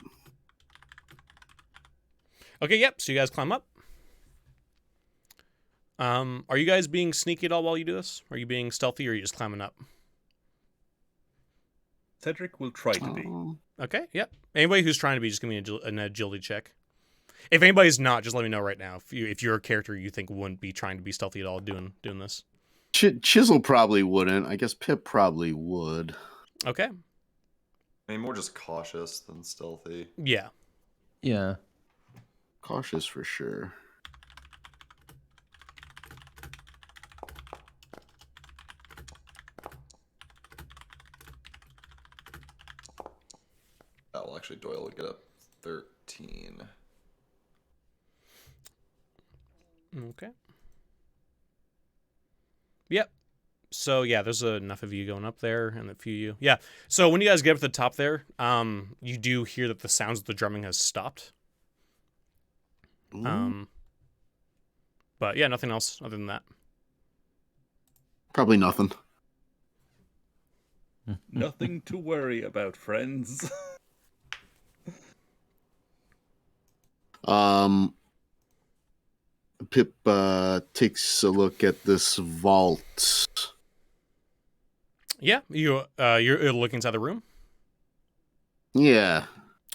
Okay, yep. So you guys climb up. Are you guys being sneaky at all while you do this? Are you being stealthy, or are you just climbing up? Cedric will try to be. Okay, yep. Anybody who's trying to be, just give me an agility check. If anybody's not, just let me know right now. If you're a character you think wouldn't be trying to be stealthy at all doing this. Chisel probably wouldn't. I guess Pip probably would. Okay. I mean, more just cautious than stealthy. Yeah. Yeah. Cautious for sure. Oh, well, actually, Doyle would get up 13. Okay. Yep. So yeah, there's enough of you going up there, and a few of you. Yeah. So when you guys get up to the top there, you do hear that the sounds of the drumming has stopped. But yeah, nothing else other than that. Probably nothing. Nothing to worry about, friends. Um, Pip takes a look at this vault. Yeah, you're looking inside the room. Yeah.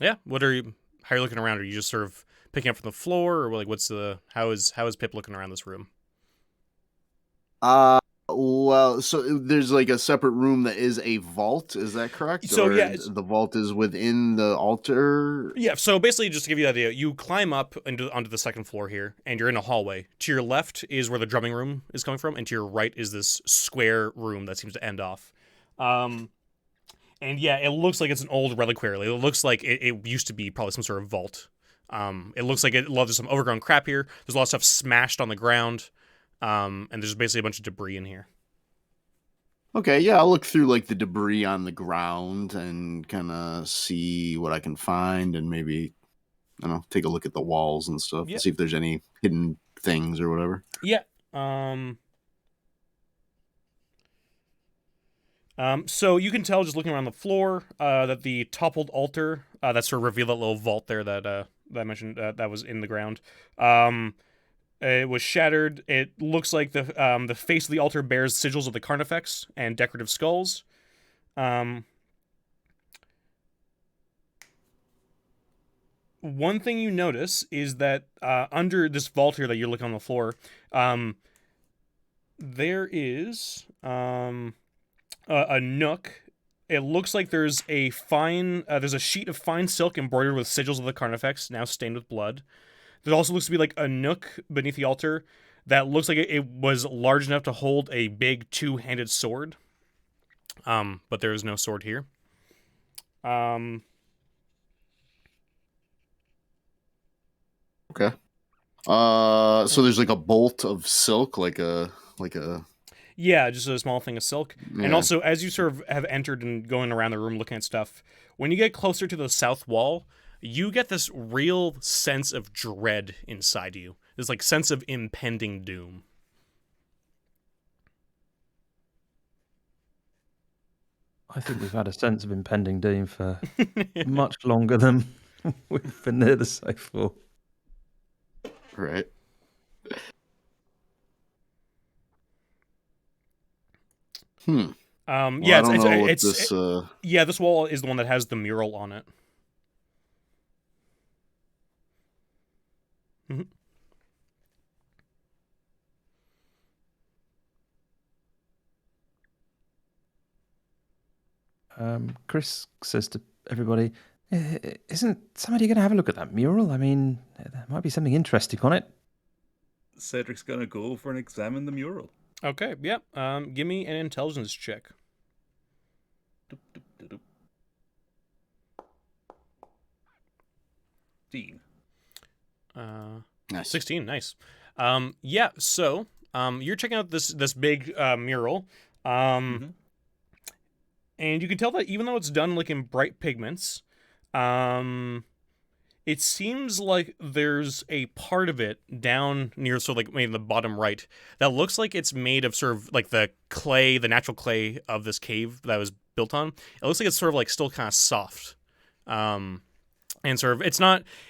Yeah, what are you? How are you looking around? Are you just sort of picking up from the floor, or like what's the how is Pip looking around this room? Well, so there's like a separate room that is a vault. Is that correct? So Or yeah, the vault is within the altar? yeah. So basically, just to give you the idea, you climb up onto the second floor here, and you're in a hallway. To your left is where the drumming room is coming from, and to your right is this square room that seems to end off. And yeah, it looks like it's an old reliquary. It looks like it used to be probably some sort of vault. It looks like there's some overgrown crap here. There's a lot of stuff smashed on the ground. And there's basically a bunch of debris in here. Okay, yeah, I'll look through like the debris on the ground and kind of see what I can find, and maybe I don't know, take a look at the walls and stuff, Yeah. see if there's any hidden things or whatever. Yeah. So you can tell just looking around the floor that the toppled altar that sort of revealed that little vault there that I mentioned that was in the ground. It was shattered. It looks like the face of the altar bears sigils of the Carnifex and decorative skulls. One thing you notice is that under this vault here that you're looking on the floor, there is a nook. It looks like there's a sheet of fine silk embroidered with sigils of the Carnifex, now stained with blood. There also looks to be like a nook beneath the altar that looks like it was large enough to hold a big two-handed sword. But there is no sword here. Okay. So there's like a bolt of silk, like a Yeah, just a small thing of silk. yeah. And also, as you sort of have entered and going around the room looking at stuff, when you get closer to the south wall, you get this real sense of dread inside you. This like sense of impending doom. I think we've had a sense of impending doom for much longer than we've been near the safe for. Right. Yeah, Well, I don't know what this. Yeah, this wall is the one that has the mural on it. Mm-hmm. Chris says to everybody, isn't somebody going to have a look at that mural? I mean, there might be something interesting on it. Cedric's gonna go over and examine the mural. Okay, yeah. Give me an intelligence check. Doop, doop, doop, doop. 16. Nice. 16, nice. Yeah, so you're checking out this big mural. And you can tell that even though it's done like in bright pigments, it seems like there's a part of it down near sort of like maybe the bottom right that looks like it's made of sort of like the clay, the natural clay of this cave that was built on. It looks like it's sort of like still kind of soft. And sort of it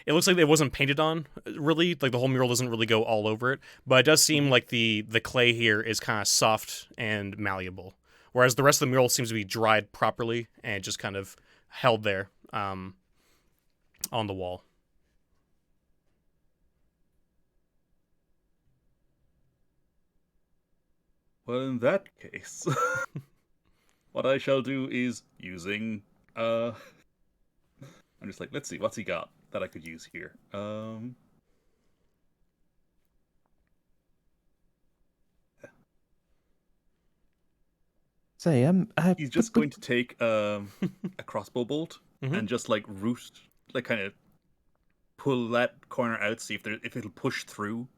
looks like it wasn't painted on really, like the whole mural doesn't really go all over it, but it does seem like the clay here is kind of soft and malleable, whereas the rest of the mural seems to be dried properly and just kind of held there on the wall. Well, in that case, what I shall do is using I'm just like, let's see, what's he got that I could use here? Say, He's just going to take a crossbow bolt Mhm. and just like kind of pull that corner out, see if it'll push through.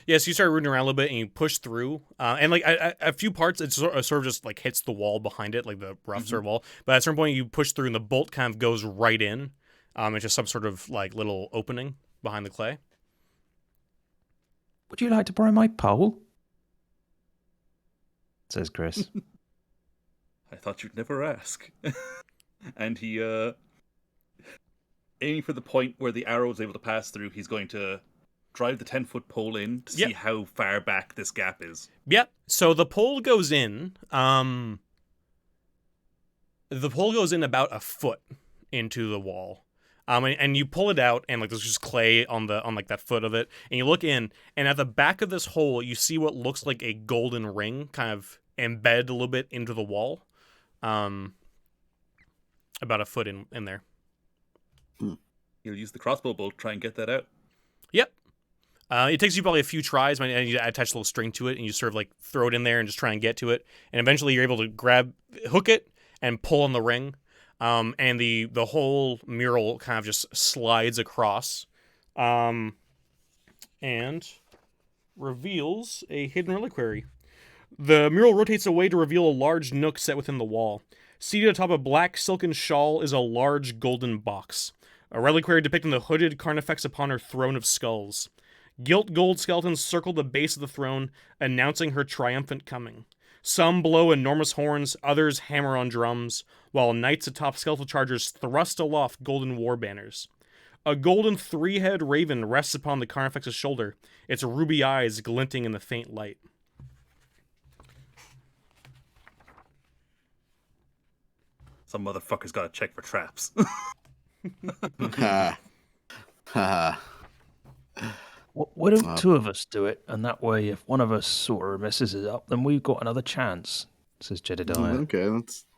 Yeah, so you start rooting around a little bit and you push through, and like a few parts, it sort of just like hits the wall behind it, like the rough sort of wall. But at a certain point, you push through and the bolt kind of goes right in. It's just some sort of like little opening behind the clay. would you like to borrow my pole? Says Chris. I thought you'd never ask. And he aiming for the point where the arrow is able to pass through, he's going to drive the 10-foot pole in to see how far back this gap is. Yep. So the pole goes in. The pole goes in about a foot into the wall. And you pull it out, and like there's just clay on like that foot of it, and you look in, and at the back of this hole, you see what looks like a golden ring, kind of embedded a little bit into the wall, about a foot in there. You'll use the crossbow bolt to try and get that out. Yep. It takes you probably a few tries, and you attach a little string to it, and you sort of like throw it in there and just try and get to it, and eventually you're able to hook it, and pull on the ring. And the whole mural kind of just slides across, and reveals a hidden reliquary. The mural rotates away to reveal a large nook set within the wall. Seated atop a black silken shawl is a large golden box, a reliquary depicting the hooded Carnifex upon her throne of skulls. Gilt gold skeletons circle the base of the throne, announcing her triumphant coming. Some blow enormous horns, others hammer on drums, while knights atop skeletal chargers thrust aloft golden war banners. A golden three-headed raven rests upon the Carnifex's shoulder, its ruby eyes glinting in the faint light. Some motherfucker's got to check for traps. Ha. Ha. Why don't two of us do it? And that way, if one of us sort of messes it up, then we've got another chance, says Jedediah. Okay,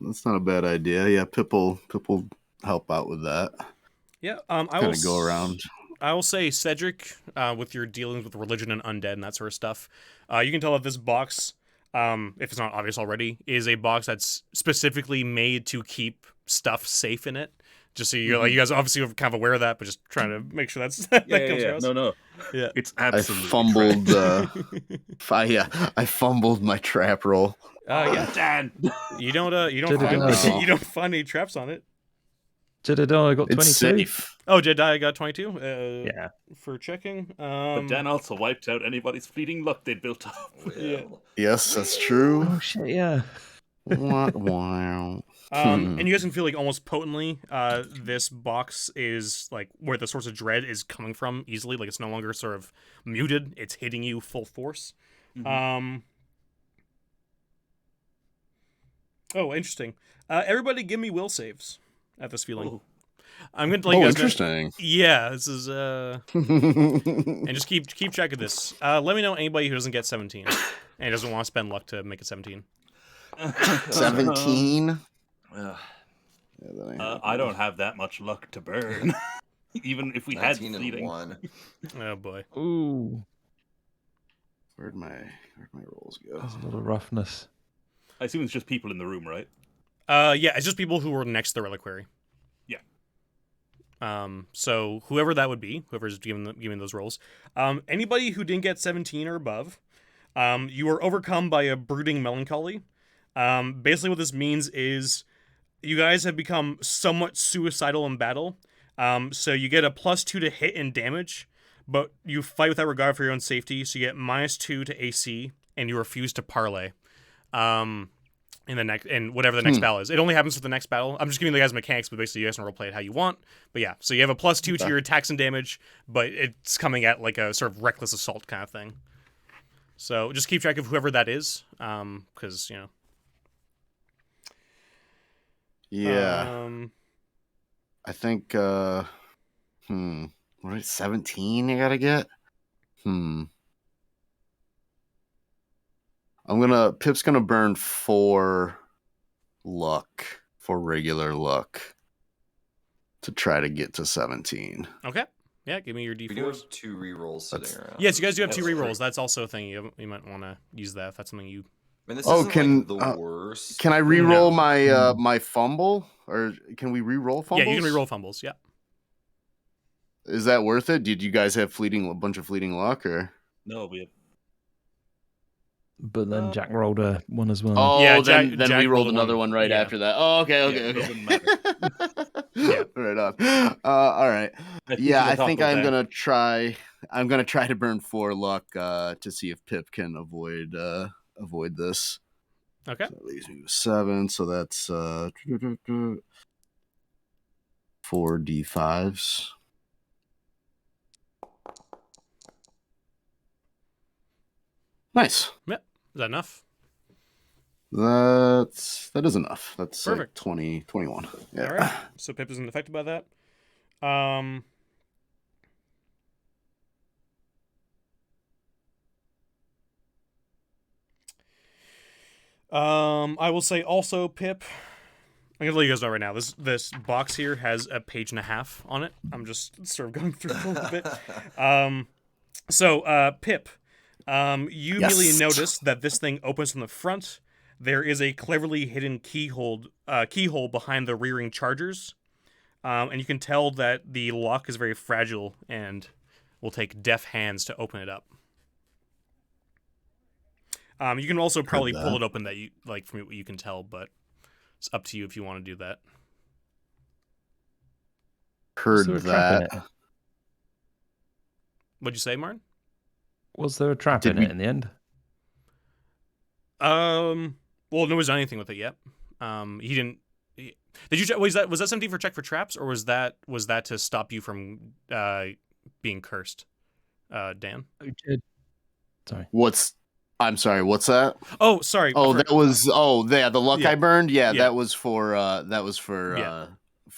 that's not a bad idea. Yeah, Pip will help out with that. Yeah, I will go around. I will say, Cedric, with your dealings with religion and undead and that sort of stuff, you can tell that this box, if it's not obvious already, is a box that's specifically made to keep stuff safe in it. Just so you're like, you guys obviously are kind of aware of that, but just trying to make sure that comes across. No. Yeah, it's absolutely. I fumbled my trap roll. Yeah, Dan. You don't find any traps on it. Jedediah got 22. It's safe. Oh, Jedediah got 22. Yeah. For checking. But Dan also wiped out anybody's fleeting luck they'd built up. Yeah. Yes, that's true. Oh shit, yeah. Wow. And you guys can feel like almost potently, this box is like where the source of dread is coming from easily. Like it's no longer sort of muted; it's hitting you full force. Mm-hmm. Oh, interesting. Everybody, give me will saves at this feeling. Ooh. I'm going to let you guys interesting. know. Yeah, this is and just keep track of this. Let me know anybody who doesn't get 17 and doesn't want to spend luck to make it 17. 17. I don't have that much luck to burn. Even if we had fleeting. 1. Oh boy. Ooh. Where'd my rolls go? That's a lot of roughness. I assume it's just people in the room, right? Yeah, it's just people who were next to the reliquary. Yeah. So whoever that would be, whoever's giving those rolls, anybody who didn't get 17 or above, you were overcome by a brooding melancholy. Basically what this means is you guys have become somewhat suicidal in battle. So you get a +2 to hit and damage, but you fight without regard for your own safety. So you get -2 to AC, and you refuse to parley. In whatever the next battle is. It only happens with the next battle. I'm just giving the guys mechanics, but basically you guys can roleplay it how you want. But yeah, so you have a +2 to your attacks and damage, but it's coming at like a sort of reckless assault kind of thing. So just keep track of whoever that is, because, you know. Yeah. I think, what is 17 you gotta get? Pip's gonna burn 4 luck, for regular luck, to try to get to 17. Okay. Yeah, give me your We do D4s. have 2 rerolls sitting around. Yes, you guys do have 2 That's rerolls. great. That's also a thing. You might want to use that if that's something you... I mean, this Oh, isn't like the worst. Can I re-roll my my fumble, or can we re-roll fumbles? Yeah, you can reroll fumbles, yeah. Is that worth it? Did you guys have a bunch of fleeting luck, or? No, we have. But then Jack rolled a one as well. Oh, Yeah, then Jack we rolled rolled another one. one right Yeah. after that. Oh, okay. it doesn't matter. Yeah. Right on. All right. I think I'm gonna try. I'm gonna try to burn 4 luck to see if Pip can avoid this. Okay. So that leaves me with 7. So that's 4d5s. Nice. Yep. Is that enough? That is enough. That's Perfect. like 20, 21. Yeah. All right. So Pip isn't affected by that. I will say also, Pip, I'm gonna let you guys know right now. This box here has a page and a half on it. I'm just sort of going through it a little bit. Pip, you immediately notice that this thing opens from the front. There is a cleverly hidden keyhole behind the rearing chargers, and you can tell that the lock is very fragile and will take deft hands to open it up. You can also probably pull it open from what you can tell, but it's up to you if you want to do that. Heard that. What'd you say, Martin? Was there a trap in it in the end? Well, no one's done anything with it yet. He didn't. Did you? Was that something for check for traps, or was that to stop you from being cursed, Dan? Sorry. I'm sorry. What's that? Oh, sorry. Oh, that was. Oh, yeah. The luck I burned. Yeah, Yeah. that was for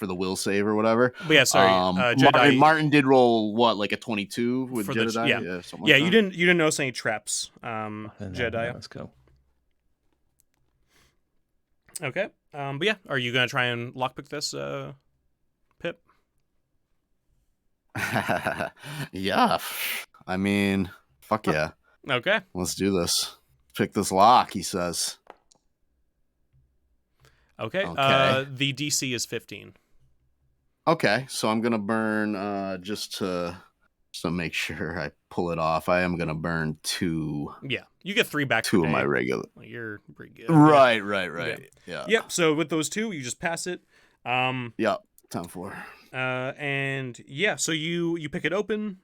the will save or whatever. But yeah, sorry. Martin did roll what, like a 22 with For Jedediah? yeah. Something like that. You didn't notice any traps, Jedediah. Let's go. Okay. But yeah, are you gonna try and lockpick this, Pip? Yeah. I mean, fuck yeah. Okay. Let's do this. Pick this lock, he says. Okay. The DC is 15. Okay, so I'm gonna burn just to make sure I pull it off. I am gonna burn 2. Yeah, you get 3 back. 2 of my regular. You're pretty good. Right. Yeah. Yep. So with those 2, you just pass it. Yep. Time for. And yeah, so you pick it open.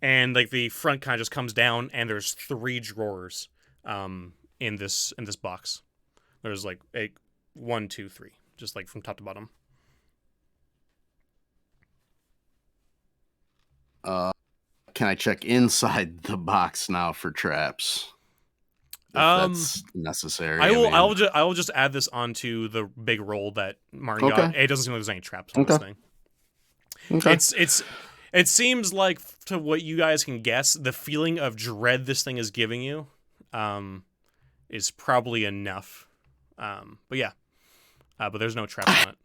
And like the front kind of just comes down, and there's 3 drawers. In this box, there's like 1, 2, 3, just like from top to bottom. Can I check inside the box now for traps? If that's necessary. I will just add this onto the big roll that Martin got. It doesn't seem like there's any traps on this thing. Okay. It seems like, to what you guys can guess, the feeling of dread this thing is giving you is probably enough. But yeah. But there's no traps on it.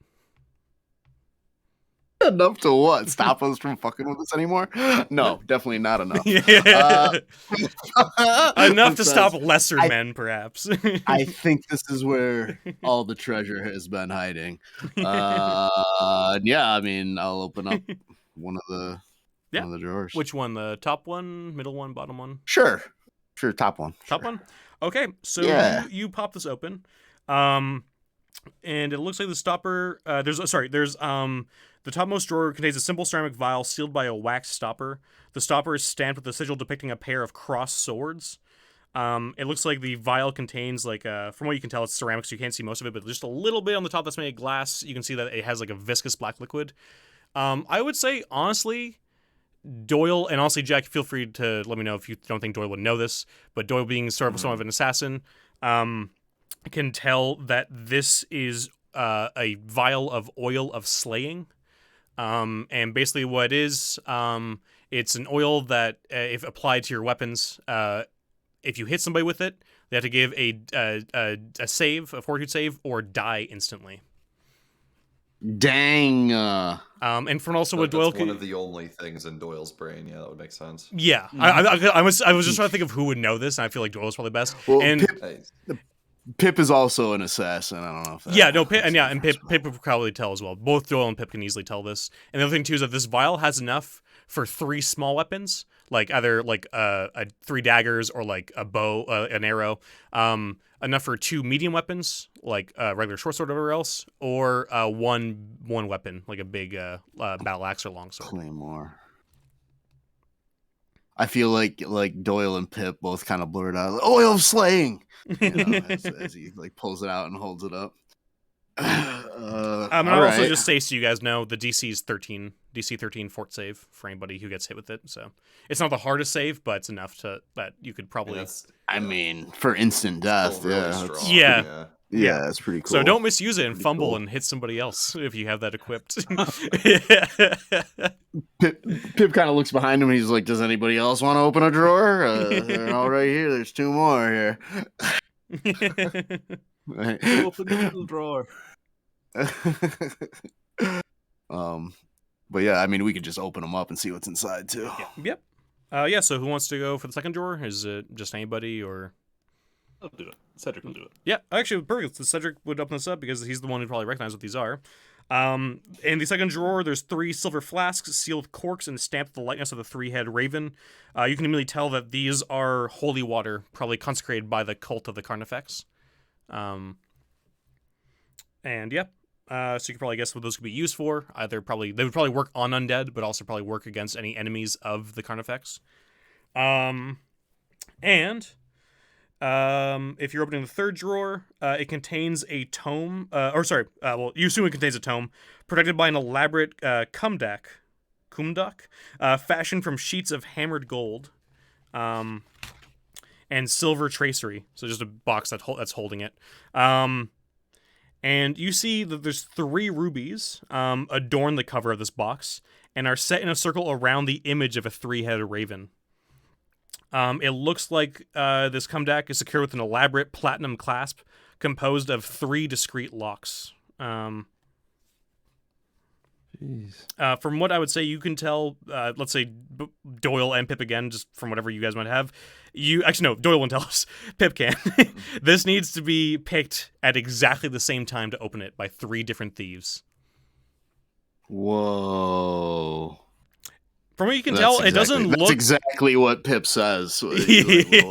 Enough to what? Stop us from fucking with us anymore? No, definitely not enough. Enough to stop lesser men, perhaps. I think this is where all the treasure has been hiding. Yeah, I mean, I'll open up one of the drawers. Which one? The top one, middle one, bottom one? Sure, top one. Top one? Okay, so you pop this open. And it looks like the stopper. There's the topmost drawer contains a simple ceramic vial sealed by a wax stopper. The stopper is stamped with a sigil depicting a pair of crossed swords. It looks like the vial contains, like, from what you can tell, it's ceramic, so you can't see most of it, but just a little bit on the top that's made of glass. You can see that it has like a viscous black liquid. I would say, honestly, Doyle, and honestly, Jack, feel free to let me know if you don't think Doyle would know this, but Doyle, being sort of somewhat of an assassin, can tell that this is a vial of oil of slaying. And basically what it is, it's an oil that, if applied to your weapons, if you hit somebody with it, they have to give a save, a fortitude save, or die instantly. Dang. And from also what Doyle one of the only things in Doyle's brain. Yeah, that would make sense. Yeah, I was just trying to think of who would know this, and I feel like Doyle's probably best. Well, and Pip is also an assassin. I don't know if that Pip would probably tell as well. Both Doyle and Pip can easily tell this. And the other thing too is that this vial has enough for 3 small weapons, like either like 3 daggers or like a bow, an arrow. Enough for 2 medium weapons, like a regular short sword or whatever else, or one weapon, like a big battle axe or longsword. Claymore. I feel like Doyle and Pip both kind of blurred out, "Oil of slaying," as he like pulls it out and holds it up. And all I'll also right. just say so you guys know the DC is 13. DC 13 fort save for anybody who gets hit with it. So it's not the hardest save, but it's enough to that you could And probably. that's I mean, for instant still death, really yeah, strong. that's, Yeah. yeah, that's pretty cool. So don't misuse it and Pretty fumble cool. and hit somebody else if you have that equipped. Pip kind of looks behind him and he's like, "Does anybody else want to open a drawer? They're all right here. There's 2 more here." Open the middle drawer. But yeah, I mean, we could just open them up and see what's inside too. Yep. Yeah. So who wants to go for the second drawer? Is it just anybody or? I'll do it. Cedric will do it. Yeah, actually, perfect. So Cedric would open this up because he's the one who probably recognizes what these are. In the second drawer, there's 3 silver flasks sealed with corks and stamped with the likeness of the 3-head raven. You can immediately tell that these are holy water, probably consecrated by the cult of the Carnifex. And yeah, so you can probably guess what those could be used for. They would probably work on undead, but also probably work against any enemies of the Carnifex. If you're opening the third drawer, it contains a tome, you assume it contains a tome, protected by an elaborate kumdak, fashioned from sheets of hammered gold, and silver tracery. So just a box that's holding it. And you see that there's 3 rubies adorn the cover of this box and are set in a circle around the image of a 3-headed raven. It looks like this kumdak is secured with an elaborate platinum clasp composed of 3 discrete locks. Jeez. From what I would say, you can tell, let's say Doyle and Pip again, just from whatever you guys might have. No, Doyle won't tell us. Pip can. This needs to be picked at exactly the same time to open it by 3 different thieves. Whoa. From what you can tell, it doesn't look... That's exactly what Pip says. You can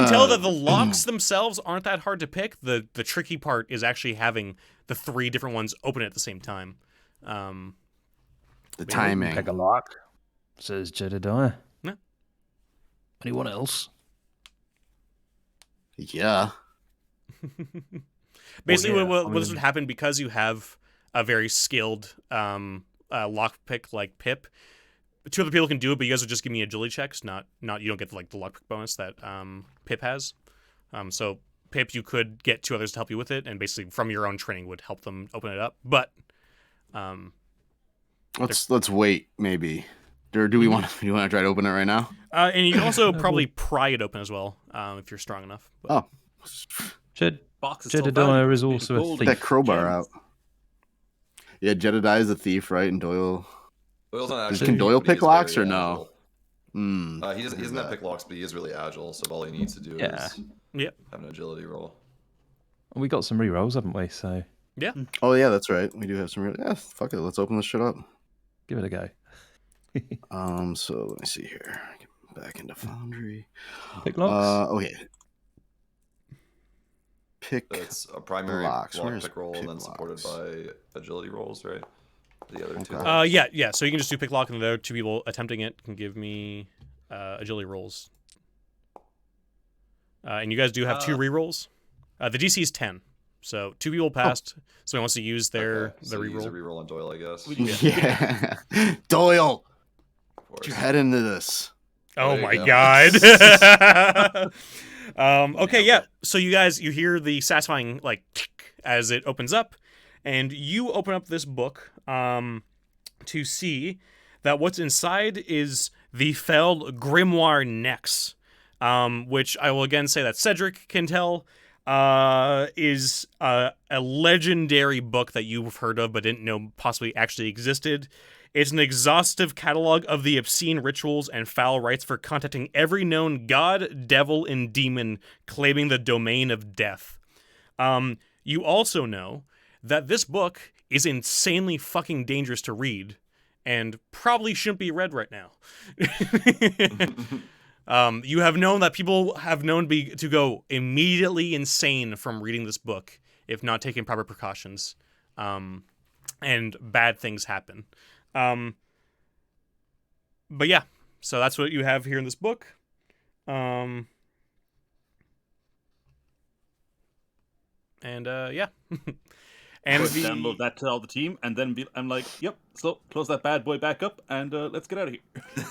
tell that the locks themselves aren't that hard to pick. The tricky part is actually having the 3 different ones open at the same time. The timing. Pick a lock, says Jedediah. Yeah. Anyone else? Yeah. Basically, yeah, what this would happen because you have a very skilled lockpick like Pip. 2 other people can do it, but you guys would just give me agility checks. Not you don't get the lockpick bonus that Pip has. So Pip, you could get 2 others to help you with it, and basically from your own training would help them open it up. But let's wait. Maybe. Or do you want to try to open it right now? And you can also probably pry it open as well if you're strong enough. But... Oh, Box is still Jedediah valuable. is also a Gold thief. that crowbar gems. out. Yeah, Jedediah is a thief, right? And Doyle. Doyle's not Can actually, Doyle but he pick is locks very or no? agile. He doesn't have pick locks, but he is really agile. So all he needs to do Yeah. is Yep. have an agility roll. We got some rerolls, haven't we? So Yeah. Oh yeah, that's right. We do have some. Yeah, fuck it. Let's open this shit up. give it a go. So let me see here. Get back into Foundry. Pick locks. Okay. Pick. So it's a primary Locks. lock Where's pick roll and then pick supported locks? by agility rolls, right? The other 2. Okay. Yeah. So you can just do pick lock, and the other 2 people attempting it can give me agility rolls. And you guys do have 2 rerolls. The DC is 10, so 2 people passed. Somebody wants to use their so use a reroll. reroll on Doyle, I guess. Yeah. Doyle, Of put your course. head into this. Oh There you my go. god. Okay, yeah. So you hear the satisfying tick as it opens up, and you open up this book to see that what's inside is the Feld Grimoire Nex, which I will again say that Cedric can tell is a legendary book that you've heard of but didn't know possibly actually existed. It's an exhaustive catalog of the obscene rituals and foul rites for contacting every known god, devil, and demon claiming the domain of death. You also know that this book is insanely fucking dangerous to read and probably shouldn't be read right now. You have known that people have known to go immediately insane from reading this book if not taking proper precautions, and bad things happen. But yeah, so that's what you have here in this book. Yeah. And download that to all the team, and then I'm like, yep. So close that bad boy back up, and let's get out of here.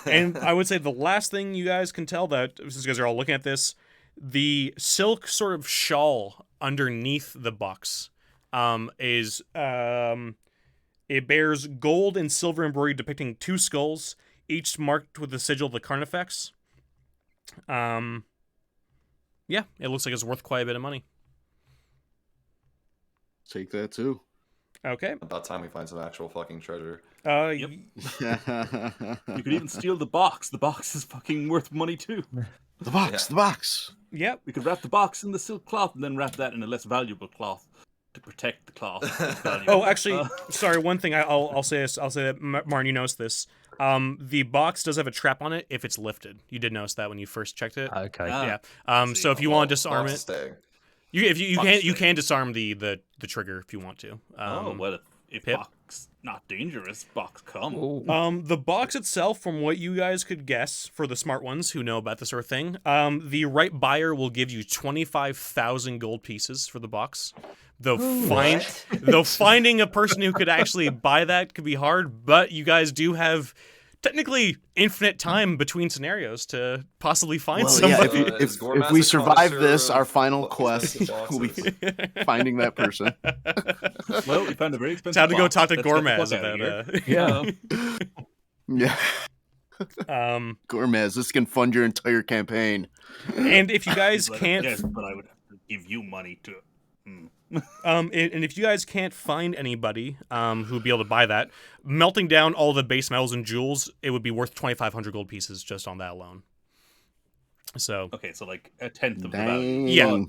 And I would say the last thing you guys can tell, that since you guys are all looking at this, the silk sort of shawl underneath the box is it bears gold and silver embroidery depicting 2 skulls, each marked with the sigil of the Carnifex. Yeah, it looks like it's worth quite a bit of money. Take that too. Okay. About time we find some actual fucking treasure. Yep. You could even steal the box. The box is fucking worth money too. The box, the box. Yep. We could wrap the box in the silk cloth and then wrap that in a less valuable cloth to protect the cloth. Oh, actually, sorry. One thing I'll say this. I'll say that Martin, you noticed this. The box does have a trap on it if it's lifted. You did notice that when you first checked it. Okay. Yeah. So if you want to disarm it, Staying. you can disarm the trigger if you want to. Well, if Pip? box not dangerous, box come. Ooh. The box itself, from what you guys could guess, for the smart ones who know about this sort of thing, the right buyer will give you 25,000 gold pieces for the box. Though finding a person who could actually buy that could be hard, but you guys do have technically infinite time between scenarios to possibly find somebody. Yeah, if we survive this, our final quest will be finding that person. Well, we found a very expensive It's how to go box. talk to Let's get the Gormaz fuck out of about here. Yeah. Gormaz, this can fund your entire campaign. And if you guys But, can't, yes, but I would have to give you money to. and if you guys can't find anybody who'd be able to buy that, melting down all the base metals and jewels, it would be worth 2,500 gold pieces just on that alone. So Okay, so like a tenth of the Dang. value. Yeah.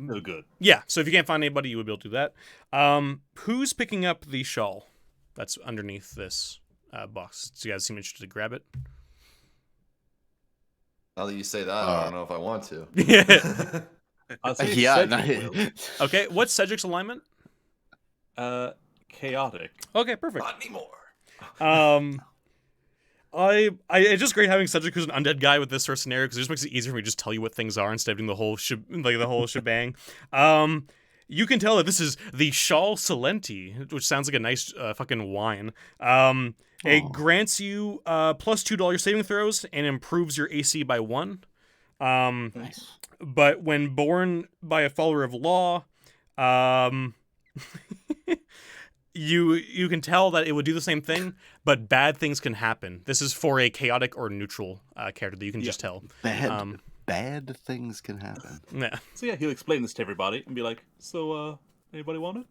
No good. yeah, so if you can't find anybody, you would be able to do that. Who's picking up the shawl that's underneath this box? Do you guys seem interested to grab it? Now that you say that, I don't know if I want to. Yeah. I'll say Yeah. Cedric will. Okay, what's Cedric's alignment? Chaotic. Okay, perfect. Not anymore. It's just great having Cedric who's an undead guy with this sort of scenario, because it just makes it easier for me to just tell you what things are instead of doing the whole shebang. You can tell that this is the Shawl Salenti, which sounds like a nice fucking wine. It grants you plus $2 saving throws and improves your AC by 1. Nice. But when born by a follower of law, you can tell that it would do the same thing, but bad things can happen. This is for a chaotic or neutral character that you can just tell. Bad things can happen. Yeah. So yeah, he'll explain this to everybody and be like, "So, anybody want it?"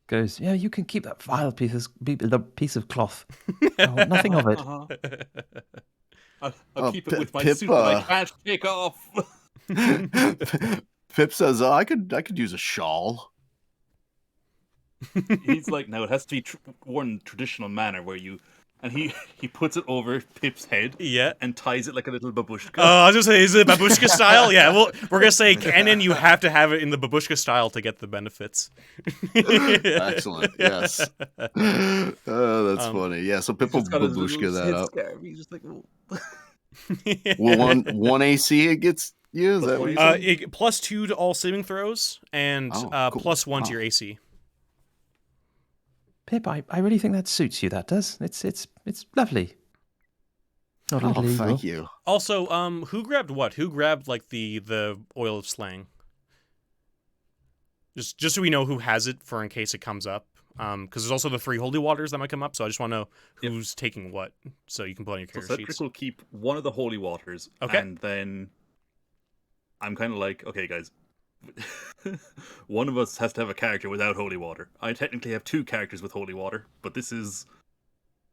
Goes, yeah, you can keep that vile piece of cloth. Oh, nothing of it. I'll keep it with my Pip, suit that I can't take off. Pip says, "I could use a shawl." He's like, "No, it has to be worn in traditional manner where you." And he puts it over Pip's head Yeah. and ties it like a little babushka. I was gonna say, is it babushka style? Yeah. Well, we're gonna say canon. You have to have it in the babushka style to get the benefits. Excellent. Yes. Oh, that's funny. Yeah. So Pip will He's got his babushka little that head up. scarf. He's just like, "Oh." Well, one AC it gets you. Is that what you said? It, plus 2 to all saving throws and cool. plus 1 to Wow. your AC. Pip, I really think that suits you. That does. It's lovely. Not a Oh, little evil. thank you. Also, who grabbed what? Who grabbed like the oil of slang? Just so we know who has it for in case it comes up. Because there's also the 3 holy waters that might come up, so I just want to know who's taking what, so you can put on your So character Cedric sheets. will keep one of the holy waters, Okay. and then I'm kind of like, okay, guys, one of us has to have a character without holy water. I technically have 2 characters with holy water, but this is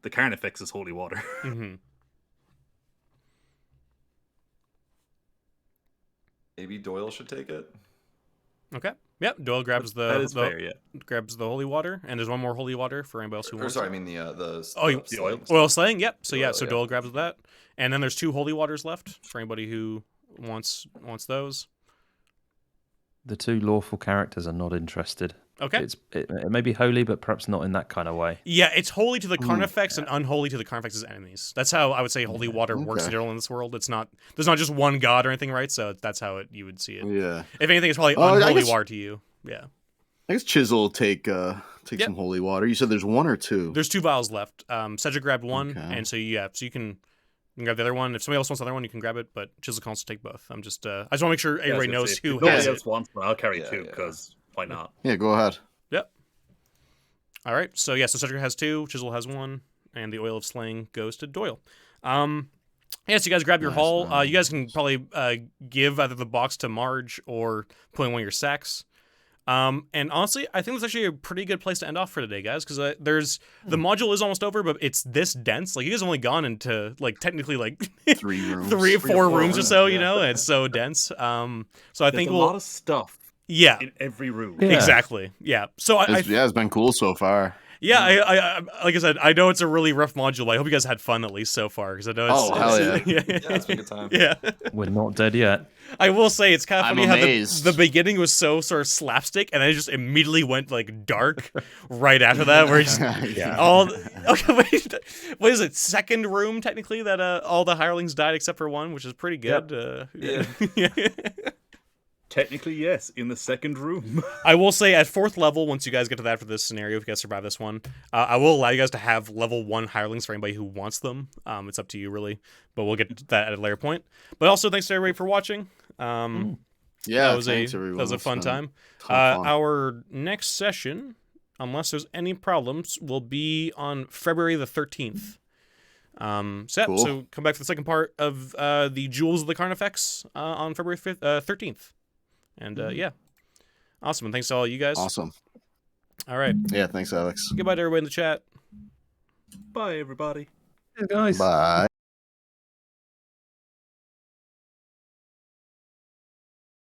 the Carnifex's holy water. Mm-hmm. Maybe Doyle should take it. Okay. Yep. Doyle grabs That is fair, yeah. grabs the holy water, and there's one more holy water for anybody else who Or wants. sorry, I it. mean the the oil. Oil slaying. Yep. So Oil, so yeah. Doyle grabs that, and then there's 2 holy waters left for anybody who wants those. The 2 lawful characters are not interested. Okay. It may be holy, but perhaps not in that kind of way. Yeah, it's holy to the Carnifex and unholy to the Carnifex's enemies. That's how I would say holy water works in Okay. general in this world. It's not there's not just one god or anything, right? So that's how you would see it. Yeah. If anything, it's probably I unholy guess- water to you. Yeah. I guess Chisel will take Yep. some holy water. You said there's 1 or 2. There's 2 vials left. Cedric grabbed one, Okay. and so you can grab the other one. If somebody else wants the other one, you can grab it. But Chisel can also take both. I just want to make sure everybody knows who Nobody has it. else wants one. I'll carry Yeah, 2 yeah. because why not? Yeah, go ahead. Yep. All right. So so Cedric has 2, Chisel has 1, and the oil of slaying goes to Doyle. Yeah, so you guys grab your Nice, haul. nice. You guys can probably give either the box to Marge or put in one of your sacks. And honestly, I think that's actually a pretty good place to end off for today, guys, because the module is almost over, but it's this dense. Like, you guys have only gone into technically 3 rooms. 3 or 4 rooms or rooms, so, yeah. you know, and it's so dense. So I There's think a we'll lot of stuff yeah, in every room. Yeah. exactly, yeah. So It's been cool so far. I like I said, I know it's a really rough module, but I hope you guys had fun at least so far, because I know it's Oh, hell yeah. Yeah, it's been a good time. yeah. We're not dead yet. I will say it's kind of I'm funny how amazed. the beginning was so sort of slapstick, and then it just immediately went dark right after that, where it just all okay. Wait, what is it? Second room technically that all the hirelings died except for one, which is pretty good. Yeah. Technically, yes, in the second room. I will say at 4th level, once you guys get to that for this scenario, if you guys survive this one, I will allow you guys to have level 1 hirelings for anybody who wants them. It's up to you really, but we'll get to that at a later point. But also thanks to everybody for watching. Yeah, that was thanks, a everyone. that was a It's fun been time. a ton of fun. Our next session, unless there's any problems, will be on February the 13th. Cool. So come back for the second part of the Jewels of the Carnifex on February 13th. And yeah, awesome. And thanks to all you guys. Awesome. All right. Yeah, thanks, Alex. Goodbye to everybody in the chat. Bye, everybody. Hey, guys. Bye.